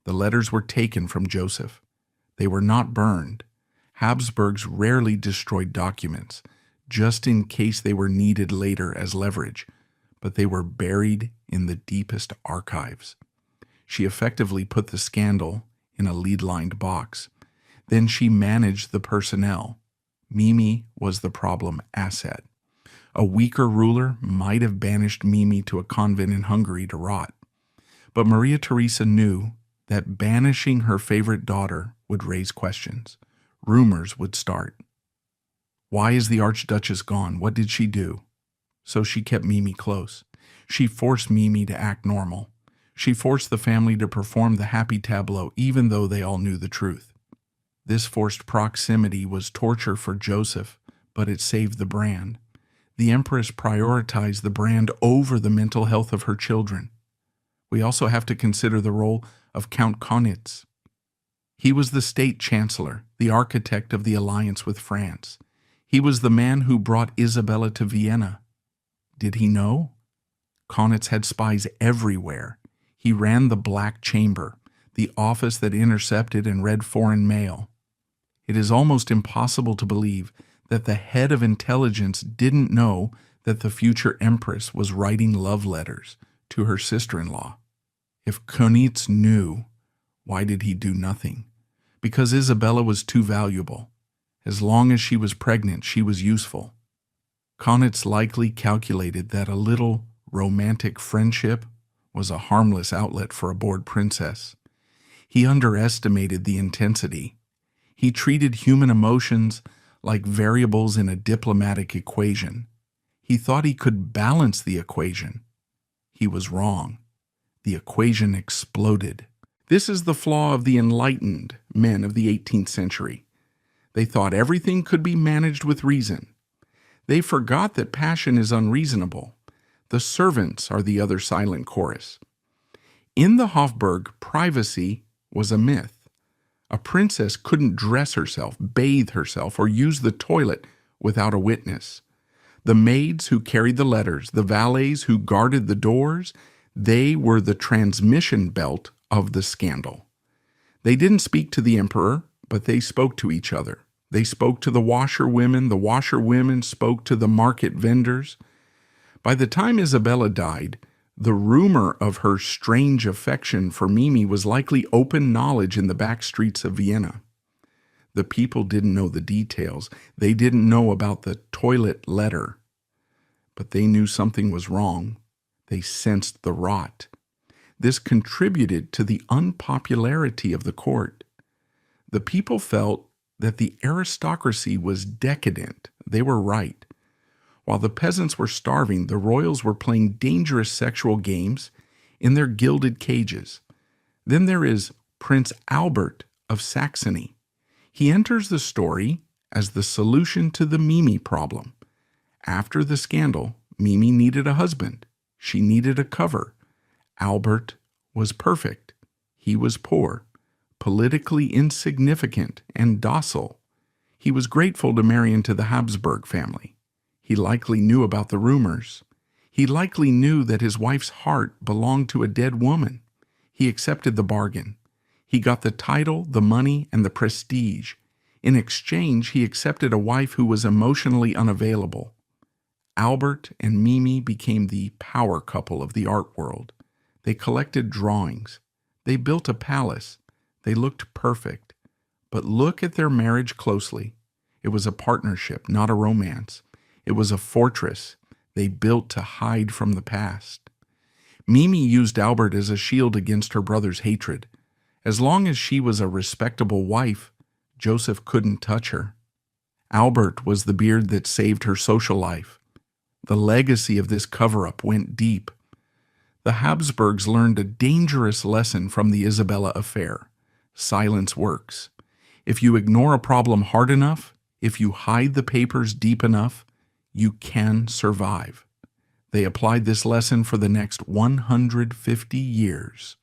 The letters were taken from Joseph. They were not burned. Habsburgs rarely destroyed documents, just in case they were needed later as leverage, but they were buried in the deepest archives. She effectively put the scandal in a lead-lined box. Then she managed the personnel. Mimi was the problem asset. A weaker ruler might have banished Mimi to a convent in Hungary to rot. But Maria Theresa knew that banishing her favorite daughter would raise questions. Rumors would start. Why is the Archduchess gone? What did she do? So she kept Mimi close. She forced Mimi to act normal. She forced the family to perform the happy tableau even though they all knew the truth. This forced proximity was torture for Joseph, but it saved the brand. The Empress prioritized the brand over the mental health of her children. We also have to consider the role of Count Kaunitz. He was the state chancellor, the architect of the alliance with France. He was the man who brought Isabella to Vienna. Did he know? Kaunitz had spies everywhere. He ran the Black Chamber, the office that intercepted and read foreign mail. It is almost impossible to believe that the head of intelligence didn't know that the future empress was writing love letters to her sister-in-law. If Kaunitz knew, why did he do nothing? Because Isabella was too valuable. As long as she was pregnant, she was useful. Kaunitz likely calculated that a little romantic friendship was a harmless outlet for a bored princess. He underestimated the intensity. He treated human emotions like variables in a diplomatic equation. He thought he could balance the equation. He was wrong. The equation exploded. This is the flaw of the enlightened men of the 18th century. They thought everything could be managed with reason. They forgot that passion is unreasonable. The servants are the other silent chorus. In the Habsburg, privacy was a myth. A princess couldn't dress herself, bathe herself, or use the toilet without a witness. The maids who carried the letters, the valets who guarded the doors, they were the transmission belt of the scandal. They didn't speak to the emperor, but they spoke to each other. They spoke to the washerwomen spoke to the market vendors. By the time Isabella died, the rumor of her strange affection for Mimi was likely open knowledge in the back streets of Vienna. The people didn't know the details. They didn't know about the toilet letter. But they knew something was wrong. They sensed the rot. This contributed to the unpopularity of the court. The people felt that the aristocracy was decadent. They were right. While the peasants were starving, the royals were playing dangerous sexual games in their gilded cages. Then there is Prince Albert of Saxony. He enters the story as the solution to the Mimi problem. After the scandal, Mimi needed a husband. She needed a cover. Albert was perfect. He was poor, politically insignificant, and docile. He was grateful to marry into the Habsburg family. He likely knew about the rumors. He likely knew that his wife's heart belonged to a dead woman. He accepted the bargain. He got the title, the money, and the prestige. In exchange, he accepted a wife who was emotionally unavailable. Albert and Mimi became the power couple of the art world. They collected drawings. They built a palace. They looked perfect. But look at their marriage closely. It was a partnership, not a romance. It was a fortress they built to hide from the past. Mimi used Albert as a shield against her brother's hatred. As long as she was a respectable wife, Joseph couldn't touch her. Albert was the beard that saved her social life. The legacy of this cover-up went deep. The Habsburgs learned a dangerous lesson from the Isabella affair. Silence works. If you ignore a problem hard enough, if you hide the papers deep enough, you can survive. They applied this lesson for the next 150 years.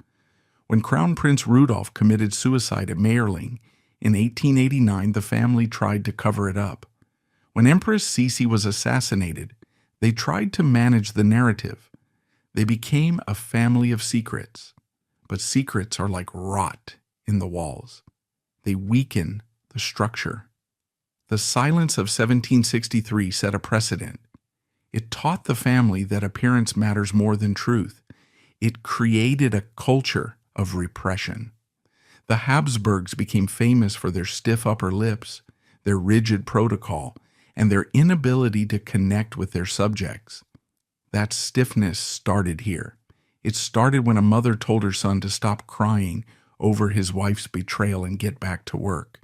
When Crown Prince Rudolph committed suicide at Mayerling in 1889, the family tried to cover it up. When Empress Sisi was assassinated, they tried to manage the narrative. They became a family of secrets. But secrets are like rot in the walls. They weaken the structure. The silence of 1763 set a precedent. It taught the family that appearance matters more than truth. It created a culture of repression. The Habsburgs became famous for their stiff upper lips, their rigid protocol, and their inability to connect with their subjects. That stiffness started here. It started when a mother told her son to stop crying over his wife's betrayal and get back to work.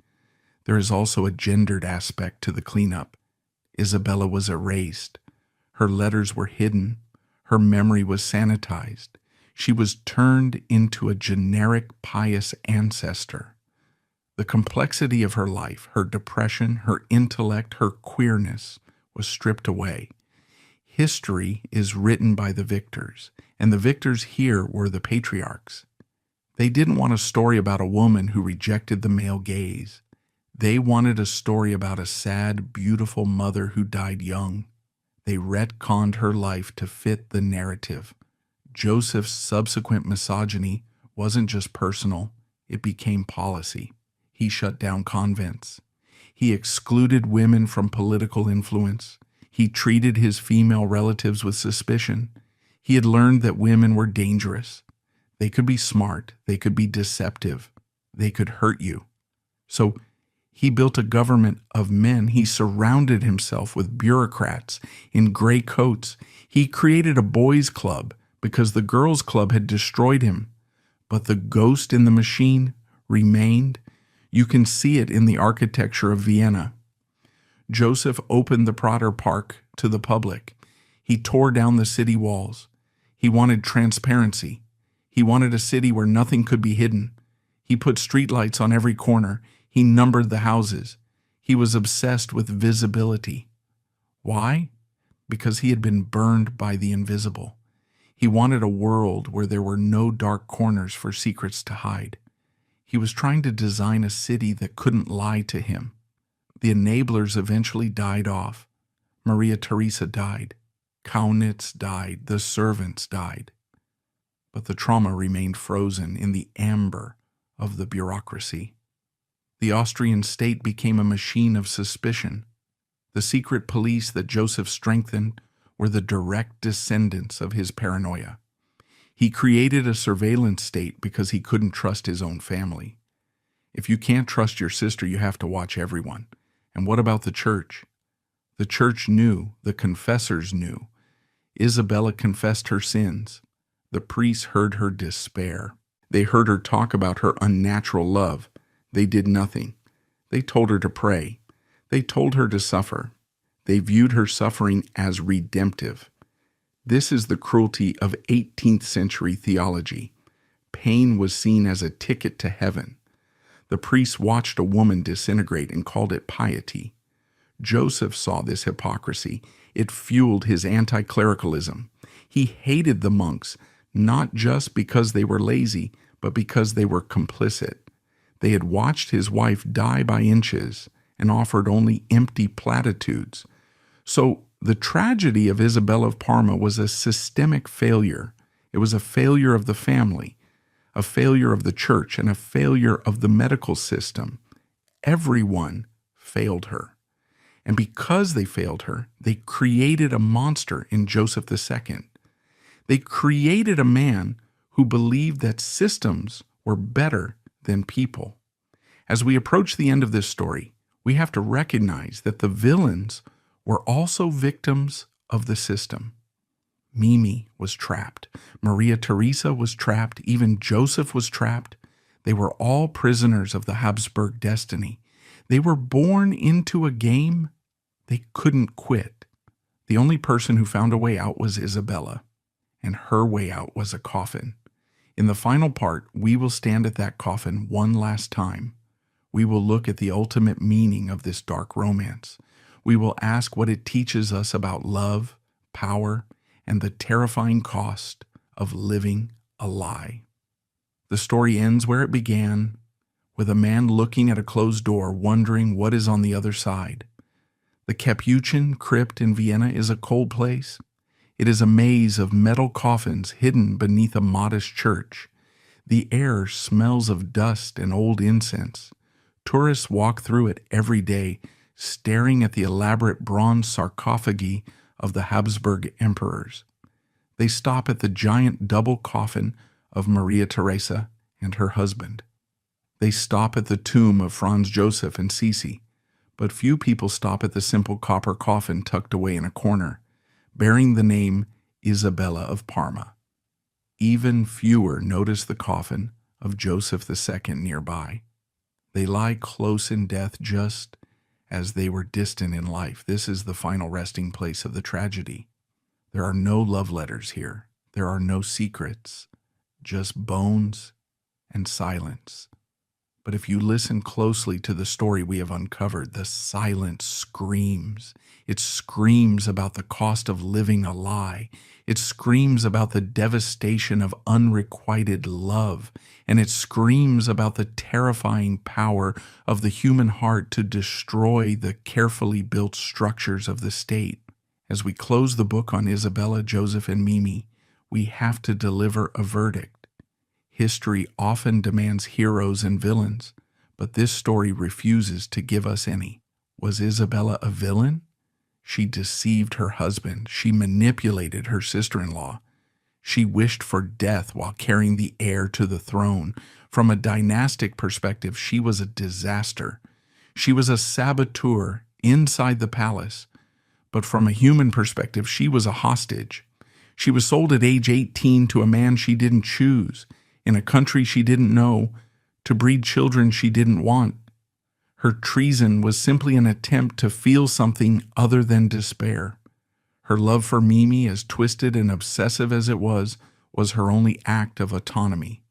There is also a gendered aspect to the cleanup. Isabella was erased. Her letters were hidden. Her memory was sanitized. She was turned into a generic pious ancestor. The complexity of her life, her depression, her intellect, her queerness was stripped away. History is written by the victors, and the victors here were the patriarchs. They didn't want a story about a woman who rejected the male gaze. They wanted a story about a sad, beautiful mother who died young. They retconned her life to fit the narrative. Joseph's subsequent misogyny wasn't just personal, it became policy. He shut down convents. He excluded women from political influence. He treated his female relatives with suspicion. He had learned that women were dangerous. They could be smart. They could be deceptive. They could hurt you. So he built a government of men. He surrounded himself with bureaucrats in gray coats. He created a boys' club because the girls' club had destroyed him. But the ghost in the machine remained. You can see it in the architecture of Vienna. Joseph opened the Prater Park to the public. He tore down the city walls. He wanted transparency. He wanted a city where nothing could be hidden. He put streetlights on every corner. He numbered the houses. He was obsessed with visibility. Why? Because he had been burned by the invisible. He wanted a world where there were no dark corners for secrets to hide. He was trying to design a city that couldn't lie to him. The enablers eventually died off. Maria Theresa died. Kaunitz died. The servants died. But the trauma remained frozen in the amber of the bureaucracy. The Austrian state became a machine of suspicion. The secret police that Joseph strengthened were the direct descendants of his paranoia. He created a surveillance state because he couldn't trust his own family. If you can't trust your sister, you have to watch everyone. And what about the church? The church knew, the confessors knew. Isabella confessed her sins. The priests heard her despair. They heard her talk about her unnatural love. They did nothing. They told her to pray. They told her to suffer. They viewed her suffering as redemptive. This is the cruelty of 18th century theology. Pain was seen as a ticket to heaven. The priests watched a woman disintegrate and called it piety. Joseph saw this hypocrisy. It fueled his anti-clericalism. He hated the monks, not just because they were lazy, but because they were complicit. They had watched his wife die by inches and offered only empty platitudes. So the tragedy of Isabella of Parma was a systemic failure. It was a failure of the family, a failure of the church, and a failure of the medical system. Everyone failed her. And because they failed her, they created a monster in Joseph II. They created a man who believed that systems were better than people. As we approach the end of this story, we have to recognize that the villains were also victims of the system. Mimi was trapped. Maria Theresa was trapped. Even Joseph was trapped. They were all prisoners of the Habsburg destiny. They were born into a game they couldn't quit. The only person who found a way out was Isabella, and her way out was a coffin. In the final part, we will stand at that coffin one last time. We will look at the ultimate meaning of this dark romance. We will ask what it teaches us about love, power, and the terrifying cost of living a lie. The story ends where it began, with a man looking at a closed door, wondering what is on the other side. The Capuchin crypt in Vienna is a cold place. It is a maze of metal coffins hidden beneath a modest church. The air smells of dust and old incense. Tourists walk through it every day, staring at the elaborate bronze sarcophagi of the Habsburg emperors. They stop at the giant double coffin of Maria Theresa and her husband. They stop at the tomb of Franz Joseph and Sisi, but few people stop at the simple copper coffin tucked away in a corner, bearing the name Isabella of Parma. Even fewer notice the coffin of Joseph II nearby. They lie close in death just as they were distant in life. This is the final resting place of the tragedy. There are no love letters here. There are no secrets, just bones and silence. But if you listen closely to the story we have uncovered, the silence screams. It screams about the cost of living a lie. It screams about the devastation of unrequited love. And it screams about the terrifying power of the human heart to destroy the carefully built structures of the state. As we close the book on Isabella, Joseph, and Mimi, we have to deliver a verdict. History often demands heroes and villains, but this story refuses to give us any. Was Isabella a villain? She deceived her husband. She manipulated her sister-in-law. She wished for death while carrying the heir to the throne. From a dynastic perspective, she was a disaster. She was a saboteur inside the palace. But from a human perspective, she was a hostage. She was sold at age 18 to a man she didn't choose, in a country she didn't know, to breed children she didn't want. Her treason was simply an attempt to feel something other than despair. Her love for Mimi, as twisted and obsessive as it was her only act of autonomy.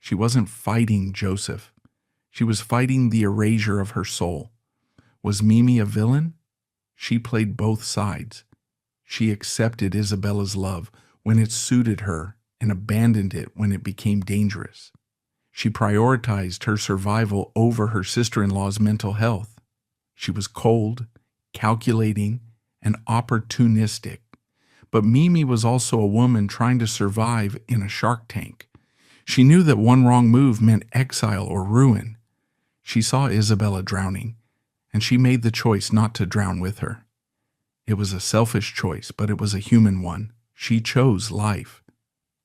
She wasn't fighting Joseph. She was fighting the erasure of her soul. Was Mimi a villain? She played both sides. She accepted Isabella's love when it suited her and abandoned it when it became dangerous. She prioritized her survival over her sister-in-law's mental health. She was cold, calculating, and opportunistic. But Mimi was also a woman trying to survive in a shark tank. She knew that one wrong move meant exile or ruin. She saw Isabella drowning, and she made the choice not to drown with her. It was a selfish choice, but it was a human one. She chose life.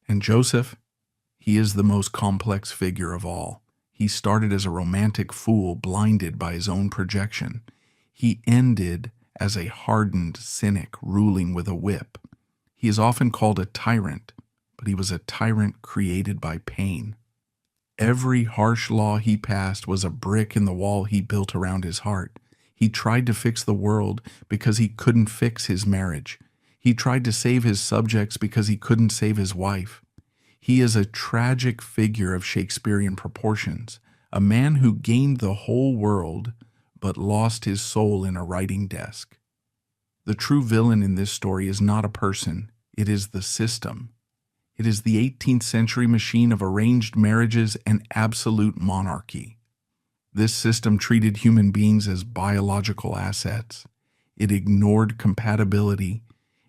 And Joseph, he is the most complex figure of all. He started as a romantic fool blinded by his own projection. He ended as a hardened cynic ruling with a whip. He is often called a tyrant, but he was a tyrant created by pain. Every harsh law he passed was a brick in the wall he built around his heart. He tried to fix the world because he couldn't fix his marriage. He tried to save his subjects because he couldn't save his wife. He is a tragic figure of Shakespearean proportions, a man who gained the whole world but lost his soul in a writing desk. The true villain in this story is not a person, it is the system. It is the 18th century machine of arranged marriages and absolute monarchy. This system treated human beings as biological assets. It ignored compatibility.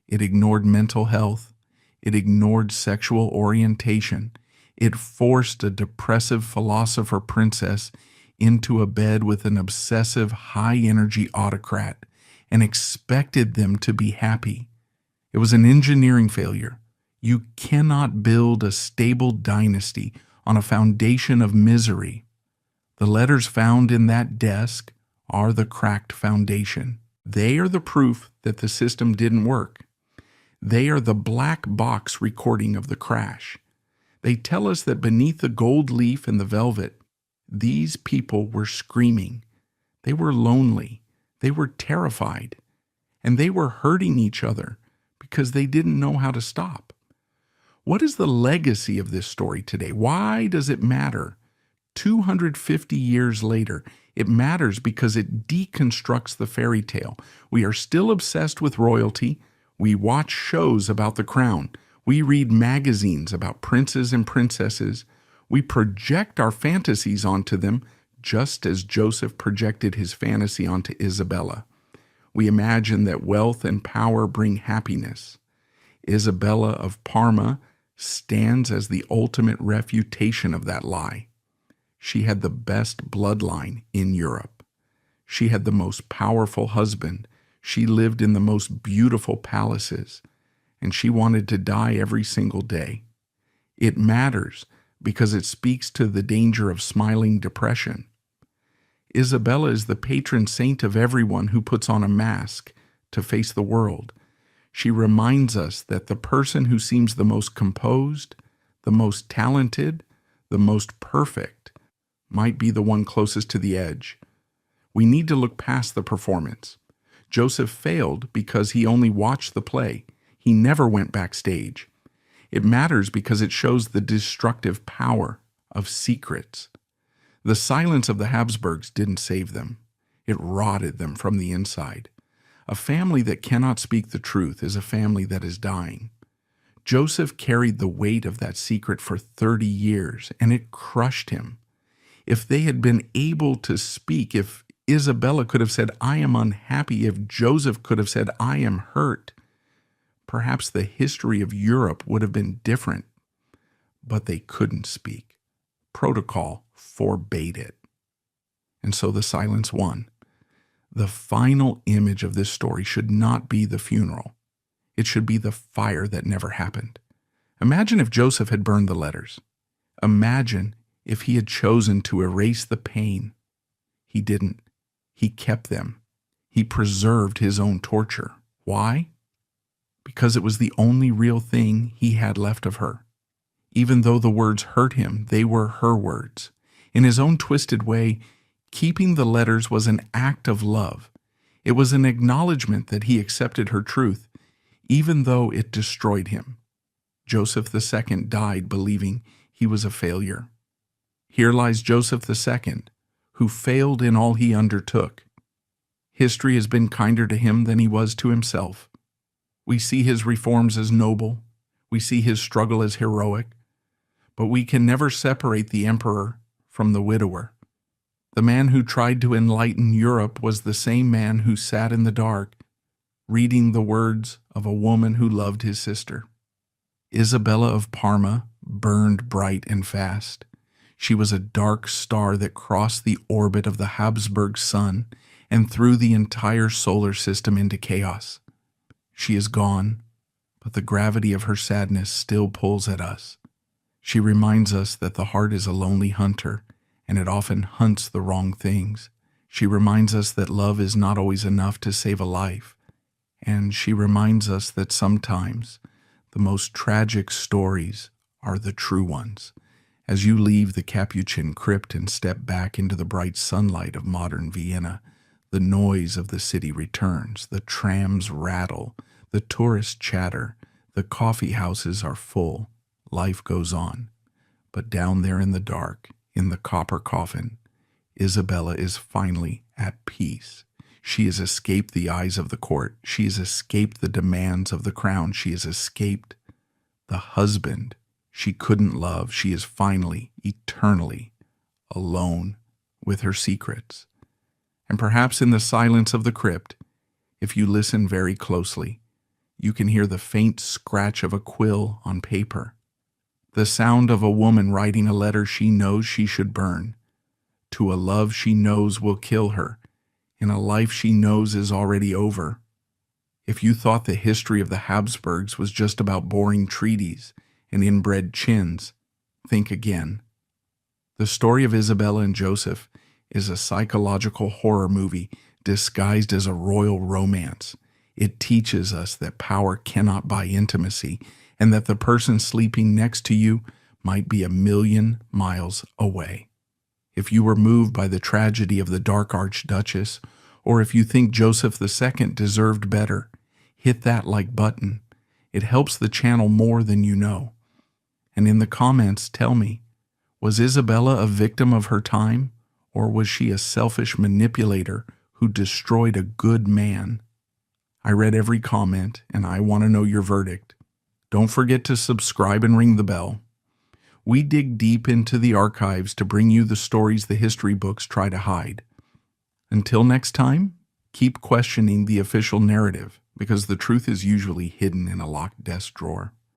It ignored mental health. It ignored sexual orientation. It forced a depressive philosopher princess into a bed with an obsessive, high-energy autocrat and expected them to be happy. It was an engineering failure. You cannot build a stable dynasty on a foundation of misery. The letters found in that desk are the cracked foundation. They are the proof that the system didn't work. They are the black box recording of the crash. They tell us that beneath the gold leaf and the velvet, these people were screaming. They were lonely. They were terrified. And they were hurting each other because they didn't know how to stop. What is the legacy of this story today? Why does it matter? 250 years later, it matters because it deconstructs the fairy tale. We are still obsessed with royalty. We watch shows about the crown. We read magazines about princes and princesses. We project our fantasies onto them, just as Joseph projected his fantasy onto Isabella. We imagine that wealth and power bring happiness. Isabella of Parma stands as the ultimate refutation of that lie. She had the best bloodline in Europe. She had the most powerful husband. She lived in the most beautiful palaces, and she wanted to die every single day. It matters because it speaks to the danger of smiling depression. Isabella is the patron saint of everyone who puts on a mask to face the world. She reminds us that the person who seems the most composed, the most talented, the most perfect, might be the one closest to the edge. We need to look past the performance. Joseph failed because he only watched the play. He never went backstage. It matters because it shows the destructive power of secrets. The silence of the Habsburgs didn't save them. It rotted them from the inside. A family that cannot speak the truth is a family that is dying. Joseph carried the weight of that secret for 30 years, and it crushed him. If they had been able to speak, if Isabella could have said, "I am unhappy," if Joseph could have said, "I am hurt," perhaps the history of Europe would have been different. But they couldn't speak. Protocol forbade it. And so the silence won. The final image of this story should not be the funeral. It should be the fire that never happened. Imagine if Joseph had burned the letters. Imagine if he had chosen to erase the pain. He didn't. He kept them. He preserved his own torture. Why? Because it was the only real thing he had left of her. Even though the words hurt him, they were her words. In his own twisted way, keeping the letters was an act of love. It was an acknowledgement that he accepted her truth, even though it destroyed him. Joseph II died believing he was a failure. Here lies Joseph II, who failed in all he undertook. History has been kinder to him than he was to himself. We see his reforms as noble. We see his struggle as heroic. But we can never separate the emperor from the widower. The man who tried to enlighten Europe was the same man who sat in the dark, reading the words of a woman who loved his sister. Isabella of Parma burned bright and fast. She was a dark star that crossed the orbit of the Habsburg sun and threw the entire solar system into chaos. She is gone, but the gravity of her sadness still pulls at us. She reminds us that the heart is a lonely hunter, and it often hunts the wrong things. She reminds us that love is not always enough to save a life, and she reminds us that sometimes the most tragic stories are the true ones. As you leave the Capuchin crypt and step back into the bright sunlight of modern Vienna, the noise of the city returns, the trams rattle, the tourists chatter, the coffee houses are full, life goes on. But down there in the dark, in the copper coffin, Isabella is finally at peace. She has escaped the eyes of the court. She has escaped the demands of the crown. She has escaped the husband she couldn't love. She is finally, eternally alone with her secrets. And perhaps in the silence of the crypt, if you listen very closely, you can hear the faint scratch of a quill on paper, the sound of a woman writing a letter she knows she should burn, to a love she knows will kill her, in a life she knows is already over. If you thought the history of the Habsburgs was just about boring treaties and inbred chins, think again. The story of Isabella and Joseph is a psychological horror movie disguised as a royal romance. It teaches us that power cannot buy intimacy, and that the person sleeping next to you might be 1,000,000 miles away. If you were moved by the tragedy of the Dark Archduchess, or if you think Joseph II deserved better, hit that like button. It helps the channel more than you know. And in the comments, tell me, was Isabella a victim of her time, or was she a selfish manipulator who destroyed a good man? I read every comment, and I want to know your verdict. Don't forget to subscribe and ring the bell. We dig deep into the archives to bring you the stories the history books try to hide. Until next time, keep questioning the official narrative, because the truth is usually hidden in a locked desk drawer.